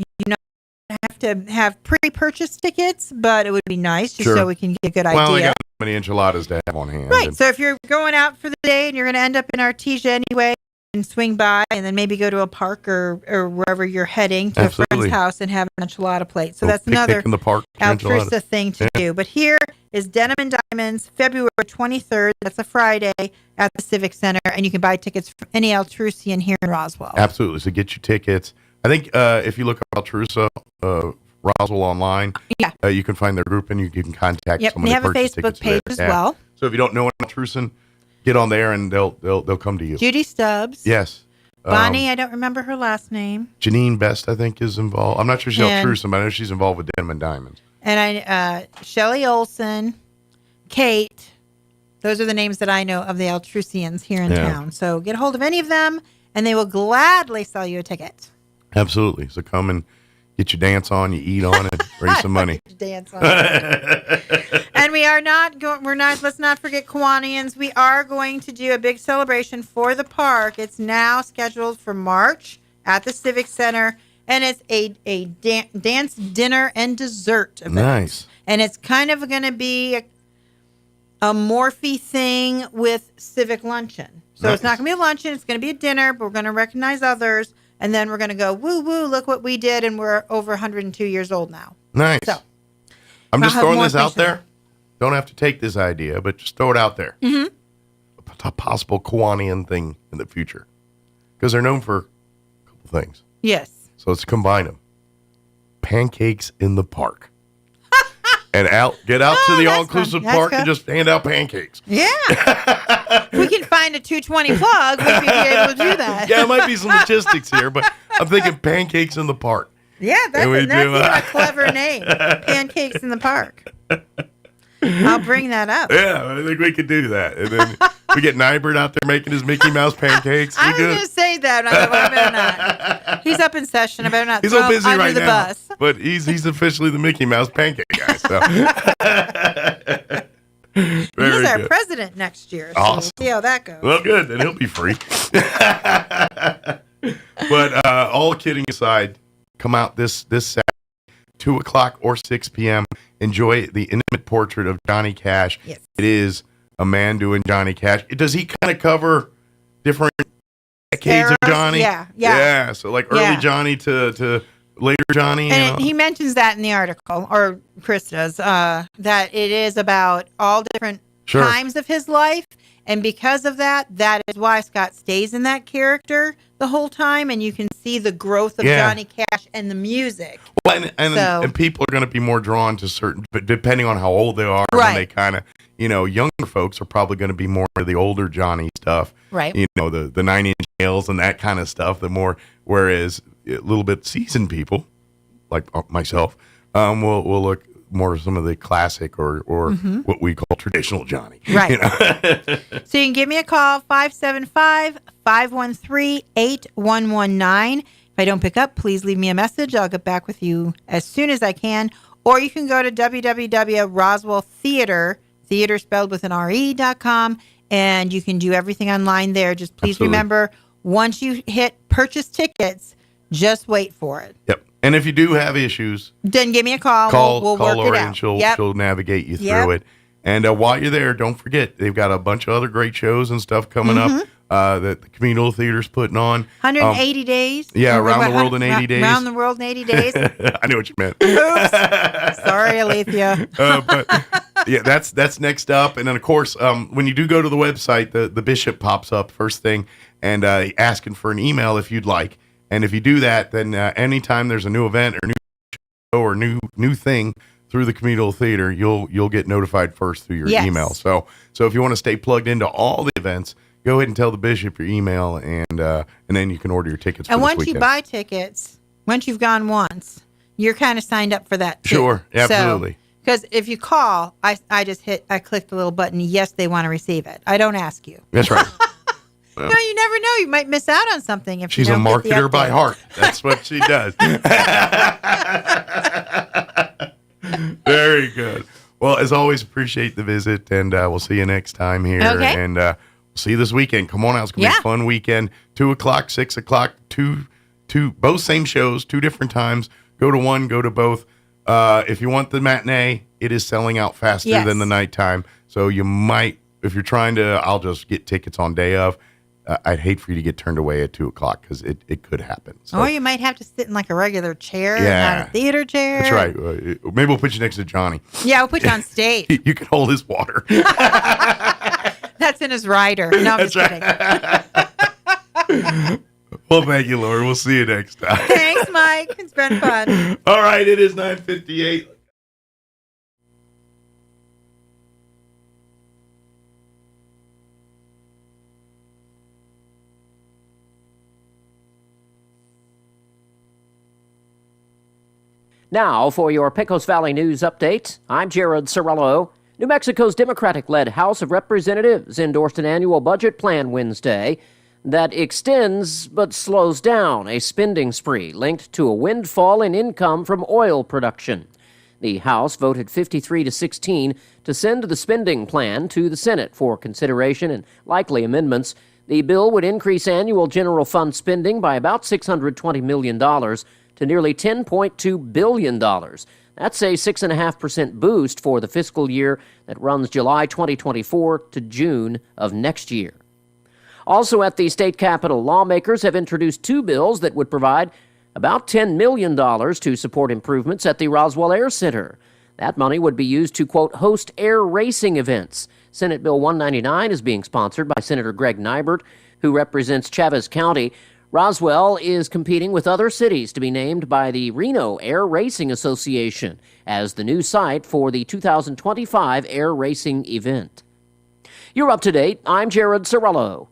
have to have pre-purchased tickets, but it would be nice just so we can get a good Well, I idea. got many enchiladas to have on hand. Right. and- So if you're going out for the day and you're going to end up in Artesia anyway, and swing by and then maybe go to a park or wherever you're heading to a Absolutely. friend's house and have an enchilada plate. So Go that's picnic another in the park, enchilada. Altrusa thing to do. But here is Denim and Diamonds, February 23rd. That's a Friday at the Civic Center, and you can buy tickets for any Altrusian here in Roswell. Absolutely. So get your tickets. I think if you look up Altrusa Roswell online, you can find their group and you can contact Yep, someone. they to have a purchase Facebook tickets page there. as well. So if you don't know an Altrusan, get on there and they'll come to you. Judy Stubbs. Yes. Bonnie, I don't remember her last name. Janine Best, I think, is involved. I'm not sure she's And- Altrusan, but I know she's involved with Denim and Diamonds. And Shelly Olson, Kate. Those are the names that I know of the Altrusians here in Yeah. town. So get a hold of any of them, and they will gladly sell you a ticket. Absolutely. So come and get your dance on, you eat on it, raise some money. Dance on it. And we are not going. Let's not forget Kiwanians. We are going to do a big celebration for the park. It's now scheduled for March at the Civic Center, and it's a dance, dinner, and dessert event. Nice. And it's kind of going to be a Morphe thing with civic luncheon. So it's not going to be a luncheon. It's going to be a dinner, but we're going to recognize others. And then we're going to go, woo, woo, look what we did. And we're over 102 years old now. Nice. So I'm just I'll have throwing more this out information. there. Don't have to take this idea, but just throw it out there. Mm-hmm. A possible Kiwanian thing in the future. Because they're known for a couple things. Yes. So let's combine them. Pancakes in the park. And get out to the that's all-inclusive fun. That's park and good. just hand out pancakes. Yeah. If we can find a 220 plug, we'd be able to do that. Yeah, it might be some logistics here, but I'm thinking pancakes in the park. Yeah, that's, And we that's do, even a clever name. Pancakes in the park. I'll bring that up. Yeah, I think we could do that. And then we get Nybert out there making his Mickey Mouse pancakes. I We was going to say that. And I thought, well, I better not. He's up in session. I better not He's throw so him busy under right the now, bus. but he's officially the Mickey Mouse pancake guy. So. He's Very our good. president next year. So Awesome. we'll see how that goes. Well, good. Then he'll be free. But all kidding aside, come out this Saturday, 2 o'clock or 6 p.m. Enjoy the intimate portrait of Johnny Cash. Yes. It is a man doing Johnny Cash. Does he kind of cover different decades of Eras? Johnny? Yeah. So like early Yeah. Johnny to later Johnny. And he mentions that in the article, or Chris does, that it is about all different Sure. times of his life. And because of that, that is why Scott stays in that character the whole time. And you can see the growth of Yeah. Johnny Cash and the music. Well, and So- people are going to be more drawn to certain, but depending on how old they are, Right. when they kind of, younger folks are probably going to be more of the older Johnny stuff, Right. The 9-inch nails and that kind of stuff. The more, whereas a little bit seasoned people like myself will look more some of the classic or what we call traditional Johnny. Right. You know? So you can give me a call, 575-513-8119. If I don't pick up, please leave me a message. I'll get back with you as soon as I can. Or you can go to www.roswelltheater, theater spelled with an RE.com, and you can do everything online there. Just please remember, once you hit purchase tickets, just wait for it. Yep. And if you do have issues, then give me a call. We'll call work Lori it out. and she'll navigate you through it. And while you're there, don't forget, they've got a bunch of other great shows and stuff coming up that the Communal Theater's putting on. 180 days? Yeah, around the world in 80 days. Around the world in 80 days? I knew what you meant. Oops. Sorry, Alethea. But yeah, that's next up. And then, of course, when you do go to the website, the bishop pops up first thing and asking for an email if you'd like. And if you do that, then anytime there's a new event or new show or new thing through the Communal Theater, you'll get notified first through your email. So if you want to stay plugged into all the events, go ahead and tell the bishop your email, and then you can order your tickets. And for this once you weekend. buy tickets, once you've gone once, you're kind of signed up for that too. Sure, absolutely. Because if you call, I clicked the little button. Yes, they want to receive it. I don't ask you. That's right. Well, no, you never know. You might miss out on something if she's you a don't get the marketer by update. heart. That's what she does. Very good. Well, as always, appreciate the visit, and we'll see you next time here. Okay. And we'll see you this weekend. Come on out. It's going to be a fun weekend. 2 o'clock, 6 o'clock, two, both same shows, 2 different times. Go to one, go to both. If you want the matinee, it is selling out faster than the nighttime. So you might, if you're trying to, I'll just get tickets on day of. I'd hate for you to get turned away at 2 o'clock because it could happen. So, Or you might have to sit in like a regular chair, Yeah. not a theater chair. that's right. Maybe we'll put you next to Johnny. Yeah, we'll put you on stage. You can hold his water. That's in his rider. No, I'm just kidding. Well, thank you, Laura. We'll see you next time. Thanks, Mike. It's been fun. All right, it is 9:58. Now, for your Pecos Valley News Update, I'm Jared Cirillo. New Mexico's Democratic-led House of Representatives endorsed an annual budget plan Wednesday that extends but slows down a spending spree linked to a windfall in income from oil production. The House voted 53-16 to send the spending plan to the Senate for consideration and likely amendments. The bill would increase annual general fund spending by about $620 million to nearly $10.2 billion. That's a 6.5% boost for the fiscal year that runs July 2024 to June of next year. Also at the state capitol, lawmakers have introduced 2 bills that would provide about $10 million to support improvements at the Roswell Air Center. That money would be used to, quote, host air racing events. Senate Bill 199 is being sponsored by Senator Greg Nybert, who represents Chavez County. Roswell is competing with other cities to be named by the Reno Air Racing Association as the new site for the 2025 air racing event. You're up to date. I'm Jared Cirillo.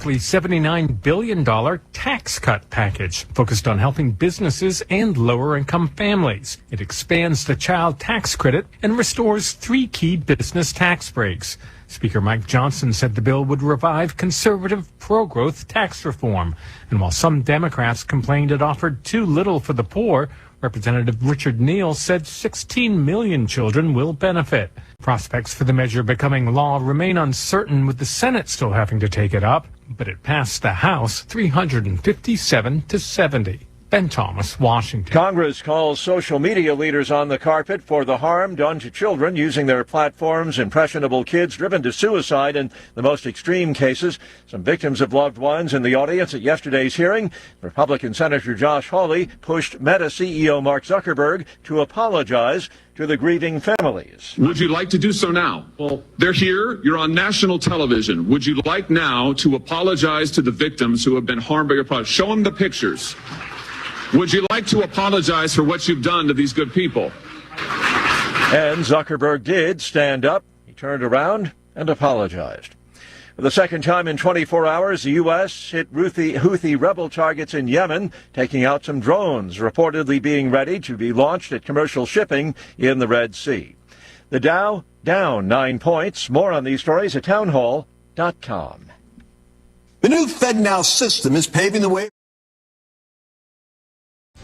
$79 billion tax cut package focused on helping businesses and lower-income families. It expands the child tax credit and restores 3 key business tax breaks. Speaker Mike Johnson said the bill would revive conservative pro-growth tax reform. And while some Democrats complained it offered too little for the poor, Representative Richard Neal said 16 million children will benefit. Prospects for the measure becoming law remain uncertain, with the Senate still having to take it up, but it passed the House 357-70. Ben Thomas, Washington. Congress calls social media leaders on the carpet for the harm done to children using their platforms. Impressionable kids driven to suicide in the most extreme cases. Some victims of loved ones in the audience at yesterday's hearing. Republican Senator Josh Hawley pushed Meta CEO Mark Zuckerberg to apologize to the grieving families. Would you like to do so now? Well, they're here. You're on national television. Would you like now to apologize to the victims who have been harmed by your product? Show them the pictures. Would you like to apologize for what you've done to these good people? And Zuckerberg did stand up. He turned around and apologized. For the second time in 24 hours, the U.S. hit Houthi rebel targets in Yemen, taking out some drones reportedly being ready to be launched at commercial shipping in the Red Sea. The Dow down 9 points. More on these stories at townhall.com. The new FedNow system is paving the way.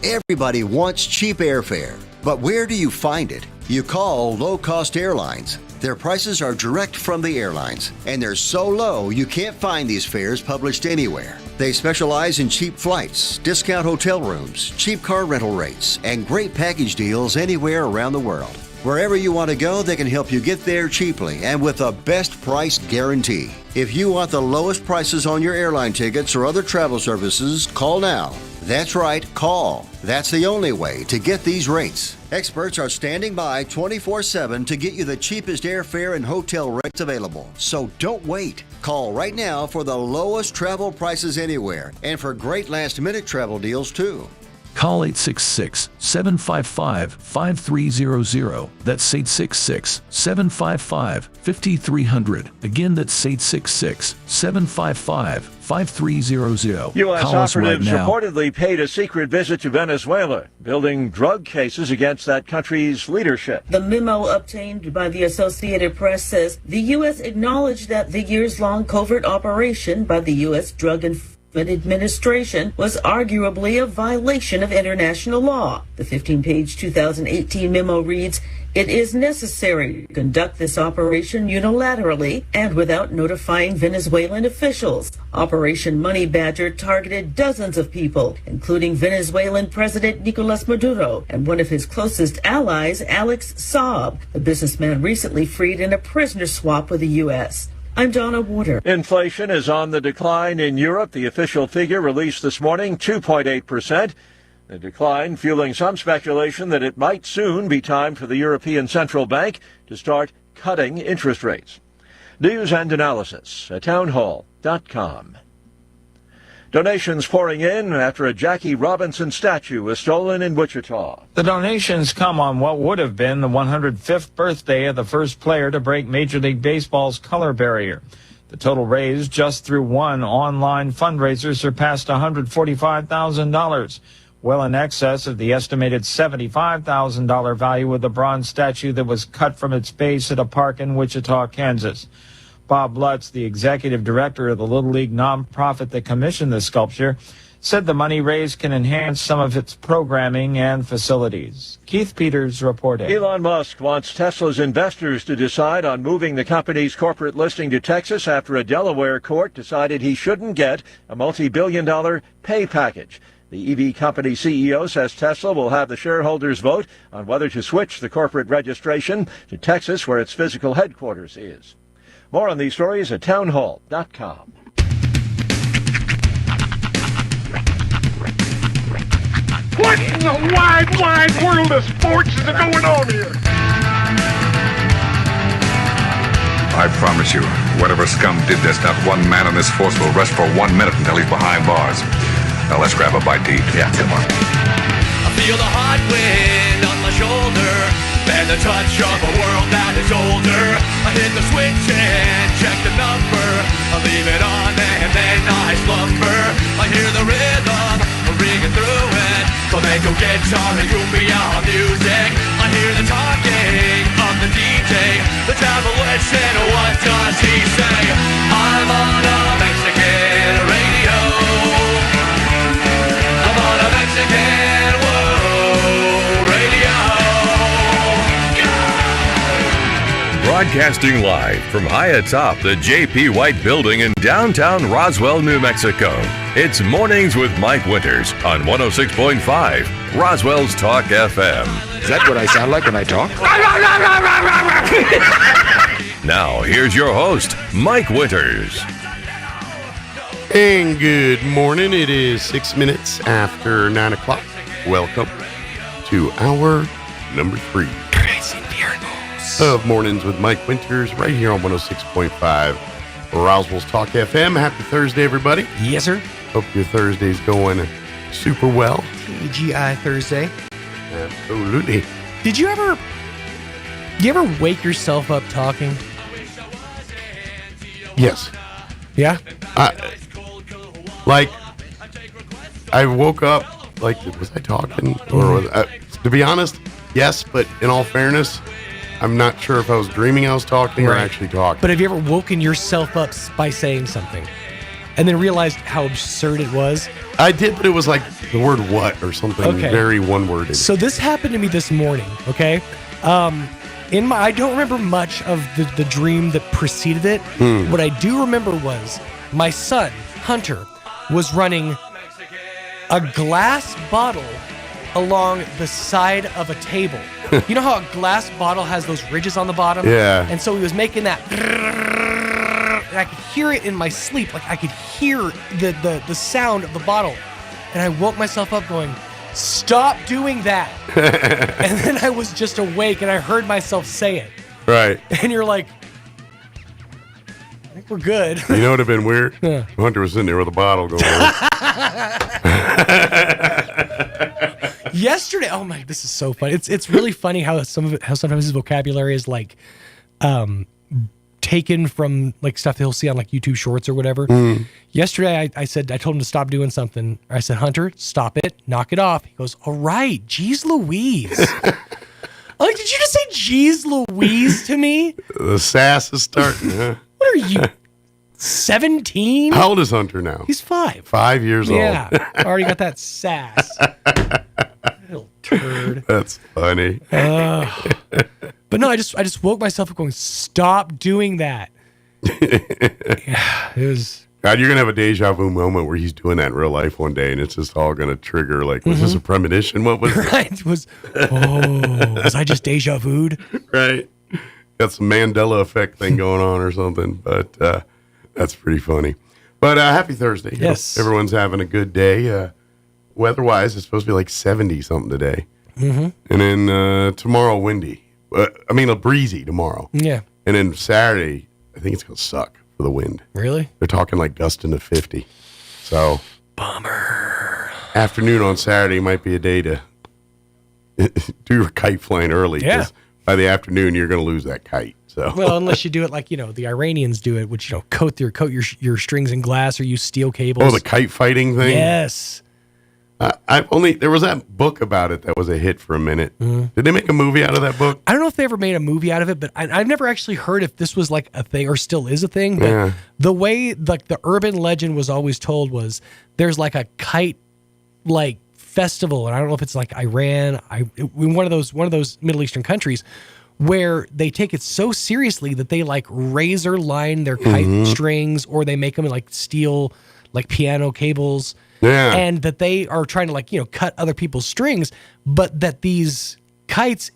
Everybody wants cheap airfare, but where do you find it? You call low-cost airlines. Their prices are direct from the airlines, and they're so low you can't find these fares published anywhere. They specialize in cheap flights, discount hotel rooms, cheap car rental rates, and great package deals anywhere around the world. Wherever you want to go, they can help you get there cheaply and with a best price guarantee. If you want the lowest prices on your airline tickets or other travel services, call now. That's right, call. That's the only way to get these rates. Experts are standing by 24/7 to get you the cheapest airfare and hotel rates available. So don't wait. Call right now for the lowest travel prices anywhere and for great last-minute travel deals too. Call 866-755-5300. That's 866-755-5300. Again, that's 866-755-5300. U.S. Call us right operatives now. reportedly paid a secret visit to Venezuela, building drug cases against that country's leadership. The memo obtained by the Associated Press says the U.S. acknowledged that the years-long covert operation by the U.S. Drug Enforcement Administration was arguably a violation of international law. The 15-page 2018 memo reads, "It is necessary to conduct this operation unilaterally and without notifying Venezuelan officials. Operation Money Badger targeted dozens of people, including Venezuelan President Nicolas Maduro and one of his closest allies, Alex Saab, the businessman recently freed in a prisoner swap with the U.S." I'm Donna Water. Inflation is on the decline in Europe. The official figure released this morning, 2.8%. The decline fueling some speculation that it might soon be time for the European Central Bank to start cutting interest rates. News and analysis at townhall.com. Donations pouring in after a Jackie Robinson statue was stolen in Wichita. The donations come on what would have been the 105th birthday of the first player to break Major League Baseball's color barrier. The total raised just through one online fundraiser surpassed $145,000, well in excess of the estimated $75,000 value of the bronze statue that was cut from its base at a park in Wichita, Kansas. Bob Lutz, the executive director of the Little League nonprofit that commissioned the sculpture, said the money raised can enhance some of its programming and facilities. Keith Peters reporting. Elon Musk wants Tesla's investors to decide on moving the company's corporate listing to Texas after a Delaware court decided he shouldn't get a multi-billion-dollar pay package. The EV company CEO says Tesla will have the shareholders vote on whether to switch the corporate registration to Texas, where its physical headquarters is. More on these stories at townhall.com. What in the wide, wide world of sports is going on here? I promise you, whatever scum did this, not one man in this force will rest for 1 minute until he's behind bars. Now let's grab a bite to eat. Yeah, come on. I feel the hot wind on my shoulder and the touch of a world that is older. I hit the switch and check the number. I leave it on and then I slumber. I hear the rhythm ringing through it. Flamenco guitar and cumbia music. I hear the talking of the DJ. The travel witch and what does he say? I'm on a Mexican radio. I'm on a Mexican world radio. Broadcasting live from high atop the J.P. White Building in downtown Roswell, New Mexico. It's Mornings with Mike Winters on 106.5 Roswell's Talk FM. Is that what I sound like when I talk? Now, here's your host, Mike Winters. And good morning. It is 6 minutes after 9 o'clock. Welcome to hour number 3 of Mornings with Mike Winters right here on 106.5 Roswell's Talk FM. Happy Thursday, everybody. Yes, sir. Hope your Thursday's going super well. TGI Thursday. Absolutely. Did you ever wake yourself up talking? Yes. Yeah. I woke up, was I talking? Or to be honest, yes, but in all fairness, I'm not sure if I was dreaming I was talking or actually talking. But have you ever woken yourself up by saying something and then realized how absurd it was? I did, but it was like the word what or something very one-worded. So this happened to me this morning, okay? I don't remember much of the dream that preceded it. What I do remember was my son, Hunter, was running a glass bottle along the side of a table. You know how a glass bottle has those ridges on the bottom? Yeah. And so he was making that, and I could hear it in my sleep. Like I could hear the sound of the bottle. And I woke myself up going, stop doing that. And then I was just awake and I heard myself say it. Right. And you're like, I think we're good. You know what would have been weird? Yeah. Hunter was sitting there with a bottle going Yesterday, oh my, this is so funny. It's really funny how sometimes his vocabulary is like taken from like stuff that he'll see on like YouTube Shorts or whatever. Yesterday, I told him to stop doing something. I said, Hunter, stop it, knock it off. He goes, all right, geez Louise. I'm like, did you just say geez Louise to me? The sass is starting, huh? What are you, 17? How old is Hunter now? He's 5. 5 years old. Yeah, already got that sass. Little turd. That's funny. But no, I just woke myself up going, stop doing that. Yeah, it was. God, you're gonna have a deja vu moment where he's doing that in real life one day, and it's just all gonna trigger. Like, was this a premonition? What was it? Right? Was I just deja vu'd? Right. Got some Mandela effect thing going on or something, but that's pretty funny. But happy Thursday. Yes. Everyone's having a good day. Weather-wise, it's supposed to be like 70 something today. And then tomorrow, windy. Breezy tomorrow. Yeah. And then Saturday, I think it's going to suck for the wind. Really? They're talking like gusting to 50. So. Bummer. Afternoon on Saturday might be a day to do your kite flying early. Yeah. By the afternoon, you're going to lose that kite. So. Well, unless you do it like, the Iranians do it, which, coat your strings in glass or use steel cables. Oh, the kite fighting thing? Yes. There was that book about it that was a hit for a minute. Did they make a movie out of that book? I don't know if they ever made a movie out of it, but I've never actually heard if this was like a thing or still is a thing. But the way like the urban legend was always told was there's like a kite like festival, and I don't know if it's like Iran, in one of those Middle Eastern countries, where they take it so seriously that they like razor line their kite strings, or they make them like steel like piano cables. Yeah. And that they are trying to cut other people's strings, but that these kites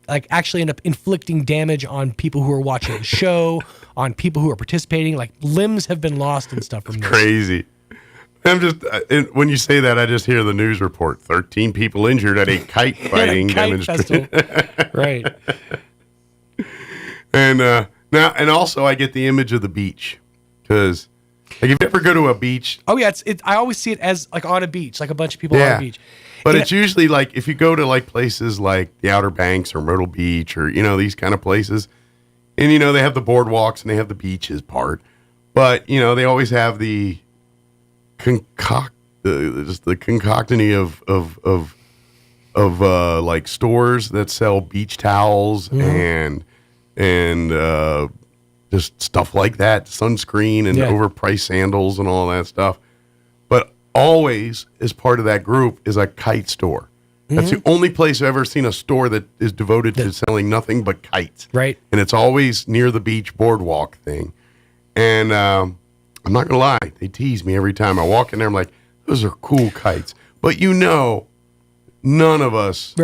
actually end up inflicting damage on people who are watching the show, on people who are participating, like limbs have been lost and stuff from this. Crazy. I'm just when you say that, I just hear the news report: 13 people injured at a kite fighting demonstration. Right. And now, and also, I get the image of the beach because. Like if you ever go to a beach. Oh yeah, I always see it as like on a beach, like a bunch of people on a beach. But it's usually like if you go to like places like the Outer Banks or Myrtle Beach or these kind of places, and they have the boardwalks and they have the beaches part, but they always have the concoction of like stores that sell beach towels and just stuff like that, sunscreen and overpriced sandals and all that stuff. But always, as part of that group, is a kite store. That's the only place I've ever seen a store that is devoted to selling nothing but kites. Right. And it's always near the beach boardwalk thing. And I'm not going to lie, they tease me every time I walk in there. I'm like, those are cool kites. But none of us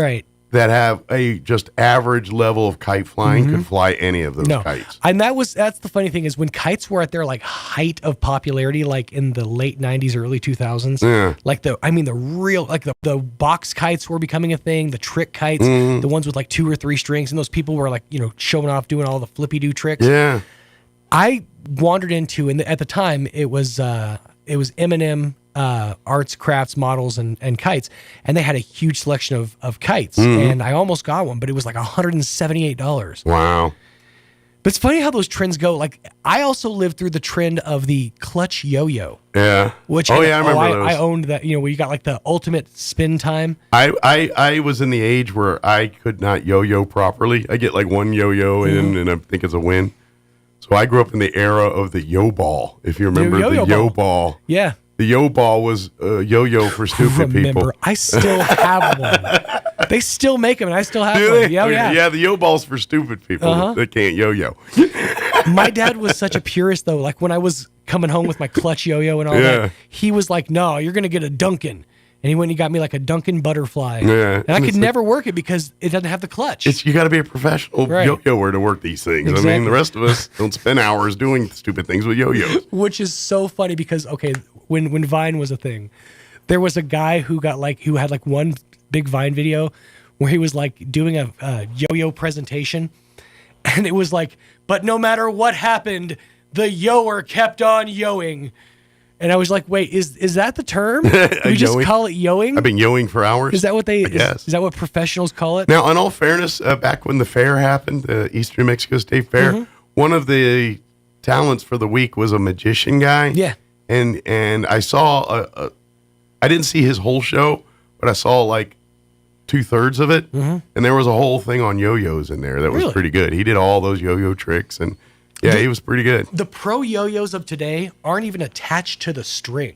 that have a just average level of kite flying could fly any of those kites. And that's the funny thing is when kites were at their like height of popularity, like in the late 90s, early 2000s, like the real, like the box kites were becoming a thing, the trick kites, the ones with like 2 or 3 strings, and those people were like, showing off, doing all the flippy-do tricks. Yeah. I wandered into, and at the time it was M&M, arts, crafts, models, and kites, and they had a huge selection of kites, and I almost got one, but it was like $178. Wow. But it's funny how those trends go. Like, I also lived through the trend of the clutch yo-yo. Yeah. Which I remember those. I owned that. You know, where you got like the ultimate spin time. I was in the age where I could not yo-yo properly. I get like one yo-yo in, and I think it's a win. So I grew up in the era of the yo-ball. If you remember the yo-ball. Yeah. The yo-ball was a yo-yo for stupid people. I still have one. They still make them, and I still have Do one. they? Yeah, yeah. Yeah, the yo-ball's for stupid people that can't yo-yo. My dad was such a purist, though. Like, when I was coming home with my clutch yo-yo and all that, he was like, no, you're going to get a Duncan. And he went and he got me like a Duncan butterfly. Yeah. And I could never work it because it doesn't have the clutch. You got to be a professional yo-yoer to work these things. Exactly. I mean, the rest of us don't spend hours doing stupid things with yo-yos. Which is so funny because, okay, when Vine was a thing, there was a guy who had like one big Vine video where he was like doing a yo-yo presentation, and it was like, but no matter what happened, the yoer kept on yoing. And I was like, wait, is that the term? Do we just call it yoing? I've been yoing for hours. Is that what they? Yes. Is that what professionals call it? Now, in all fairness, back when the fair happened, the Eastern New Mexico State Fair, one of the talents for the week was a magician guy. Yeah. And I saw I didn't see his whole show, but I saw like 2/3 of it, and there was a whole thing on yo-yos in there that was pretty good. He did all those yo-yo tricks, and he was pretty good. The pro yo-yos of today aren't even attached to the string.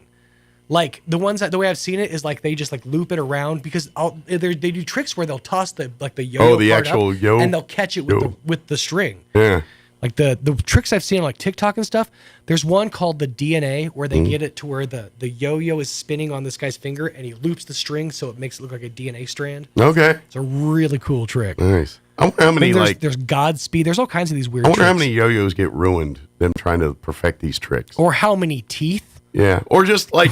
Like the ones that the way I've seen it is like they just like loop it around because they do tricks where they'll toss the yo-yo the part actual up, yo, and they'll catch it with the string. Yeah. Like the tricks I've seen on like TikTok and stuff, there's one called the DNA where they get it to where the yo-yo is spinning on this guy's finger and he loops the string so it makes it look like a DNA strand. Okay. It's a really cool trick. Nice. I wonder how many there's Godspeed. There's all kinds of these weird I wonder tricks. how many yo-yos get ruined them trying to perfect these tricks. Or how many teeth. Yeah. Or just like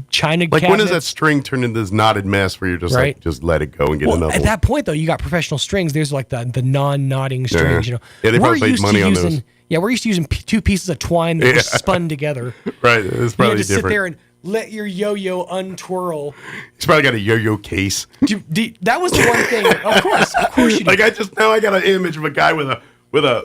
China like when does that cabinets. string turn into this knotted mess where you're just Right. like just let it go and get Well, another at one? that point though, you got professional strings. There's like the non-knotting strings. You know, Yeah, they probably We're made used to money on using- those. Yeah, we're used to using two pieces of twine that were spun together. Right. It's You had probably to sit different. there and let your yo-yo untwirl. He's probably got a yo-yo case. That was the one thing. Of course you do. Like I got an image of a guy with a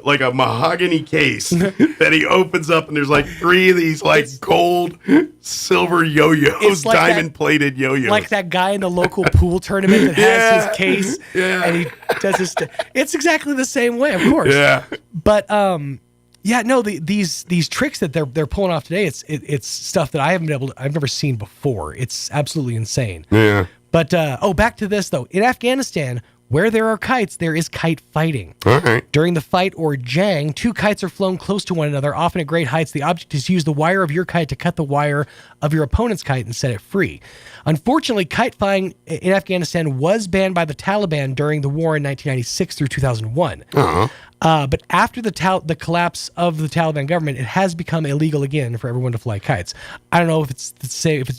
like a mahogany case that he opens up and there's like 3 of these like gold silver yo-yos, It's like diamond plated yo-yos. Like that guy in the local pool tournament that has his case Yeah. and he does his it's exactly the same way, of course. Yeah. But yeah, no, these tricks that they're pulling off today, it's stuff that I've never seen before. It's absolutely insane. Yeah. But back to this though. In Afghanistan, where there are kites, there is kite fighting. All right. During the fight or jang, 2 kites are flown close to one another, often at great heights. The object is to use the wire of your kite to cut the wire of your opponent's kite and set it free. Unfortunately, kite flying in Afghanistan was banned by the Taliban during the war in 1996 through 2001. But after the collapse of the Taliban government, it has become illegal again for everyone to fly kites. I don't know if it's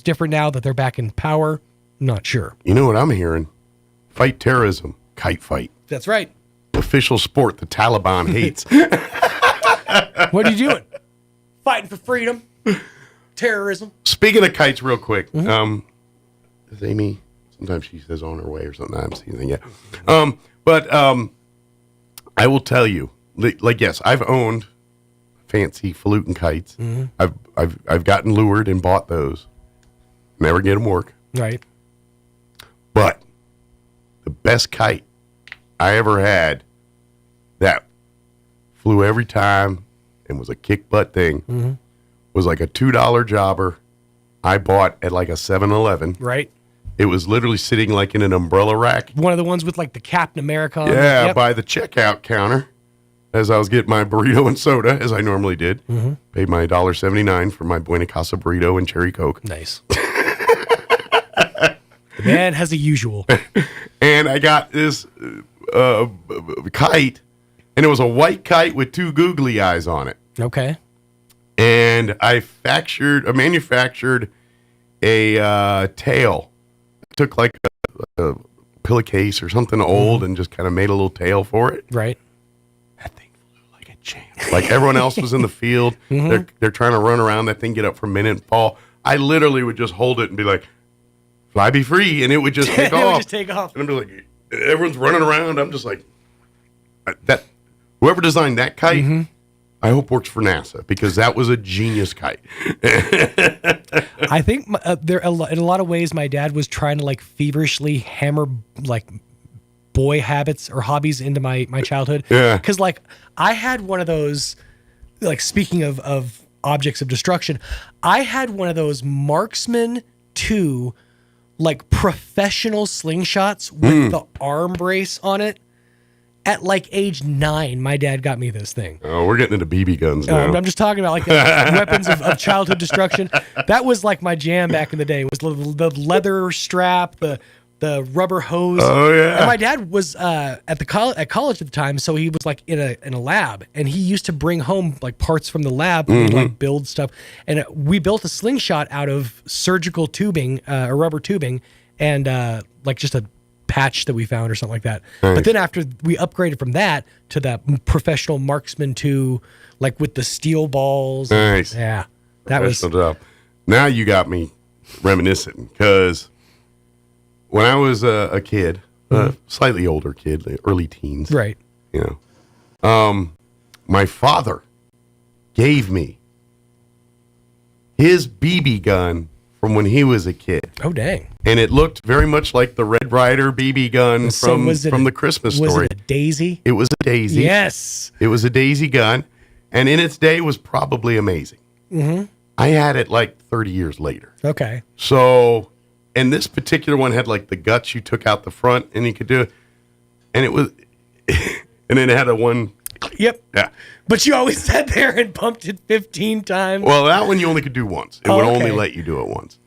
different now that they're back in power. Not sure. You know what I'm hearing? Fight terrorism. Kite fight. That's right. Official sport the Taliban hates. What are you doing? Fighting for freedom, terrorism. Speaking of kites, real quick. Is Amy? Sometimes she says on her way or something. I haven't seen anything yet. But I will tell you, like yes, I've owned fancy falutin kites. I've gotten lured and bought those. Never get them work. Right. But the best kite I ever had that flew every time and was a kick butt thing was like a $2 jobber I bought at like a 7-Eleven. Right. It was literally sitting like in an umbrella rack. One of the ones with like the Captain America on it. Yeah, Yep. by the checkout counter as I was getting my burrito and soda, as I normally did. Paid my $1.79 for my Buena Casa burrito and cherry Coke. Nice. The man has a usual. And I got this kite, and it was a white kite with 2 googly eyes on it. Okay. And I manufactured a tail. Took like a pillowcase or something old and just kind of made a little tail for it. Right. That thing flew like a champ. Like everyone else was in the field. They're trying to run around that thing, get up for a minute and fall. I literally would just hold it and be like, fly be free, and it would just take It would off. just take off. And I'm just like, everyone's running around. I'm just like, that Whoever designed that kite, I hope works for NASA because that was a genius kite. I think in a lot of ways, my dad was trying to like feverishly hammer like boy habits or hobbies into my childhood. Yeah. Because like I had one of those, like speaking of objects of destruction, I had one of those Marksman 2 like professional slingshots with the arm brace on it. At like age 9, my dad got me this thing. Oh, we're getting into BB guns now. I'm just talking about like weapons of childhood destruction. That was like my jam back in the day. It was the leather strap, the rubber hose. Oh yeah. And my dad was at college at the time, so he was like in a lab, and he used to bring home like parts from the lab and like build stuff. And we built a slingshot out of surgical tubing, or rubber tubing, and like just a patch that we found or something like that. Nice. But then after we upgraded from that to that professional Marksman 2, like with the steel balls. Nice. Yeah. That was Professional job. Now you got me reminiscing because when I was a kid, slightly older kid, the early teens, right. You know, my father gave me his BB gun from when he was a kid. Oh, dang. And it looked very much like the Red Ryder BB gun So from the Christmas Story. Was it a Daisy? It was a Daisy. Yes. It was a Daisy gun. And in its day was probably amazing. Mm-hmm. I had it like 30 years later. Okay. So, and this particular one had like the guts you took out the front and you could do it. And it was, and then it had a one. Yep. Yeah. But you always sat there and pumped it 15 times. Well, that one you only could do once. It would only let you do it once.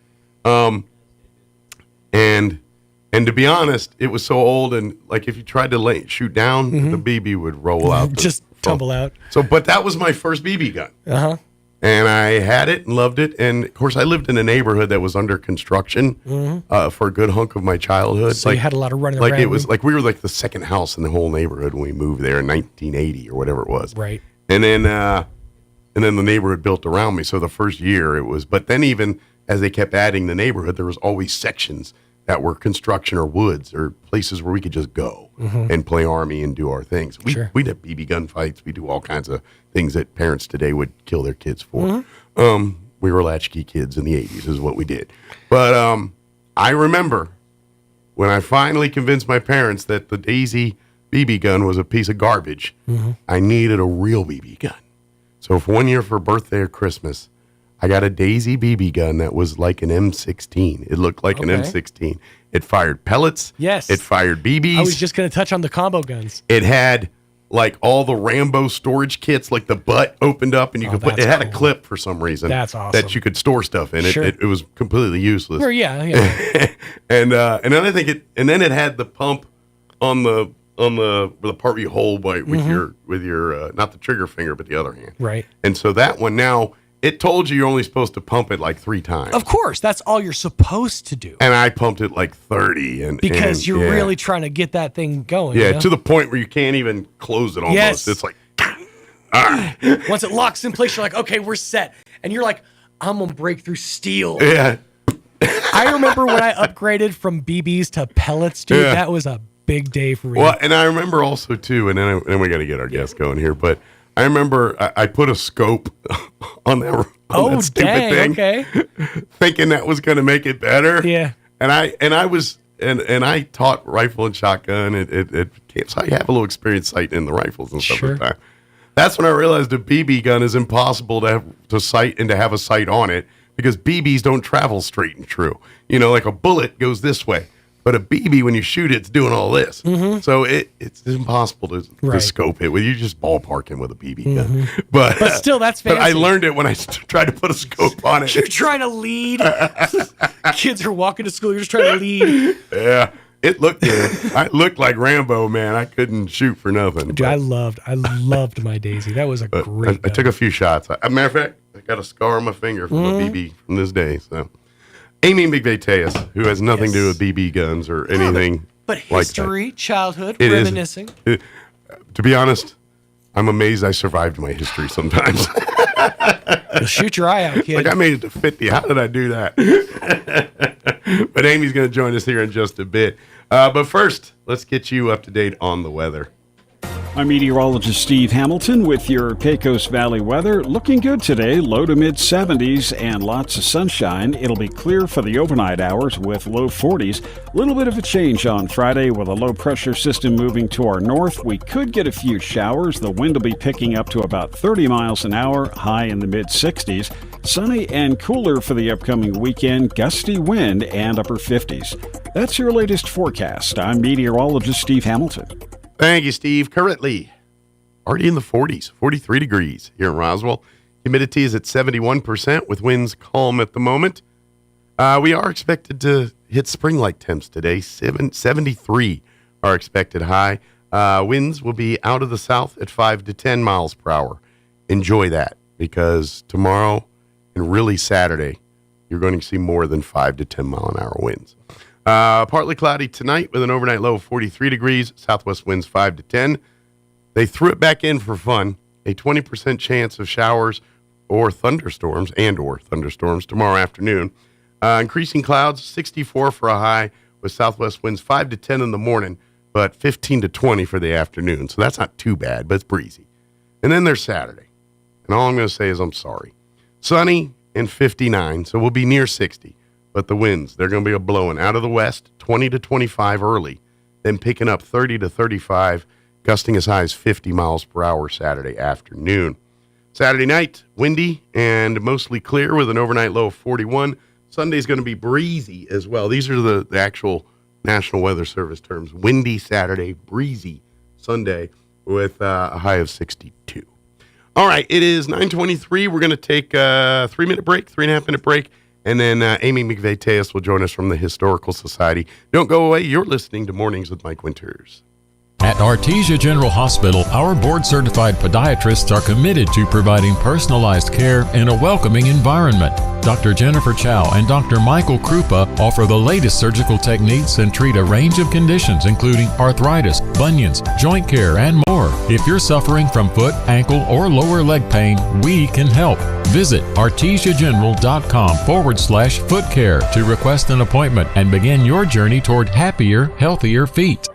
And to be honest, it was so old, and like if you tried to shoot down, the BB would roll out. Just tumble out. So, but that was my first BB gun. Uh-huh. And I had it and loved it. And of course, I lived in a neighborhood that was under construction for a good hunk of my childhood. So you had a lot of running like around. It was like we were like the second house in the whole neighborhood when we moved there in 1980 or whatever it was. Right. And then the neighborhood built around me. So the first year it was, but then even as they kept adding the neighborhood, there was always sections that were construction or woods or places where we could just go and play Army and do our things. We'd have BB gun fights. We do all kinds of things that parents today would kill their kids for. We were latchkey kids in the 80s is what we did. But I remember when I finally convinced my parents that the Daisy BB gun was a piece of garbage, I needed a real BB gun. So for 1 year for birthday or Christmas, I got a Daisy BB gun that was like an M16. It looked like an M16. It fired pellets. Yes. It fired BBs. I was just going to touch on the combo guns. It had like all the Rambo storage kits, like the butt opened up and you could put, it had a clip for some reason. That's awesome. That you could store stuff in. Sure. It was completely useless. Well, yeah. and then I think it had the pump on the part where you hold with your not the trigger finger but the other hand. Right. And so that one now, it told you you're only supposed to pump it like 3 times. Of course, that's all you're supposed to do. And I pumped it like 30. Because you're really trying to get that thing going. Yeah, you know? to the point where you can't even close it almost. Yes. It's like, all right. Once it locks in place, you're like, okay, we're set. And you're like, I'm going to break through steel. Yeah. I remember when I upgraded from BBs to pellets, dude. Yeah. That was a big day for me. Well, and I remember also, too, and then we got to get our guest going here, but I remember I put a scope on that stupid thing, thinking that was going to make it better. Yeah, and I taught rifle and shotgun at camp, so I have a little experience sighting in the rifles and stuff like that. That's when I realized a BB gun is impossible to sight and to have a sight on it because BBs don't travel straight and true. You know, like a bullet goes this way. But a BB, when you shoot it, it's doing all this. So it's impossible to scope it. Well, you're just ballparking with a BB gun. But still, that's fancy. But I learned it when I tried to put a scope on it. You're trying to lead. Kids are walking to school. You're just trying to lead. Yeah. It looked good. I looked like Rambo, man. I couldn't shoot for nothing. Dude, I loved my Daisy. That was a great I took a few shots. As a matter of fact, I got a scar on my finger from a BB from this day. So, Amy McVeigh-Tejas, who has nothing to do with BB guns or anything but history, like childhood, it reminiscing. To be honest, I'm amazed I survived my history sometimes. You'll shoot your eye out, kid. Like I made it to 50. How did I do that? But Amy's going to join us here in just a bit. But first, let's get you up to date on the weather. I'm meteorologist Steve Hamilton with your Pecos Valley weather. Looking good today, low to mid 70s and lots of sunshine. It'll be clear for the overnight hours with low 40s. A little bit of a change on Friday with a low pressure system moving to our north. We could get a few showers. The wind will be picking up to about 30 miles an hour, high in the mid 60s. Sunny and cooler for the upcoming weekend, gusty wind and upper 50s. That's your latest forecast. I'm meteorologist Steve Hamilton. Thank you, Steve. Currently, already in the 40s, 43 degrees here in Roswell. Humidity is at 71% with winds calm at the moment. We are expected to hit spring-like temps today. 73 are expected high. Winds will be out of the south at 5 to 10 miles per hour. Enjoy that, because tomorrow and really Saturday, you're going to see more than 5 to 10 mile an hour winds. Partly cloudy tonight with an overnight low of 43 degrees, southwest winds 5 to 10. They threw it back in for fun. A 20% chance of showers or thunderstorms tomorrow afternoon. Increasing clouds, 64 for a high with southwest winds 5 to 10 in the morning, but 15 to 20 for the afternoon. So that's not too bad, but it's breezy. And then there's Saturday. And all I'm going to say is I'm sorry. Sunny and 59, so we'll be near 60. But the winds, they're going to be blowing out of the west, 20 to 25 early, then picking up 30 to 35, gusting as high as 50 miles per hour Saturday afternoon. Saturday night, windy and mostly clear with an overnight low of 41. Sunday's going to be breezy as well. These are the actual National Weather Service terms. Windy Saturday, breezy Sunday with a high of 62. All right, it is 9:23. We're going to take a 3.5-minute break. And then Amy McVeigh-Tejas will join us from the Historical Society. Don't go away. You're listening to Mornings with Mike Winters. At Artesia General Hospital, our board-certified podiatrists are committed to providing personalized care in a welcoming environment. Dr. Jennifer Chow and Dr. Michael Krupa offer the latest surgical techniques and treat a range of conditions including arthritis, bunions, joint care, and more. If you're suffering from foot, ankle, or lower leg pain, we can help. Visit artesiageneral.com/foot care to request an appointment and begin your journey toward happier, healthier feet.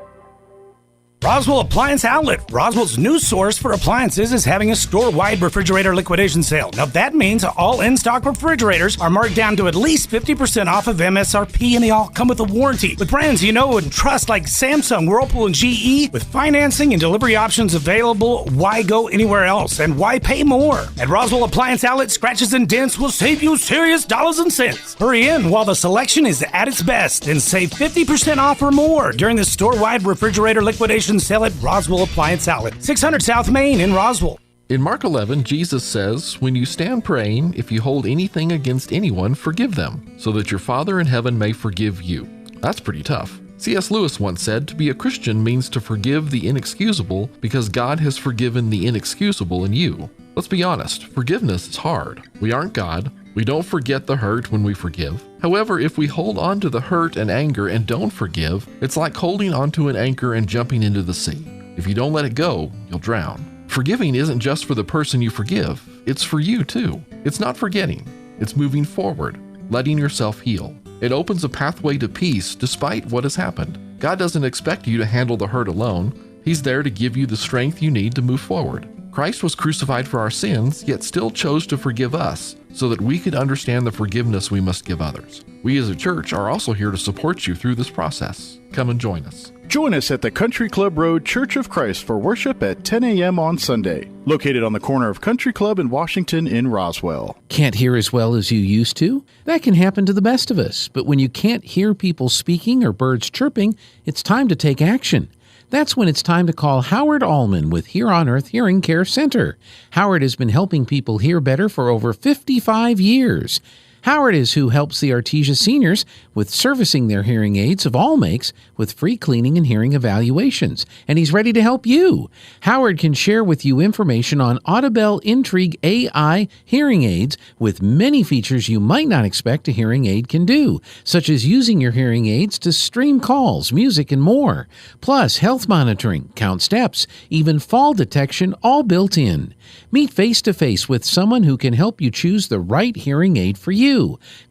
Roswell Appliance Outlet, Roswell's new source for appliances, is having a store-wide refrigerator liquidation sale. Now that means all in-stock refrigerators are marked down to at least 50% off of MSRP, and they all come with a warranty. With brands you know and trust like Samsung, Whirlpool, and GE, with financing and delivery options available, why go anywhere else and why pay more? At Roswell Appliance Outlet, scratches and dents will save you serious dollars and cents. Hurry in while the selection is at its best and save 50% off or more during the store-wide refrigerator liquidation sale at Roswell Appliance Outlet, 600 South Main in Roswell. In Mark 11, Jesus says, "When you stand praying, if you hold anything against anyone, forgive them, so that your Father in heaven may forgive you." That's pretty tough. C.S. Lewis once said, to be a Christian means to forgive the inexcusable because God has forgiven the inexcusable in you. Let's be honest, forgiveness is hard. We aren't God. We don't forget the hurt when we forgive. However, if we hold on to the hurt and anger and don't forgive, it's like holding onto an anchor and jumping into the sea. If you don't let it go, you'll drown. Forgiving isn't just for the person you forgive, it's for you too. It's not forgetting, it's moving forward, letting yourself heal. It opens a pathway to peace despite what has happened. God doesn't expect you to handle the hurt alone. He's there to give you the strength you need to move forward. Christ was crucified for our sins, yet still chose to forgive us so that we could understand the forgiveness we must give others. We as a church are also here to support you through this process. Come and join us. Join us at the Country Club Road Church of Christ for worship at 10 a.m. on Sunday, located on the corner of Country Club and Washington in Roswell. Can't hear as well as you used to? That can happen to the best of us, but when you can't hear people speaking or birds chirping, it's time to take action. That's when it's time to call Howard Allman with Here on Earth Hearing Care Center. Howard has been helping people hear better for over 55 years. Howard is who helps the Artesia seniors with servicing their hearing aids of all makes with free cleaning and hearing evaluations, and he's ready to help you. Howard can share with you information on Audibel Intrigue AI hearing aids with many features you might not expect a hearing aid can do, such as using your hearing aids to stream calls, music, and more. Plus, health monitoring, count steps, even fall detection, all built in. Meet face-to-face with someone who can help you choose the right hearing aid for you.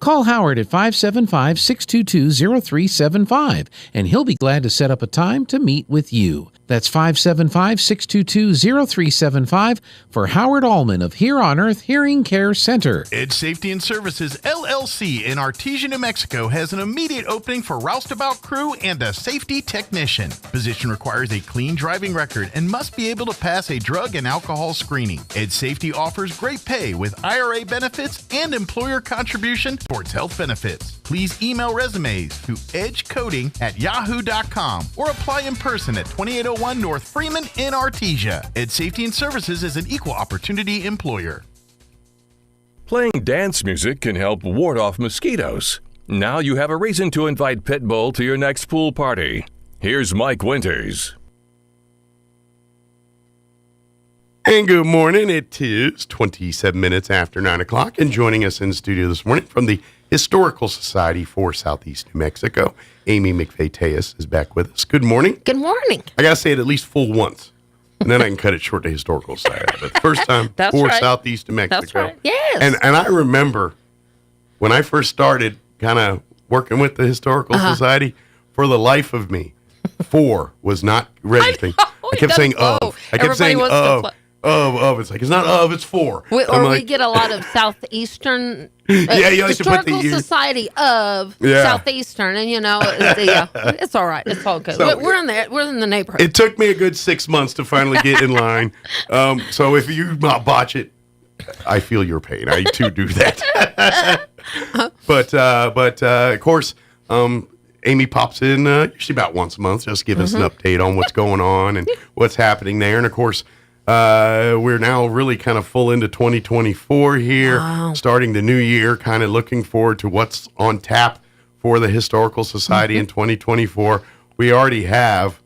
Call Howard at 575-622-0375, and he'll be glad to set up a time to meet with you. That's 575-622-0375 for Howard Allman of Here on Earth Hearing Care Center. Ed Safety and Services, LLC in Artesia, New Mexico has an immediate opening for roustabout crew and a safety technician. Position requires a clean driving record and must be able to pass a drug and alcohol screening. Ed Safety offers great pay with IRA benefits and employer contribution towards health benefits. Please email resumes to edgecoding@yahoo.com or apply in person at 2801 North Freeman in Artesia. Ed Safety and Services is an equal opportunity employer. Playing dance music can help ward off mosquitoes. Now you have a reason to invite Pitbull to your next pool party. Here's Mike Winters. And good morning. It is 27 minutes after 9 o'clock. And joining us in the studio this morning from the Historical Society for Southeast New Mexico, Amy McFay-Tejas is back with us. Good morning. Good morning. I got to say it at least full once, and then I can cut it short to Historical Society. But the first time for Southeast New Mexico. That's right. Yes. And I remember when I first started kind of working with the Historical Society, for the life of me, 4 was not registering. I kept saying of. I kept saying of. It's like, it's not of, it's 4. We get a lot of Southeastern Historical Society of Southeastern, and it's all right. It's all good. So, we're in the neighborhood. It took me a good 6 months to finally get in line. So if you botch it, I feel your pain. I too do that. But of course, Amy pops in usually about once a month, just give us an update on what's going on and what's happening there. And of course, we're now really kind of full into 2024 here, starting the new year, kind of looking forward to what's on tap for the Historical Society in 2024. We already have,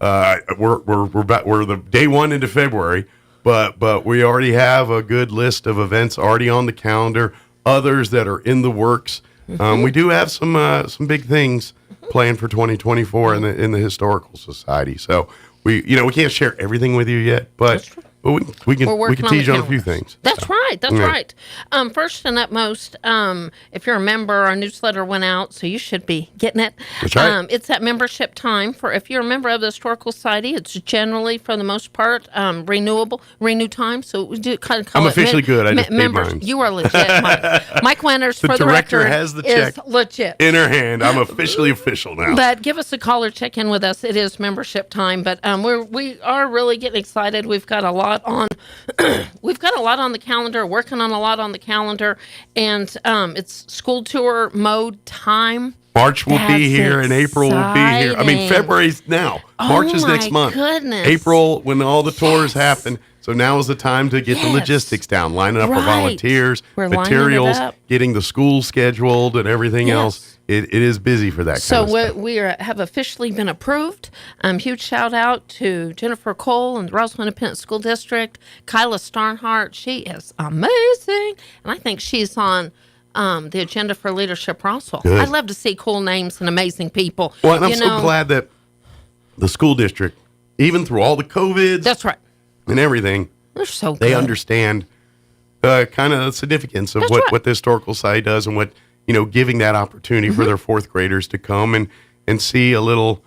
we're the day 1 into February, but we already have a good list of events already on the calendar, others that are in the works. We do have some big things planned for 2024 in the Historical Society. So we can't share everything with you yet, but we can tease you on a few things. That's right. That's right. First and utmost, if you're a member, our newsletter went out, so you should be getting it. That's right. It's at membership time. If you're a member of the Historical Society, it's generally, for the most part, renew time. So we do kind of call I'm it officially good. I just paid mine. You are legit, Mike. Mike Winters, for the director record, has the check is legit in her hand. I'm officially official now. But give us a call or check in with us. It is membership time. But we are really getting excited. We've got a lot on. We've got a lot on the calendar. Working on a lot on the calendar, and it's school tour mode time. March will be here, and April will be here. I mean, February's now. March is next month. Goodness. April, when all the tours happen. So now is the time to get the logistics down, lining up for volunteers, materials, getting the schools scheduled, and everything else. It is busy for that kind of stuff. So we have officially been approved. Huge shout out to Jennifer Cole and the Roswell Independent School District. Kyla Starnhart, she is amazing. And I think she's on the agenda for Leadership Roswell. Good. I love to see cool names and amazing people. Well, and I'm so glad that the school district, even through all the COVIDs. That's right. And everything, they're so good. They understand kind of the significance of what the Historical Society does, and what, giving that opportunity for their 4th graders to come and see a little,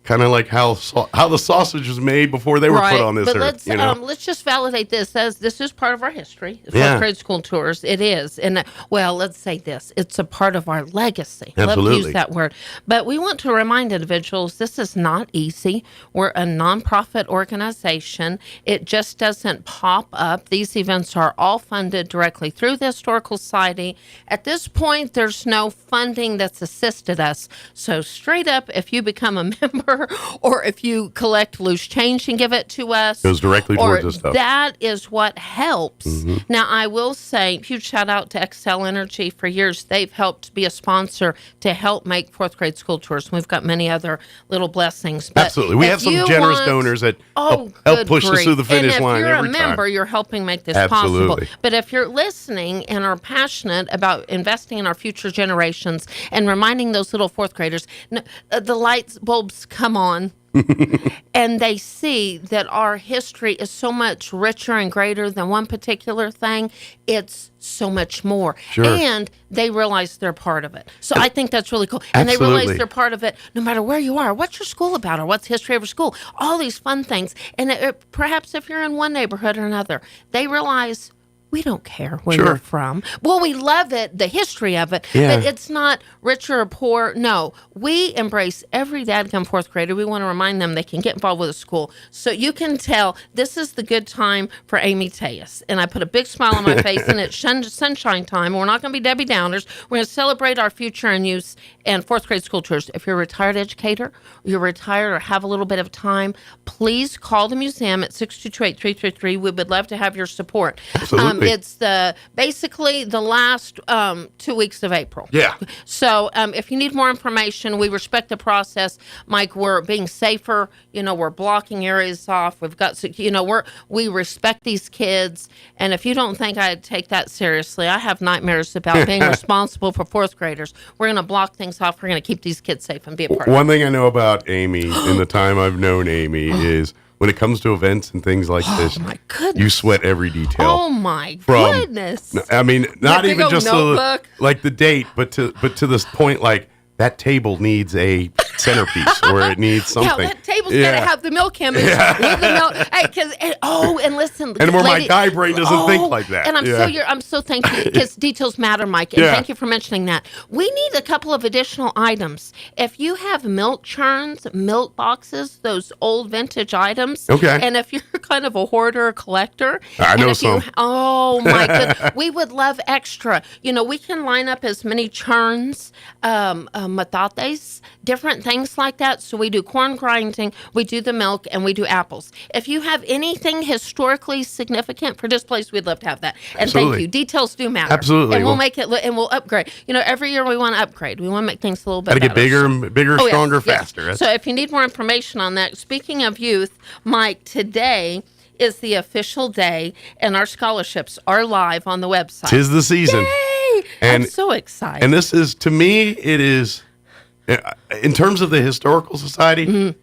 kind of like how the sausage was made before they were put on this earth. Let's just validate this as this is part of our history. 4th grade school tours, it is. And let's say this, it's a part of our legacy. Absolutely. Love to use that word. But we want to remind individuals this is not easy. We're a nonprofit organization. It just doesn't pop up. These events are all funded directly through the Historical Society. At this point, there's no funding that's assisted us. So straight up, if you become a member, or if you collect loose change and give it to us, goes directly towards this stuff. That is what helps. Now, I will say, huge shout out to Excel Energy. For years, they've helped be a sponsor to help make 4th grade school tours. We've got many other little blessings. But absolutely, we have some generous donors that help push us through the finish line every time. If you're a member, you're helping make this possible. But if you're listening and are passionate about investing in our future generations and reminding those little 4th graders, the light bulbs come on and they see that our history is so much richer and greater than one particular thing, it's so much more. Sure. And they realize they're part of it. So I think that's really cool. And they Absolutely. realize they're part of it no matter where you are. What's your school about, or what's the history of your school? All these fun things. And perhaps if you're in one neighborhood or another, they realize we don't care where you're from. Well, we love it, the history of it, but it's not rich or poor. No, we embrace every dadgum fourth grader. We want to remind them they can get involved with a school. So you can tell this is the good time for Amy Tejas. And I put a big smile on my face, and it's sunshine time. We're not going to be Debbie Downers. We're going to celebrate our future and youth and fourth grade school tours. If you're a retired educator, you're retired or have a little bit of time, please call the museum at 622-8333. We would love to have your support. Absolutely. It's basically the last 2 weeks of April. Yeah. So if you need more information, we respect the process. Mike, we're being safer. We're blocking areas off. We've got, we respect these kids. And if you don't think I take that seriously, I have nightmares about being responsible for fourth graders. We're going to block things off. We're going to keep these kids safe and be a part of it. One thing I know about Amy in the time I've known Amy is when it comes to events and things like this, my goodness. you sweat every detail. Oh my goodness! I mean, not big even old just notebook. the date, but to this point, like that table needs a centerpiece or it needs something. Yeah, that table's got to have the milk image with the milk. Hey, and listen. And where my guy brain doesn't think like that. And I'm so thankful because details matter, Mike. And thank you for mentioning that. We need a couple of additional items. If you have milk churns, milk boxes, those old vintage items. Okay. And if you're kind of a hoarder or collector. I know some. Oh my goodness. We would love extra. We can line up as many churns, matates, different things like that. So we do corn grinding, we do the milk, and we do apples. If you have anything historically significant for displays, we'd love to have that. And Absolutely. thank you. Details do matter. Absolutely. And we'll make it, and we'll upgrade. Every year we want to upgrade. We want to make things a little bit Got to get better. bigger, Oh, stronger, yes, yes. faster. So if you need more information on that, speaking of youth, Mike, today is the official day, and our scholarships are live on the website. 'Tis the season. Yay! And, I'm so excited. And this is, to me, it is, in terms of the Historical Society,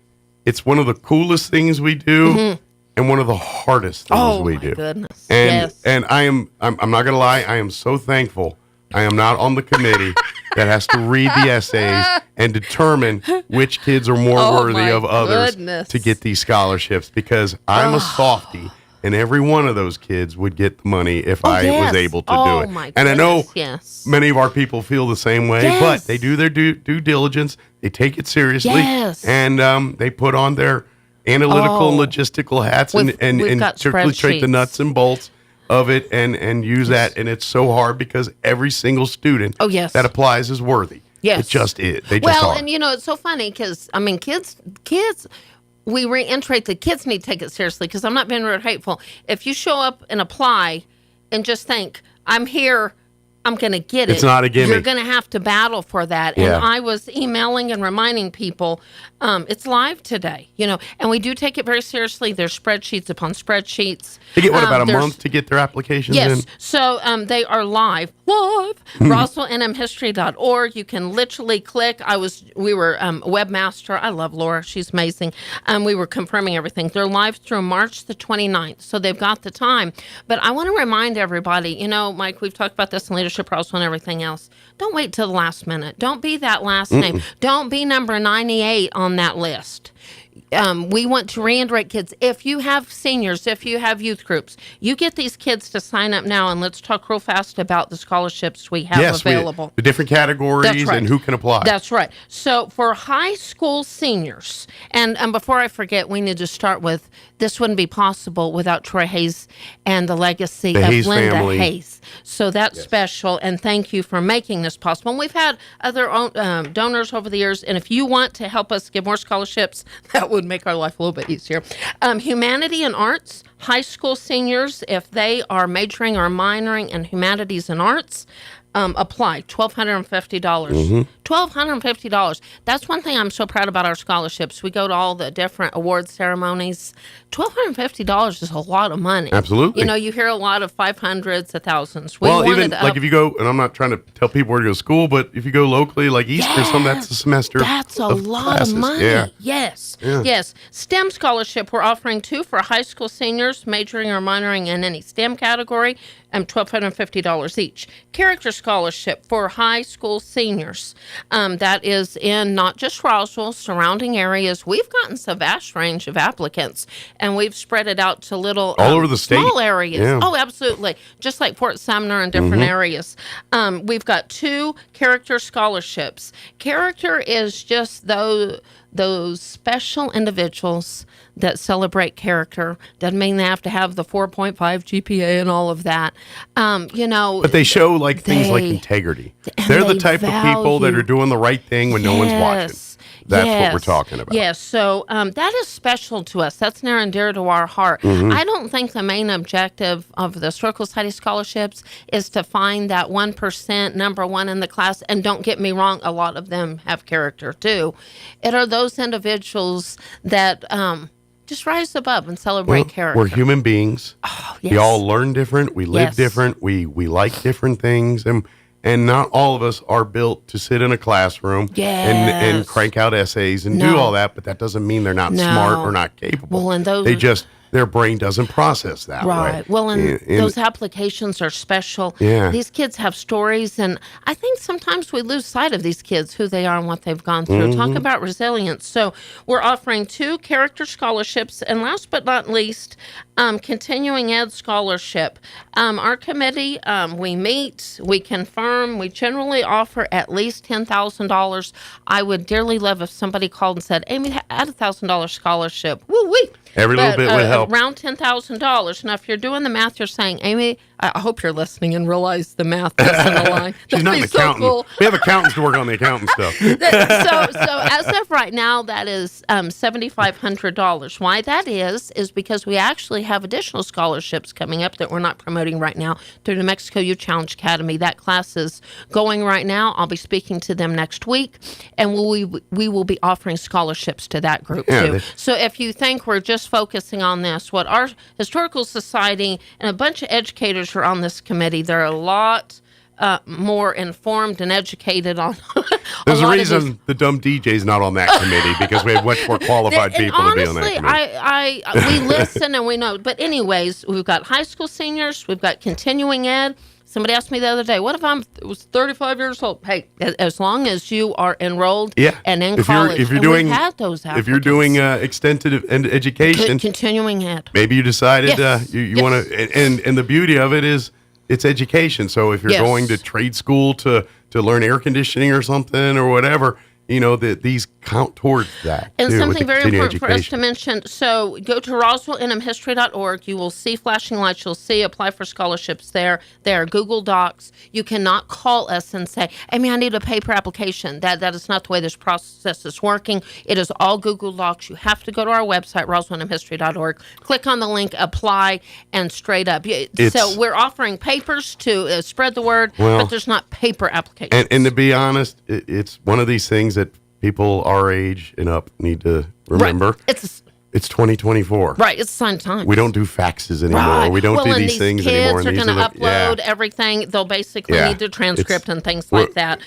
it's one of the coolest things we do and one of the hardest things we do. Oh, my goodness. And yes. and I'm not going to lie, I am so thankful I am not on the committee that has to read the essays and determine which kids are more worthy of others to get these scholarships, because I'm a softie. And every one of those kids would get the money if I was able to do it. My and I know yes. many of our people feel the same way, but they do their due diligence. They take it seriously. Yes. And they put on their analytical and logistical hats and circulate the nuts and bolts of it and use that. And it's so hard because every single student that applies is worthy. Yes. It just is. They just are. And it's so funny because, kids, we reiterate the kids need to take it seriously, because I'm not being rude or hateful. If you show up and apply and just think, I'm here, I'm going to get it. It's not a gimme. You're going to have to battle for that. Yeah. And I was emailing and reminding people, it's live today, and we do take it very seriously. There's spreadsheets upon spreadsheets. They get about a month to get their applications in? Yes. So they are live. RoswellNMHistory.org. You can literally click. We were webmaster. I love Laura. She's amazing. We were confirming everything. They're live through March the 29th. So they've got the time. But I want to remind everybody, Mike, we've talked about this in Leadership Roswell and everything else. Don't wait till the last minute. Don't be that last name. Don't be number 98 on that list. We want to reiterate, kids, if you have seniors, if you have youth groups, you get these kids to sign up now, and let's talk real fast about the scholarships we have available. The different categories and who can apply. That's right. So for high school seniors, and before I forget, we need to start with, this wouldn't be possible without Troy Hayes and the legacy of Hayes Linda family. Hayes. So that's special, and thank you for making this possible. And we've had other donors over the years, and if you want to help us give more scholarships, that would make our life a little bit easier. Humanity and arts, high school seniors, if they are majoring or minoring in humanities and arts, apply $1,250. $1,250. That's one thing I'm so proud about our scholarships. We go to all the different award ceremonies. $1,250 is a lot of money. Absolutely. You know, you hear a lot of 500s, 1000s. Well, even like if you go, and I'm not trying to tell people where to go to school, but if you go locally, like Easter, that's a semester. That's a lot classes. of money. Yeah. Yes. Yeah. Yes. STEM scholarship, we're offering 2 for high school seniors majoring or minoring in any STEM category, $1,250 each. Character scholarship for high school seniors. That is in not just Roswell, surrounding areas. We've gotten a vast range of applicants, and we've spread it out to little all over the state. Small areas. Yeah. Oh, absolutely. Just like Fort Sumner and different areas. We've got 2 character scholarships. Character is just those special individuals that celebrate character. Doesn't mean they have to have the 4.5 GPA and all of that. You know, but they show like things like integrity. They're the type of people that are doing the right thing when no one's watching. That's what we're talking about. Yes, so that is special to us. That's near and dear to our heart. I don't think the main objective of the Historical Society scholarships is to find that 1% number one in the class. And don't get me wrong, a lot of them have character too. It are those individuals that just rise above and celebrate character. We're human beings. Oh, yes. We all learn different. We live different. We like different things. And not all of us are built to sit in a classroom and crank out essays and do all that, but that doesn't mean they're not smart or not capable. Well, and those their brain doesn't process that way. Right. Well, and those applications are special. Yeah. These kids have stories, and I think sometimes we lose sight of these kids, who they are and what they've gone through. Talk about resilience. So we're offering 2 character scholarships, and last but not least, continuing ed scholarship. Our committee, we meet, we confirm, we generally offer at least $10,000. I would dearly love if somebody called and said, Amy, add $1,000 scholarship. Woo-wee. Every little bit would help. Around $10,000. Now, if you're doing the math, you're saying, Amy, I hope you're listening and realize the math doesn't align. She's not an accountant. So cool. We have accountants to work on the accountant stuff. So as of right now, that is $7,500. Why that is because we actually have additional scholarships coming up that we're not promoting right now through New Mexico Youth Challenge Academy. That class is going right now. I'll be speaking to them next week, and we will be offering scholarships to that group too. So if you think we're just focusing on this, what our Historical Society and a bunch of educators are on this committee, they're a lot more informed and educated on. There's a reason the dumb DJ's not on that committee, because we have much more qualified people honestly, to be on that we committee. listen and we know. But anyways, we've got high school seniors, we've got continuing ed. Somebody asked me the other day, what if I was 35 years old? Hey, as long as you are enrolled and in college, if you're doing, we've had those applicants. if you're doing extended education, continuing ed, maybe you decided you want to, and the beauty of it is it's education. So if you're going to trade school to learn air conditioning or something or whatever, you know, these count towards that. And too, something very important education. for us to mention. So go to RoswellNMHistory.org. You will see flashing lights. You'll see apply for scholarships there. There are Google Docs. You cannot call us and say, Amy, I need a paper application. That is not the way this process is working. It is all Google Docs. You have to go to our website, RoswellNMHistory.org, click on the link, apply, and straight up. So we're offering papers to spread the word, but there's not paper applications. And to be honest, it's one of these things that people our age and up need to remember. Right. It's 2024. Right. It's sign time. We don't do faxes anymore. Right. We don't do these things anymore. Kids are going to upload everything. They'll basically need their transcript and things like that.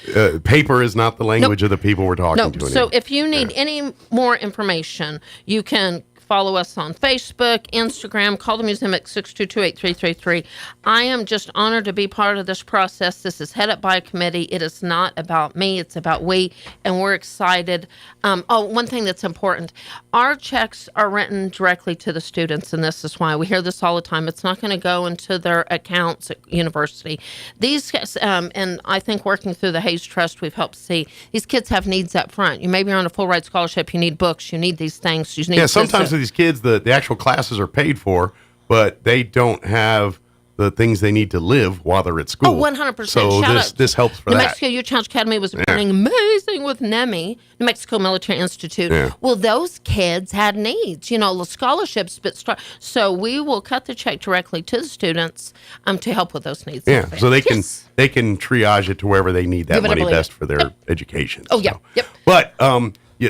Paper is not the language of the people we're talking to anymore. So if you need any more information, you can follow us on Facebook, Instagram, call the museum at 622-8333. I am just honored to be part of this process. This is headed by a committee. It is not about me. It's about we, and we're excited. One thing that's important, our checks are written directly to the students, and this is why. We hear this all the time. It's not going to go into their accounts at university. These and I think working through the Hayes Trust, we've helped see these kids have needs up front. You maybe are on a full ride scholarship. You need books. You need these things. You need sometimes these kids, the actual classes are paid for, but they don't have the things they need to live while they're at school. 100%. So Shout out. this helps for New that. Mexico Youth Challenge Academy was running amazing with NEMI, New Mexico Military Institute. Yeah. Well, those kids had needs, scholarships, but so we will cut the check directly to the students to help with those needs. Yeah, so they can triage it to wherever they need that Give it a money believe. best for their education. Oh, yeah. Yep. But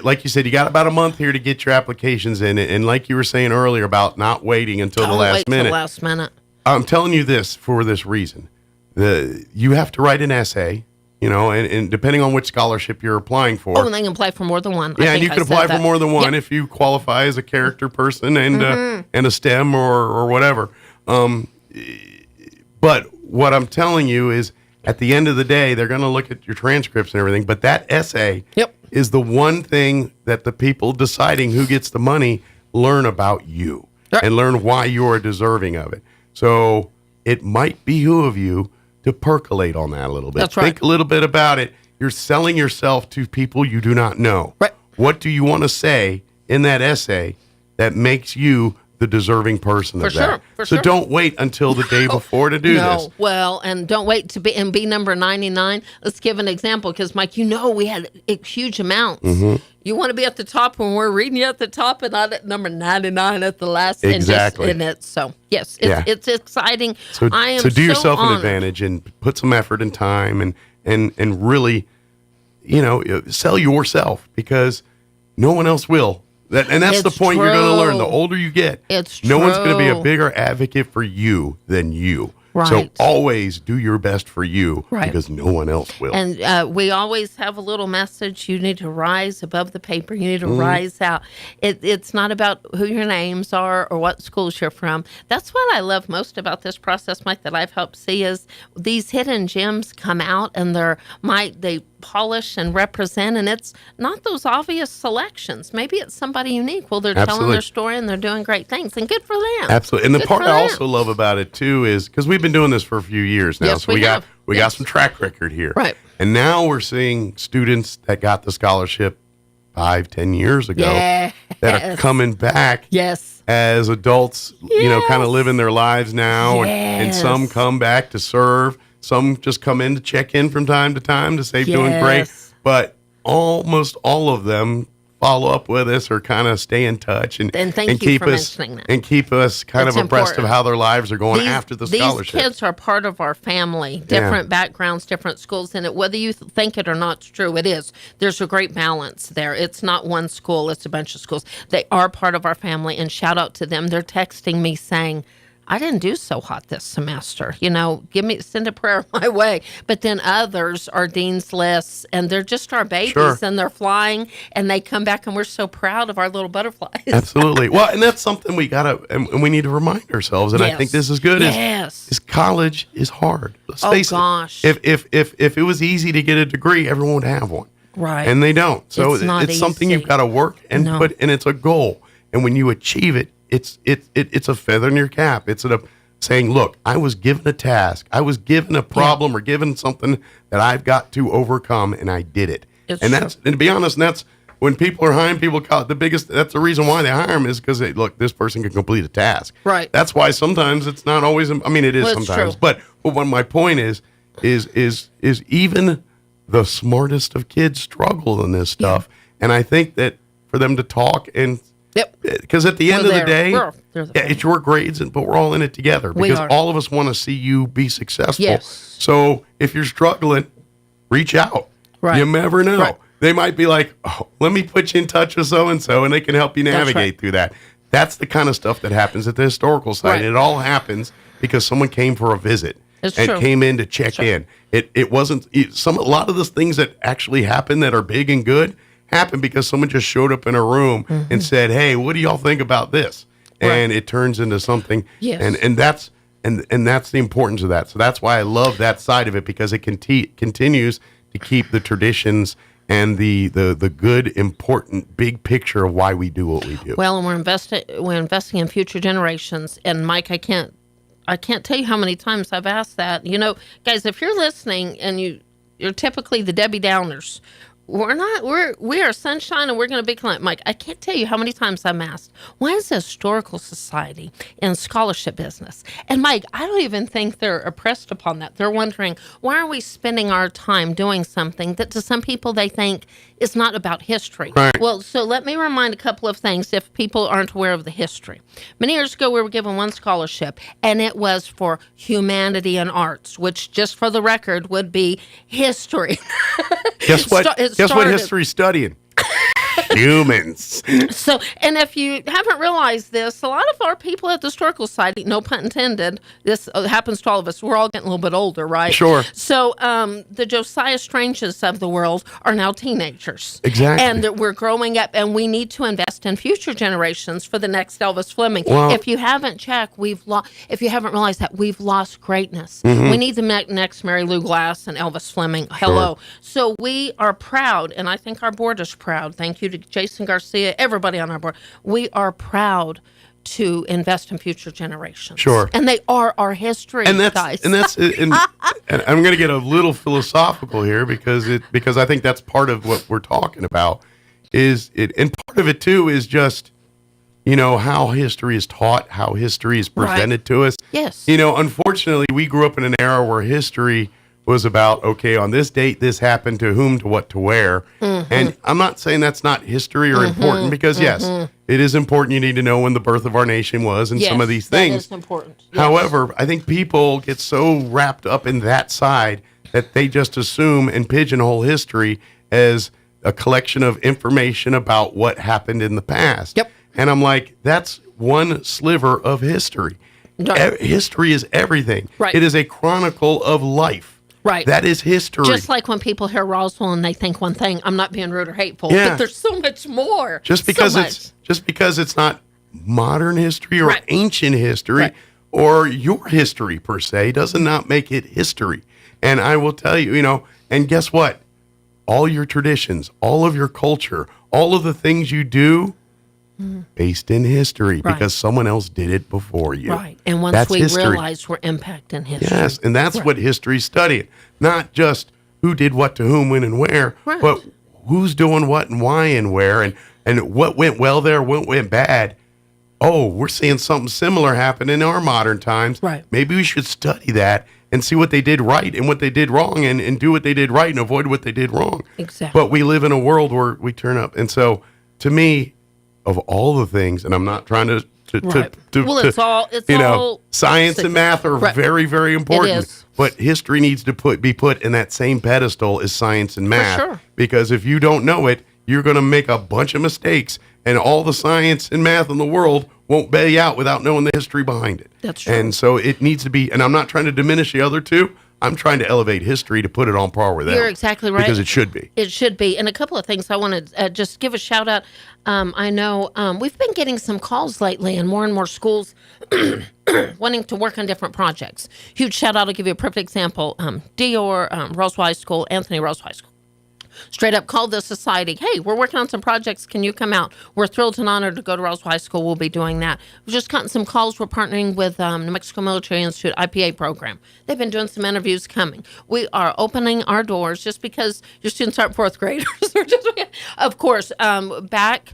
like you said, you got about a month here to get your applications in, and like you were saying earlier about not waiting until the Don't last wait till minute. the last minute. I'm telling you this for this reason: you have to write an essay, and depending on which scholarship you're applying for. Oh, and they can apply for more than one. Yeah, and you can apply for more than one if you qualify as a character person and a STEM or whatever. But what I'm telling you is, at the end of the day, they're going to look at your transcripts and everything. But that essay is the one thing that the people deciding who gets the money learn about you and learn why you're deserving of it. So it might behoove you to percolate on that a little bit. That's right. Think a little bit about it. You're selling yourself to people you do not know. Right. What do you want to say in that essay that makes you the deserving person of that? So don't wait until the day before to do this. Well, and don't wait to be number 99. Let's give an example, because Mike, we had huge amounts. Mm-hmm. You want to be at the top when we're reading you at the top, and not at number 99 at the last. Exactly. So yes, it's exciting. So, I am do yourself honored. an advantage and put some effort and time and really, sell yourself, because no one else will. That's the point you're going to learn. The older you get, no one's going to be a bigger advocate for you than you. Right. So always do your best for you, Right. because no one else will. And we always have a little message. You need to rise above the paper. You need to rise out. It's not about who your names are or what schools you're from. That's what I love most about this process, Mike, that I've helped see, is these hidden gems come out and they polish and represent, and it's not those obvious selections. Maybe it's somebody unique. Well, they're telling Absolutely. their story and they're doing great things, and good for them. Absolutely. And the Good part for I them. also love about it too is, because we've been doing this for a few years now, Yes, so we have. got some track record here. Right. And now we're seeing students that got the scholarship 5-10 years ago that are coming back Yes. as adults, kind of living their lives now. And some Yes. come back to serve. Some just come in to check in from time to time to say doing great. Yes. But almost all of them follow up with us or kind of stay in touch and thank you keep for us mentioning that. and keep us kind It's of abreast important. of how their lives are going after the scholarship. These kids are part of our family, different backgrounds, different schools, and whether you think it or not, it's true. It is. There's a great balance there. It's not one school; it's a bunch of schools. They are part of our family, and shout out to them. They're texting me saying, I didn't do so hot this semester. Send a prayer my way. But then others are dean's lists, and they're just our babies, Sure. and they're flying, and they come back, and we're so proud of our little butterflies. Absolutely. Well, and that's something we gotta and we need to remind ourselves. And I Yes. think this is good. Yes. Is college is hard. Let's Oh, face gosh. it. If it was easy to get a degree, everyone would have one. Right. And they don't. So It's not something easy. you've got to work and No. put, and it's a goal. And when you achieve it, it's a feather in your cap. It's saying, look, I was given a task, I was given a problem, or given something that I've got to overcome, and I did it. It's and true. to be honest, that's when people are hiring people. That's the reason why they hire them, is because look, this person can complete a task. Right. That's why sometimes it's not always. I mean, it is Well, it's sometimes. true. But what my point is even the smartest of kids struggle in this stuff, and I think that for them to talk and. Because at the end We're of the there. day, They're it's your grades, but we're all in it together, We because are. all of us want to see you be successful. Yes. So if you're struggling, reach out. Right. You never know. Right. They might be like, oh, let me put you in touch with so-and-so, and they can help you That's navigate right. through that. That's the kind of stuff that happens at the historical site. Right. And it all happens because someone came for a visit It's and true. came in to check in. It wasn't a lot of the things that actually happen that are big and good happen because someone just showed up in a room and said, hey, what do y'all think about this? And it turns into something. Yes. And that's the importance of that. So that's why I love that side of it, because it continues to keep the traditions and the good, important, big picture of why we do what we do. Well, and we're investing in future generations. And Mike, I can't tell you how many times I've asked that. Guys, if you're listening and you're typically the Debbie Downers, We are sunshine and we're going to be climate. Mike, I can't tell you how many times I'm asked, why is the Historical Society in scholarship business? And Mike, I don't even think they're oppressed upon that. They're wondering, why are we spending our time doing something that to some people they think is not about history? Right. Well, so let me remind a couple of things if people aren't aware of the history. Many years ago, we were given one scholarship, and it was for humanity and arts, which just for the record would be history. Guess what? Guess what history's studying? Humans. So, and if you haven't realized this, a lot of our people at the Historical Society, no pun intended, this happens to all of us. We're all getting a little bit older, right? Sure. So, the Josiah Stranges of the world are now teenagers. Exactly. And we're growing up, and we need to invest in future generations for the next Elvis Fleming. Well, if you haven't checked, if you haven't realized that, we've lost greatness. Mhm. We need the next Mary Lou Glass and Elvis Fleming. Hello. Sure. So we are proud, and I think our board is proud. Thank you to Jason Garcia, everybody on our board. We are proud to invest in future generations. Sure. And they are our history, guys. And I'm going to get a little philosophical here because I think that's part of what we're talking about and part of it too is just, how history is taught, how history is presented to us. Yes. Unfortunately, we grew up in an era where history was about, okay, on this date, this happened to whom, to what, to where. Mm-hmm. And I'm not saying that's not history or important because, yes, it is important. You need to know when the birth of our nation was and some of these things. That is important. Yes. However, I think people get so wrapped up in that side that they just assume and pigeonhole history as a collection of information about what happened in the past. Yep. And I'm like, that's one sliver of history. Right. History is everything. Right. It is a chronicle of life. Right. That is history. Just like when people hear Roswell and they think one thing, I'm not being rude or hateful, Yeah. but there's so much more. Just because it's not modern history or ancient history or your history per se does not make it history. And I will tell you, and guess what? All your traditions, all of your culture, all of the things you do based in history because someone else did it before you. Right. And once That's we history. realize we're impacting history. Yes, and that's what history's studying. Not just who did what to whom, when, and where, but who's doing what and why and where, and what went well there, what went bad. Oh, we're seeing something similar happen in our modern times. Right. Maybe we should study that and see what they did right and what they did wrong and do what they did right and avoid what they did wrong. Exactly. But we live in a world where we turn up. And so, to me, of all the things, and I'm not trying to Well, it's all science and math are very, very important. is. But history needs to be put in that same pedestal as science and math. sure. Because if you don't know it, you're going to make a bunch of mistakes, and all the science and math in the world won't bail you out without knowing the history behind it. That's true. And so it needs to be, and I'm not trying to diminish the other two. I'm trying to elevate history to put it on par with that. You're exactly right. Because it should be. It should be. And a couple of things I want to just give a shout out. I know we've been getting some calls lately and more schools wanting to work on different projects. Huge shout out. I'll give you a perfect example. Dior, Roswell High School, Anthony Roswell High School. Straight up called the society. Hey, we're working on some projects. Can you come out? We're thrilled and honored to go to Roswell High School. We'll be doing that. We've just gotten some calls. We're partnering with New Mexico Military Institute IPA program. They've been doing some interviews coming. We are opening our doors just because your students aren't fourth graders. Of course, back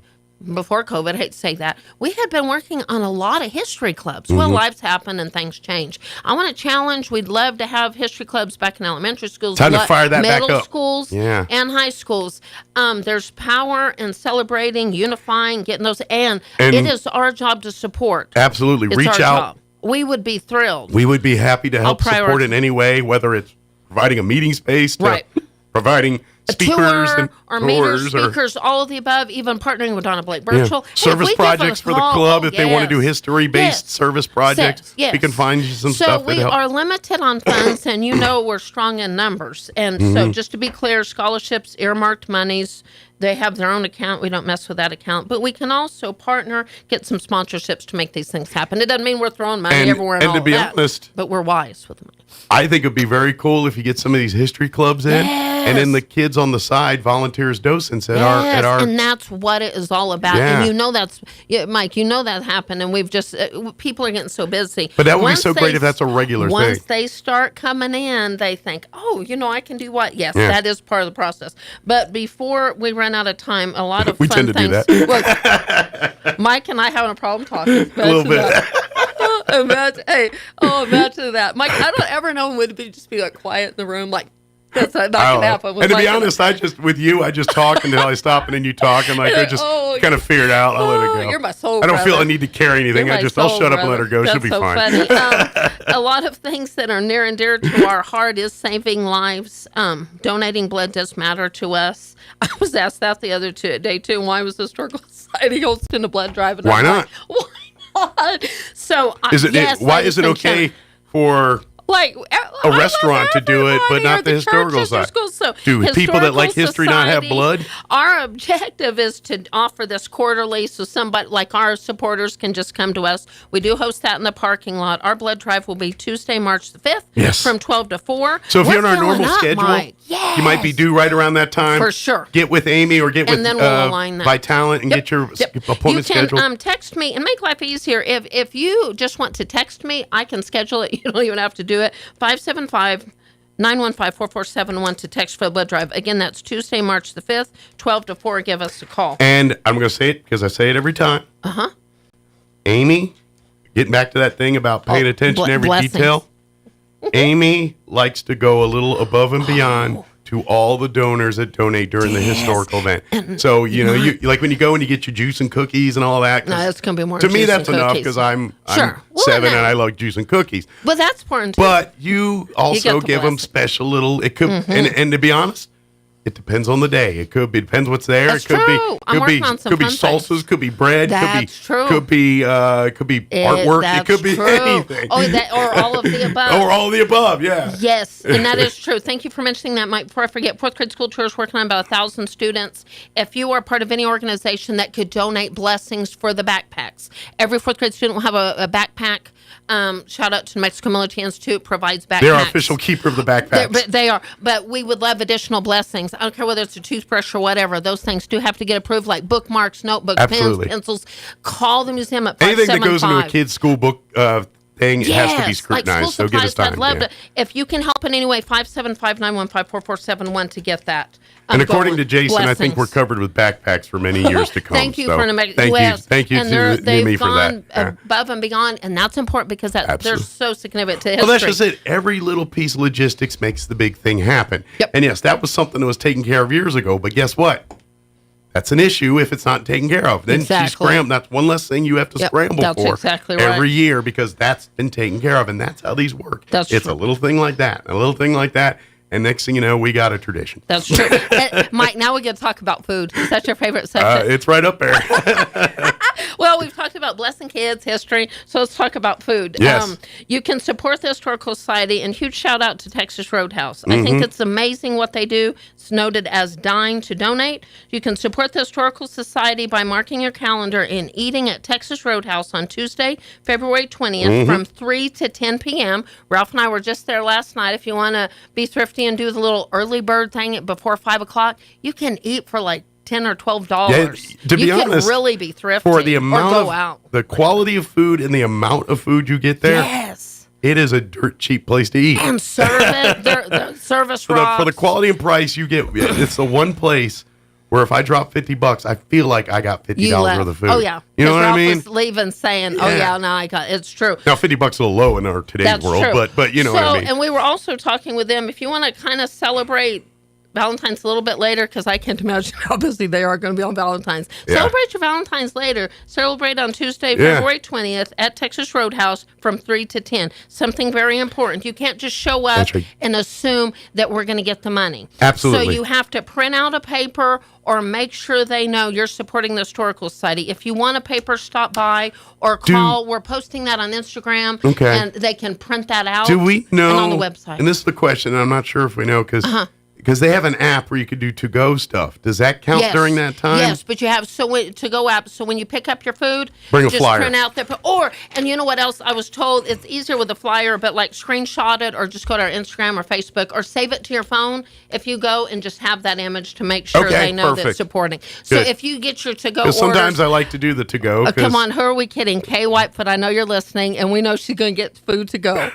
before COVID, I hate to say that, we had been working on a lot of history clubs. Well, lives happen and things change. I want to challenge, we'd love to have history clubs back in elementary schools, Time to fire that back middle up. schools, Yeah. and high schools. There's power in celebrating, unifying, getting those, and it is our job to support. Absolutely. It's Reach our out. job. We would be thrilled. We would be happy to help I'll support in any way, whether it's providing a meeting space, to Right. providing speakers tour and or meters, tours speakers, all of the above, even partnering with Donna Blake Yeah. Birchall. Hey, if Service we give them projects a for the call- club if they want to do yes. history-based service projects. Yes. We can find you some so stuff that we help. are limited on funds, and we're strong in numbers. And so Mhm. just to be clear, scholarships, earmarked monies, They have their own account. We don't mess with that account. But we can also partner, get some sponsorships to make these things happen. It doesn't mean we're throwing money everywhere and all to be that, honest, but we're wise with the money. I think it'd be very cool if you get some of these history clubs in, and then the kids on the side volunteer as docents at our. And that's what it is all about. Yeah. And you know Mike. You know that happened, and we've just people are getting so busy. But that would be so great if that's a regular thing. Once they start coming in, they think, oh, I can do what? Yes, Yeah. that is part of the process. But before we run out of time, a lot of We fun tend to things. do that. Look, Mike and I having a problem talking. A little bit. Imagine that. Mike, I don't ever know when to just be like quiet in the room, like that's not I don't gonna know. happen. And to be honest, I just talk until I stop, and then you talk, and like I just kind of figure it out. I'll let it go. You're my soul I don't feel brother. I need to carry anything. You're my I'll soul shut up and let her go. brother. She'll be That's so fine. Funny. A lot of things that are near and dear to our heart is saving lives. Donating blood does matter to us. I was asked that the other day too. Why was the Historical Society hosting a blood drive? And Why I'm not? Like, why not? So Why is it okay for like a restaurant to do it, but not the historical side? Do people that like history not have blood? Our objective is to offer this quarterly, so somebody like our supporters can just come to us. We do host that in the parking lot. Our blood drive will be Tuesday, March the 5th, from 12 to 4. So if We're you're on our filling normal up, schedule, Mike. you might be due right around that time. For sure. Get with Amy or get And with then we'll align that. Vitalent and get your appointment You can scheduled. text me and make life easier. If you just want to text me, I can schedule it. You don't even have to do it. 575-915-4471 to text for the blood drive. Again, that's Tuesday, March the 5th, 12 to 4. Give us a call. And I'm going to say it because I say it every time. Uh-huh. Amy, getting back to that thing about paying attention to every blessings. detail. Amy likes to go a little above and beyond to all the donors that donate during the historical event. So, you like when you go and you get your juice and cookies and all that. No, it's going to be more To than me, juice that's and enough cookies. because I'm Sure. Well, 7 no. and I love juice and cookies. But that's important, too. But you also the give them special little. It could, and to be honest, it depends on the day. It could be depends what's there. That's it could true. be I'm working on some could be fun things. salsas, could be bread, That's true. could be artwork. It could be true. anything. Oh, or all of the above. Or all of the above. Yeah. Yes, and that is true. Thank you for mentioning that, Mike. Before I forget, Fourth Grade School Tour is working on about 1,000 students. If you are part of any organization that could donate blessings for the backpacks, every fourth grade student will have a backpack. Shout out to New Mexico Military Institute, provides backpacks. They're our official keeper of the backpacks. They are. But we would love additional blessings. I don't care whether it's a toothbrush or whatever. Those things do have to get approved, like bookmarks, notebooks, Absolutely. pens, pencils. Call the museum at 575. Anything that goes into a kid's school book thing it has to be scrutinized. Like school so give us supplies, time. I'd love yeah. to. If you can help in any way, 575-915-4471 to get that. And according to going. Jason, I think we're Blessings. covered with backpacks for many years to come. Thank you so for New Mexico. thank Yes. you And to they've me for gone that. above and beyond, and that's important because they're Absolutely. so significant to history. Well, that's just it. Every little piece of logistics makes the big thing happen. Yep. And yes, that was something that was taken care of years ago. But guess what? That's an issue if it's not taken care of. Then Exactly. That's one less thing you have to Yep, scramble that's for exactly right. every year because that's been taken care of. And that's how these work. That's it's true. a little thing like that, a little thing like that. And next thing you know, we got a tradition. That's true. Mike, now we get to talk about food. Is that your favorite subject? It's right up there. Well, we've talked about blessing kids, history, so let's talk about food. Yes. You can support the Historical Society, and huge shout out to Texas Roadhouse. I think it's amazing what they do. It's noted as dying to donate. You can support the Historical Society by marking your calendar and eating at Texas Roadhouse on Tuesday, February 20th from 3 to 10 p.m. Ralph and I were just there last night. If you want to be thrifty and do the little early bird thing at before 5 o'clock, you can eat for like $10 or $12. Yeah, to be you honest, can really be thrifty for the amount or go of out. the quality of food and the amount of food you get there. Yes. It is a dirt cheap place to eat. And service, the service for rocks. the quality and price you get. It's the one place where if I drop $50, I feel like I got $50 worth of food. Oh yeah, you know what I Ralph mean? Was leaving saying, "Oh yeah, no, I got it's true." Now $50 is a little low in our today's That's world, true. but you know what I mean. And we were also talking with them. If you want to kind of celebrate Valentine's a little bit later, because I can't imagine how busy they are going to be on Valentine's. Yeah. Celebrate your Valentine's later. Celebrate on Tuesday, Yeah. February 20th at Texas Roadhouse from 3 to 10. Something very important. You can't just show up That's right. and assume that we're going to get the money. Absolutely. So you have to print out a paper or make sure they know you're supporting the Historical Society. If you want a paper, stop by or call. We're posting that on Instagram. Okay. And they can print that out. Do we know? And on the website. And this is the question, and I'm not sure if we know because because they have an app where you could do to-go stuff. Does that count Yes. during that time? Yes, but you have to-go app. So when you pick up your food, Bring a just flyer. print out and you know what else? I was told it's easier with a flyer, but like screenshot it or just go to our Instagram or Facebook or save it to your phone if you go and just have that image to make sure Okay, they know perfect. that's supporting. So Good. if you get your to-go Because orders, sometimes I like to do the to-go. come on, who are we kidding? Kay Whitefoot, I know you're listening, and we know she's going to get food to go.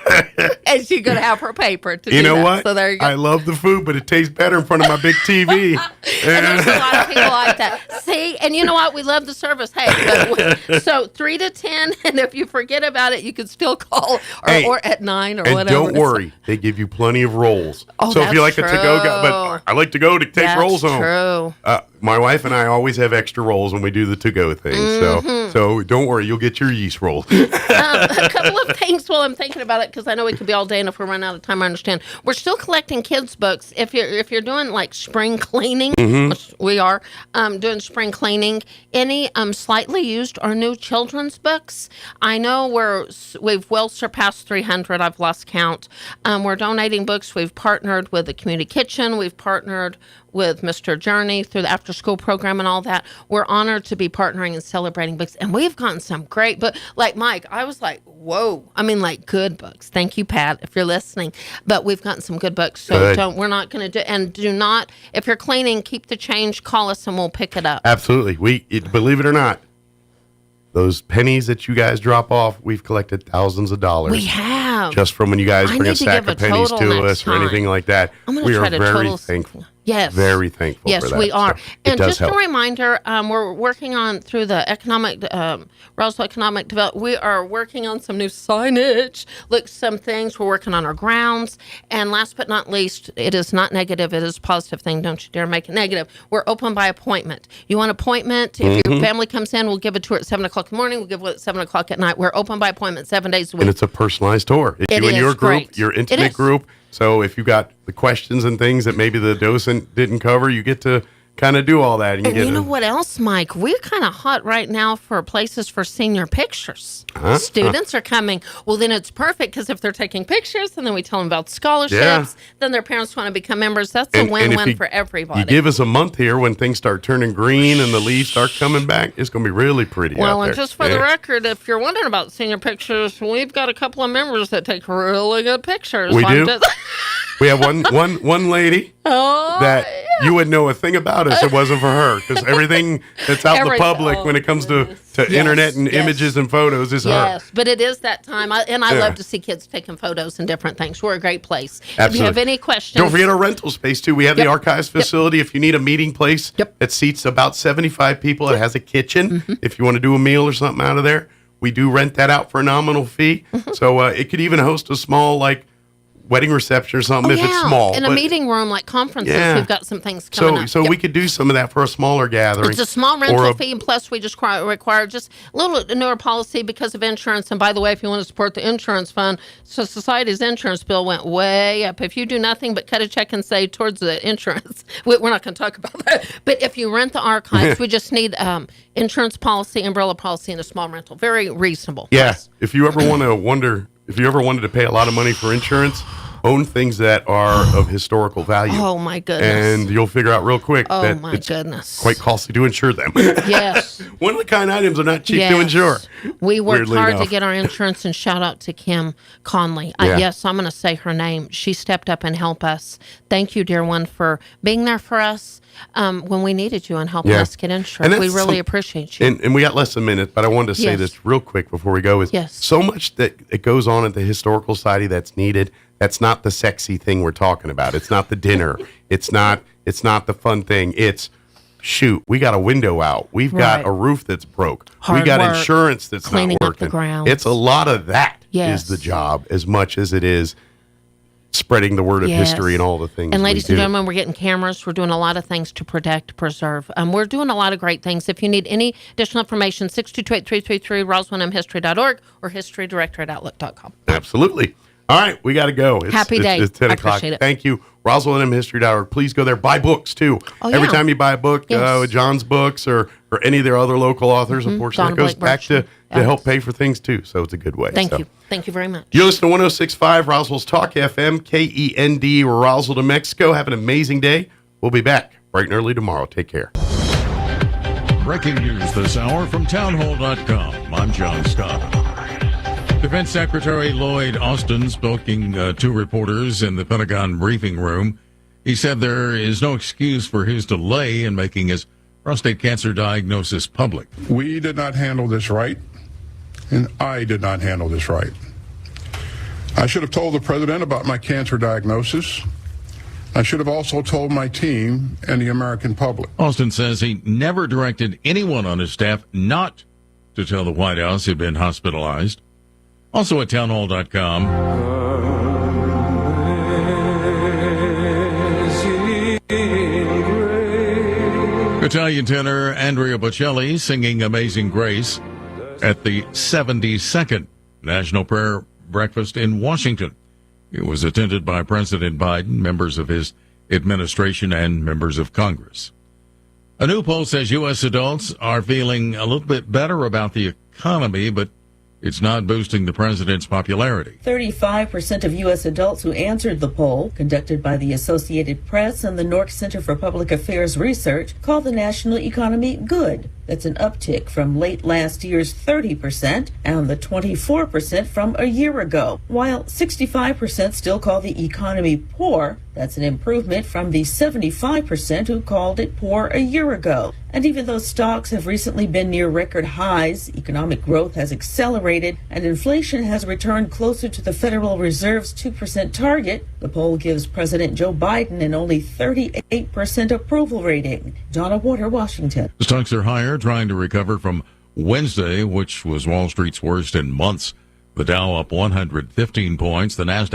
And she's going to have her paper to You do know that. what? So there you go. I love the food, but it tastes better in front of my big TV. And there's a lot of people like that. See, and you know what? We love the service. Hey, so 3 to 10, and if you forget about it, you can still call or at 9 or And whatever. don't worry, they give you plenty of rolls. Oh, so if you like that's a to-go guy, but true. I like to go to take That's rolls home. true. My wife and I always have extra rolls when we do the to-go thing. Mhm. So don't worry, you'll get your yeast rolls. A couple of things while I'm thinking about it, because I know we could be all day, and if we run out of time, I understand. We're still collecting kids' books. If you're doing like spring cleaning, Mhm. which we are doing spring cleaning, any slightly used or new children's books. I know we've well surpassed 300. I've lost count. We're donating books. We've partnered with the community kitchen. We've partnered with Mr. Journey through the after school program and all that. We're honored to be partnering and celebrating books. And we've gotten some great books. Like Mike, I was like, whoa. I mean, like good books. Thank you, Pat, if you're listening. But we've gotten some good books. So we're not going to do not, if you're cleaning, keep the change, call us and we'll pick it up. Absolutely. Believe it or not, those pennies that you guys drop off, we've collected thousands of dollars. We have. Just from when you guys I bring a need to sack give of a pennies total to next us or anything time. like that. I'm gonna We try are to very total- thankful. Yes. Very thankful Yes, for that. we are. So it And does just help. a reminder, we're working on through the Roswell Economic Development. We are working on some new signage. Look, some things. We're working on our grounds. And last but not least, it is not negative. It is a positive thing. Don't you dare make it negative. We're open by appointment. You want appointment? If your Mhm. family comes in, we'll give a tour at 7:00 in the morning. We'll give it at 7:00 at night. We're open by appointment 7 days a week. And it's a personalized tour. It's It you and is your group, great. your It intimate is. group. So if you got the questions and things that maybe the docent didn't cover, you get to kind of do all that. And you know what else, Mike? We're kind of hot right now for places for senior pictures. Huh? Students are coming. Well, then it's perfect because if they're taking pictures and then we tell them about scholarships, Yeah. then their parents want to become members. That's And a if win-win you- for everybody. You give us a month here when things start turning green and the leaves start coming back. It's going to be really pretty. Well, out and there. just for the record, if you're wondering about senior pictures, we've got a couple of members that take really good pictures. We So I'm do? We have one lady that you wouldn't know a thing about us if it wasn't for her, because everything that's out in the Everything. public when it comes to Yes, internet and yes. images and photos is her. Yes, but it is that time. I Yeah. love to see kids taking photos and different things. We're a great place. If Absolutely. you have any questions, Don't forget our rental space too. We have the Yep. archives facility. If you need a meeting place that seats about 75 people, it has a kitchen. Mm-hmm. If you want to do a meal or something out of there, we do rent that out for a nominal fee. Mm-hmm. So it could even host a small wedding reception or something if it's small. in a But- meeting room like conferences, Yeah. we've got some things coming So up. so Yep. we could do some of that for a smaller gathering. It's a small or rental a- fee, and plus we just require just a little newer policy because of insurance. And by the way, if you want to support the insurance fund, so society's insurance bill went way up. If you do nothing but cut a check and say towards the insurance, we're not going to talk about that. But if you rent the archives, we just need insurance policy, umbrella policy, and a small rental. Very reasonable. Yeah. If you ever wanted to pay a lot of money for insurance, own things that are of historical value. Oh my goodness. And you'll figure out real quick Oh, that my it's goodness. quite costly to insure them. Yes. One of the kind items are not cheap to Yes. insure. We worked weirdly hard enough. to get our insurance, and shout out to Kim Conley. Yeah. Yes, I'm going to say her name. She stepped up and helped us. Thank you, dear one, for being there for us when we needed you and helping Yeah. us get insurance. And We that's really some- appreciate you. And we got less than a minute, but I wanted to say Yes. this real quick before we go. Is Yes. so much that it goes on at the Historical Society that's needed. That's not the sexy thing we're talking about. It's not the dinner. It's not the fun thing. It's shoot, we got a window out. We've got Right. a roof that's broke. Hard we got work, insurance that's cleaning not up the working. grounds. It's a lot of that is Yes. the job as much as it is spreading the word of Yes. history and all the things. And we ladies and do. gentlemen, we're getting cameras. We're doing a lot of things to protect, preserve. We're doing a lot of great things. If you need any additional information, 622-8333, RoswellMHistory.org or historydirector@outlook.com. Absolutely. All right, we got to go. Happy day. It's 10 I o'clock. appreciate it. Thank you. Roswell.history.org. Please go there. Buy books, too. Oh, Every yeah. time you buy a book, Yes. John's books or any of their other local authors, unfortunately, Donna it goes Blake back to Yes. help pay for things, too. So it's a good way. Thank So. you. Thank you very much. You listen to 106.5 Roswell's Talk FM, KEND, Roswell, New Mexico. Have an amazing day. We'll be back bright and early tomorrow. Take care. Breaking news this hour from townhall.com. I'm John Scott. Defense Secretary Lloyd Austin speaking to reporters in the Pentagon briefing room. He said there is no excuse for his delay in making his prostate cancer diagnosis public. We did not handle this right, and I did not handle this right. I should have told the president about my cancer diagnosis. I should have also told my team and the American public. Austin says he never directed anyone on his staff not to tell the White House he'd been hospitalized. Also at townhall.com. Italian tenor Andrea Bocelli singing Amazing Grace at the 72nd National Prayer Breakfast in Washington. It was attended by President Biden, members of his administration, and members of Congress. A new poll says U.S. adults are feeling a little bit better about the economy, but it's not boosting the president's popularity. 35% of U.S. adults who answered the poll, conducted by the Associated Press and the Nork Center for Public Affairs Research, call the national economy good. That's an uptick from late last year's 30% and the 24% from a year ago, while 65% still call the economy poor. That's an improvement from the 75% who called it poor a year ago. And even though stocks have recently been near record highs, economic growth has accelerated and inflation has returned closer to the Federal Reserve's 2% target. The poll gives President Joe Biden an only 38% approval rating. Donna Water, Washington. The stocks are higher, trying to recover from Wednesday, which was Wall Street's worst in months. The Dow up 115 points. The Nasdaq